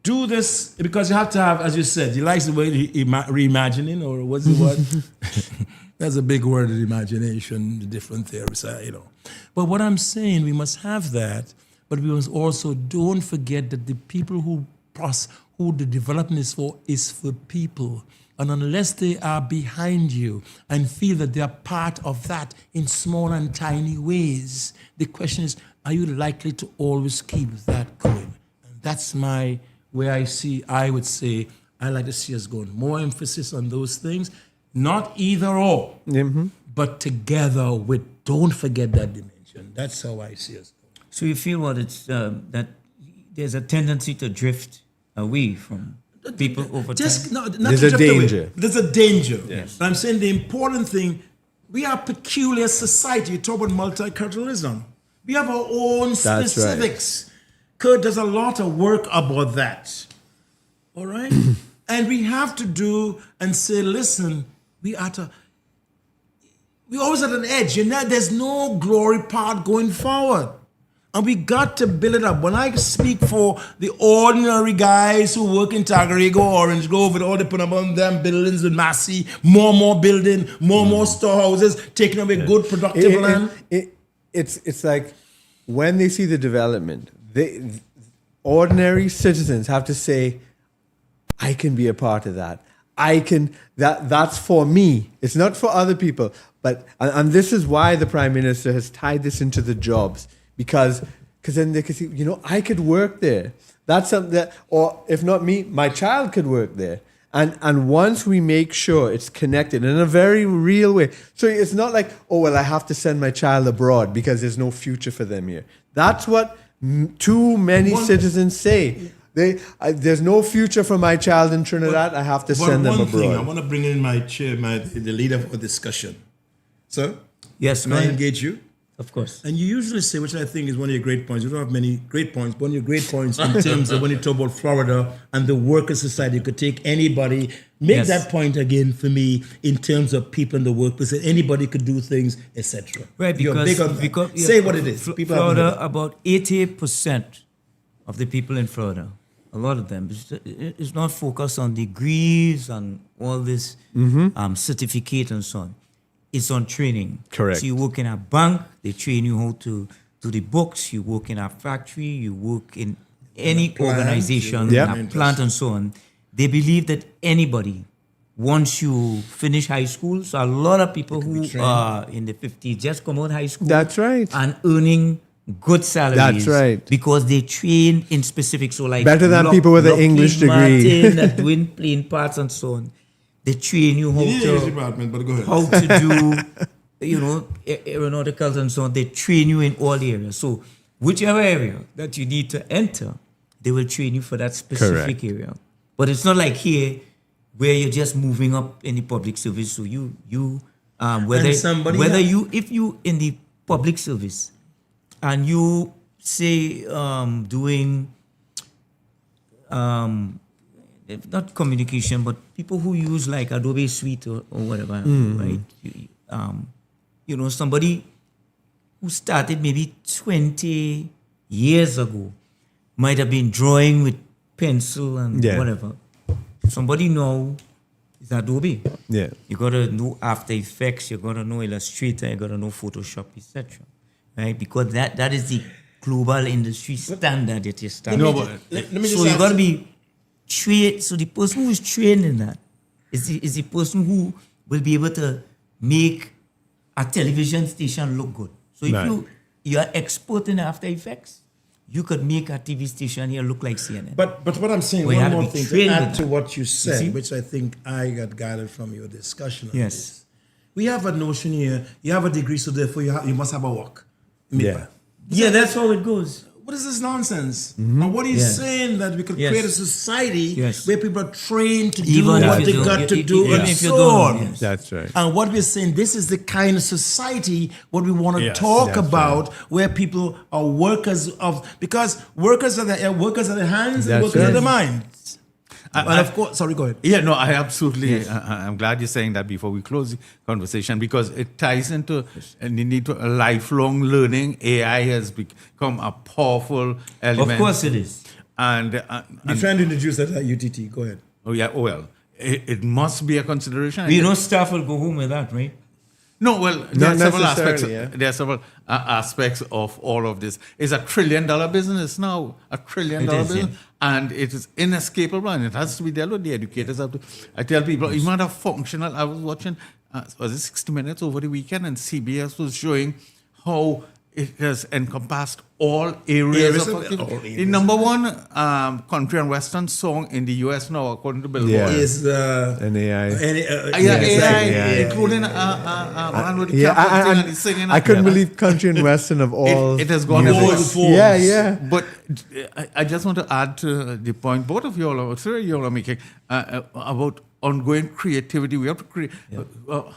do this, because you have to have, as you said, you like the word reimagining, or what's the word? That's a big word, imagination, the different theories, But what I'm saying, we must have that, but we must also don't forget that the people who the development is for people. And unless they are behind you and feel that they are part of that in small and tiny ways, the question is, are you likely to always keep that going? And that's where I would say, I like to see us going. More emphasis on those things, not either or, but together with, don't forget that dimension. That's how I see us going. So you feel what it's that there's a tendency to drift away from people over Just time. not There's to a drift away. danger. There's a danger. Yes. But I'm saying the important thing, we are a peculiar society. You talk about multiculturalism. We have our own That's right. specifics. Kurt does a lot of work about that. All right? And we have to do and say, listen, we always at an edge. There's no glory part going forward. And we got to build it up. When I speak for the ordinary guys who work in Tagarego, Orange Grove, with all the put up on them buildings with Massey, more building, more storehouses, taking away good productive land. It's like when they see the development, ordinary citizens have to say, I can be a part of that. That's for me. It's not for other people. But and this is why the Prime Minister has tied this into the jobs, because then they can see, I could work there. That's something that, or if not me, my child could work there. And once we make sure it's connected in a very real way, so it's not like, oh, well, I have to send my child abroad because there's no future for them here. That's what too many citizens say. There's no future for my child in Trinidad. I have to send them One thing, I abroad. want to bring in my chair, the leader of the discussion. Sir, Yes, can go I ahead. engage you? Of course. And you usually say, which I think is one of your great points. You don't have many great points, but one of your great points in terms of when you talk about Florida and the worker society. You could take anybody, make Yes. that point again for me in terms of people in the workplace. That anybody could do things, etc. Right, You're big on that. because Say what it is. People haven't heard Florida, it. about 80% of the people in Florida, a lot of them, is not focused on degrees and all this certificate and so on. It's on training. Correct. So you work in a bank, they train you how to do the books. You work in a factory, you work in any plant, organization, Yeah. in a plant and so on. They believe that anybody, once you finish high school, so a lot of people who are in the 50s just come out high school. That's right. And earning good salaries. That's right. Because they train in specific, so like Better than people with an Lockheed English degree. Martin, that doing plane parts and so on. They train you how You need a to department, but go ahead. how to do, aeronautical and so on. They train you in all areas. So whichever area that you need to enter, they will train you for that specific Correct. area. But it's not like here where you're just moving up in the public service. So if you in the public service and you say doing not communication, but people who use like Adobe Suite or whatever, right? Somebody who started maybe 20 years ago might have been drawing with pencil and Yeah. whatever. Somebody now is Adobe. Yeah. You gotta know After Effects, you gotta know Illustrator, you gotta know Photoshop, etc. Right? Because that is the global industry standard that you're starting. No, but let me just So you ask gotta you- be trained. So the person who is trained in that is the person who will be able to make a television station look good. So if Right. you are expert in After Effects, you could make a TV station here look like CNN. But what I'm saying, We one have to more be thing to trained in add to that. what you said, see? which I think I got guided from your discussion. On Yes. this. We have a notion here. You have a degree, so therefore you must have a work. Yeah. Yeah, that's how it goes. What is this nonsense? And what he's Yeah. saying that we could Yes. create a society Yes. where people are trained to do Even if what you they don't- got to you- do even and if you so don't, on. yes. That's right. And what we're saying, this is the kind of society what we want to Yes, talk that's about, where people are workers of, because workers are the hands and That's workers are the right. minds. And of course, sorry, go ahead. Yeah, no, I absolutely. I'm glad you're saying that before we close the conversation, because it ties into the need for a lifelong learning. AI has become a powerful element. Of course it is. And, You're trying to introduce that at UTT. Go ahead. it must be a consideration. You know, staff will go home with that, right? No, well, there are several aspects. necessarily, yeah. There are several aspects of all of this. It's $1 trillion business now, $1 trillion It is, business, yeah. and it is inescapable, and it has to be dealt with. The educators have to. I tell people, even at a functional. I was watching, was it 60 Minutes over the weekend, and CBS was showing how it has encompassed all areas of activity. all The areas. number one country and western song in the U.S. now, according to Billboard. Yeah. Is An AI. AI, including a man with the cap and thing and he's singing. I couldn't believe country and western of all. It has gone music. everywhere. Yeah, yeah. But I just want to add to the point both of you all are, three of you all are making about ongoing creativity. We have to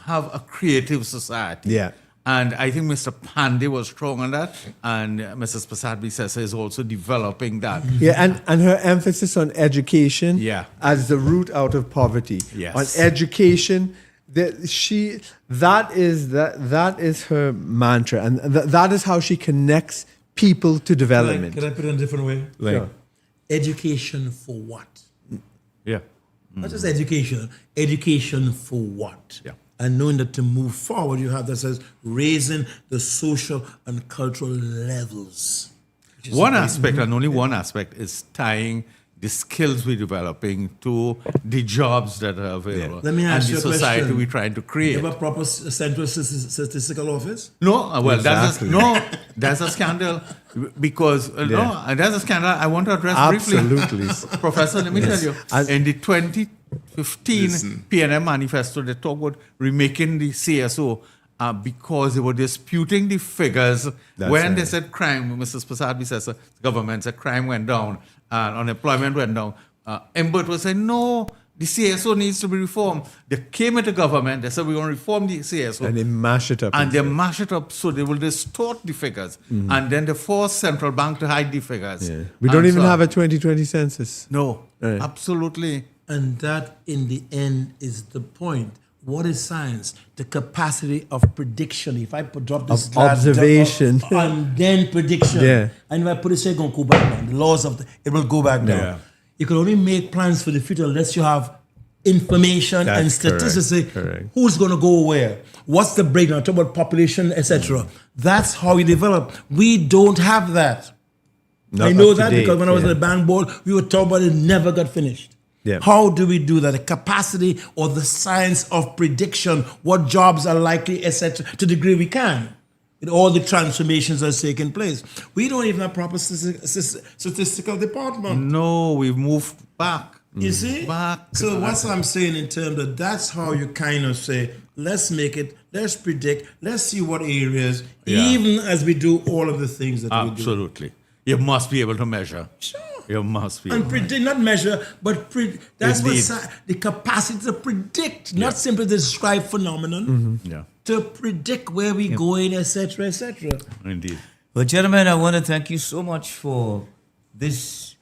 have a creative society. Yeah. And I think Mr. Pandey was strong on that, and Mrs. Pasad Sessa is also developing that. Yeah, and her emphasis on education Yeah. as the route out of poverty. Yes. On education, that is her mantra, and that is how she connects people to development. Can I put it in a different way? Sure. Education for what? Yeah. Not just education. Education for what? Yeah. And knowing that to move forward, you have that says raising the social and cultural levels. which is One amazing. aspect, and only one aspect, is tying the skills we're developing to the jobs that are available. Let me ask and you the a society question. we're trying to You create. have a proper central statistical office? No, well, Exactly. that's a scandal because no, and that's a scandal. I want to address Absolutely. briefly, Professor. Let me tell you, And- in the 2015 PNM manifesto, they talk about remaking the CSO because they were disputing the figures That's when they right. said crime. Mrs. Pasad says the government said crime went down and unemployment went down. Embert was saying no. The CSO needs to be reformed. They came into government, they said we're going to reform the CSO. And they mash it up. And they mash it up so they will distort the figures. And then they force central bank to hide the figures. Yeah. We don't And even so- have a 2020 census. No, Right. absolutely. And that, in the end, is the point. What is science? The capacity of prediction. If I drop this Of glass, observation. and then prediction. Yeah. And if I put it, say, going to go back down. The laws of it will go back down. Yeah. You can only make plans for the future unless you have information That's and statistics. correct, Say correct. who's going to go where, what's the breakdown, talk about population, etc. That's how we develop. We don't have that. Not I know up to that date, because when I was yeah. at the bank board, we were talking about it, never got finished. Yeah. How do we do that? The capacity or the science of prediction, what jobs are likely, etc., to the degree we can, with all the transformations that's taking place. We don't even have proper statistical department. No, we've moved back. You see? Back. So what I'm saying in terms of that's how you kind of say, let's make it, let's predict, let's see what areas, Yeah. even as we do all of the things that we do. Absolutely. You must be able to measure. Sure. You must be. And predict, not measure, but that's what Indeed. the capacity to predict, not simply describe phenomenon, Yeah, to predict where we're going, etc., etc. indeed. Well, gentlemen, I want to thank you so much for this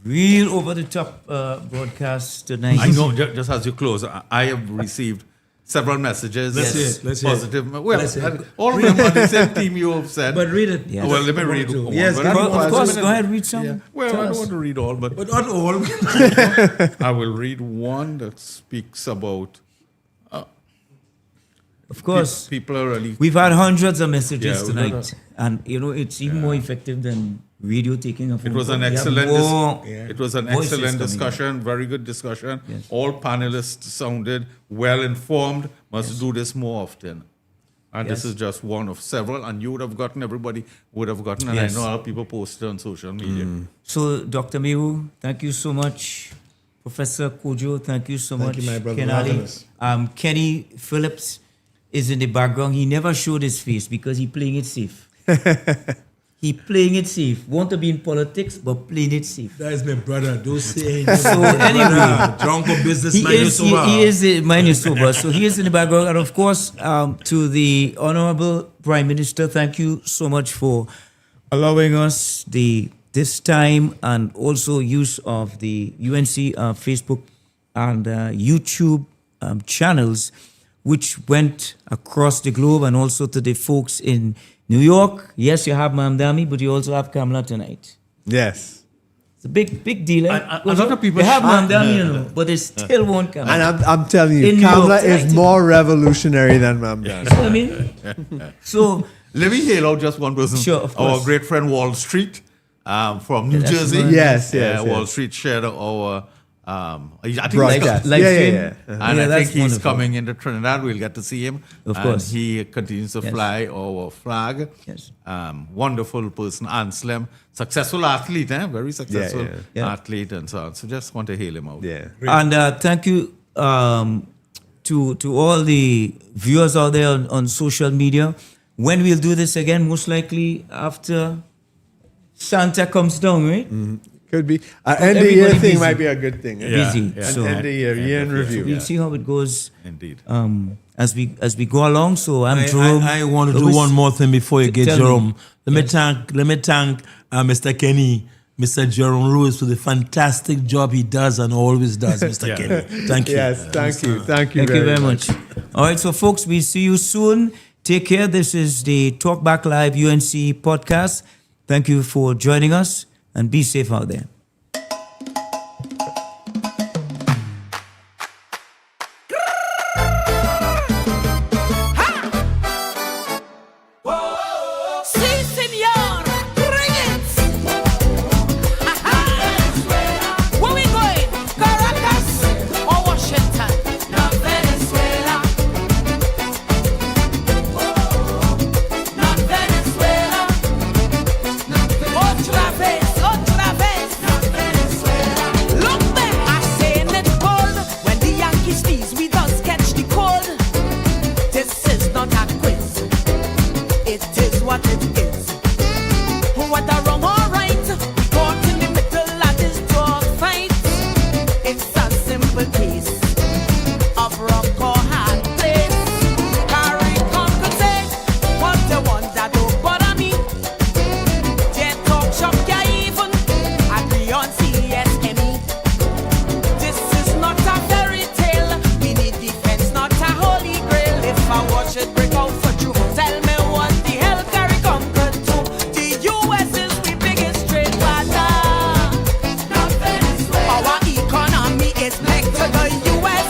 real over-the-top broadcast tonight. I know, just as you close, I have received several messages. Let's hear it, let's hear it. Positive. Well, Let's hear it. all of them are the same theme you have said. But read it. Yes. Well, let me read one. Yes, but give I me don't one. want Of to- course, go ahead, read some. Well, Tell I don't us. want to read all, but But not all. I will read one that speaks about Of course. people are really. We've had hundreds of messages Yeah, we tonight. And, it's even more effective than radio taking a phone It was call. an We have excellent. more It was an voices excellent coming in. discussion. Very good discussion. Yes. All panelists sounded well informed. Must do this more often. And this Yes. is just one of several. And you would have gotten. Everybody would have gotten. And Yes. I know a lot of people posted on social media. So, Dr. Mehu, thank you so much. Professor Kojo, thank you so Thank much. you, my brother, Ken for having Ali. us. Kenny Phillips is in the background. He never showed his face because he playing it safe. He playing it safe. Want to be in politics, but playing it safe. That is my brother. Don't say anything. So anyway, drunk or he businessman, is mine is sober. So he is in the background, and of course, to the Honorable Prime Minister, thank you so much for allowing us this time and also use of the UNC Facebook and YouTube channels, which went across the globe, and also to the folks in New York. Yes, you have Mamdami, but you also have Kamala tonight. Yes. It's a big deal. Eh? A lot of people- They have Mamdami, but they still won't come. And I'm telling In you, New York Kamala is tonight. more revolutionary than Mamdani. You know what I mean? So, Let me hail out just one person. Sure, of Our course. great friend Wall Street from New that's Jersey. right. Yes, yes, Wall yes. Street shared our I think Broadcast. Live Yeah, stream? yeah. And Yeah, I that's think he's wonderful. coming into Trinidad. We'll get to see him. Of And course. he continues to Yes. fly our flag. Yes. Wonderful person, Anselm. Successful athlete, very successful Yeah. athlete and so on. So just want to hail him out. Yeah. And thank you to all the viewers out there on social media. When we'll do this again, most likely after Santa comes down, right? Could be. End of the year Everybody thing busy. might be a good thing. Busy. And So end of year in review. we'll see how it goes Indeed. as we go along. So I'm Jerome. I want to do Lewis. one more thing before you get Tell me. Jerome. Let me thank Mr. Kenny, Mr. Jerome Lewis for the fantastic job he does and always does, Mr. Kenny. Thank you. Yes, thank you. Thank you Thank you very much. All right, so folks, we'll see you soon. Take care. This is the Talkback Live UNC podcast. Thank you for joining us and be safe out there. Sí, señor, bring it. Where we going? Caracas or Washington? Not Venezuela. Not Venezuela. Otra vez, otra vez. Not Venezuela. Look back, I saying it cold. When the Yankees sneeze, we just catch the cold. This is not a quiz. It is what it is. Whether wrong or right, caught in the middle of this dog fight. It's a simple case of rock or hard place. Carry conquer say, what the one that don't bother me. They talk shop, yeah, even agree on CSME. This is not a fairy tale. We need defense, not a holy grail. If I watch it break out for you, tell me what the hell carry conquer to. The US is the biggest trade partner. Not Venezuela. Our economy is linked to the US.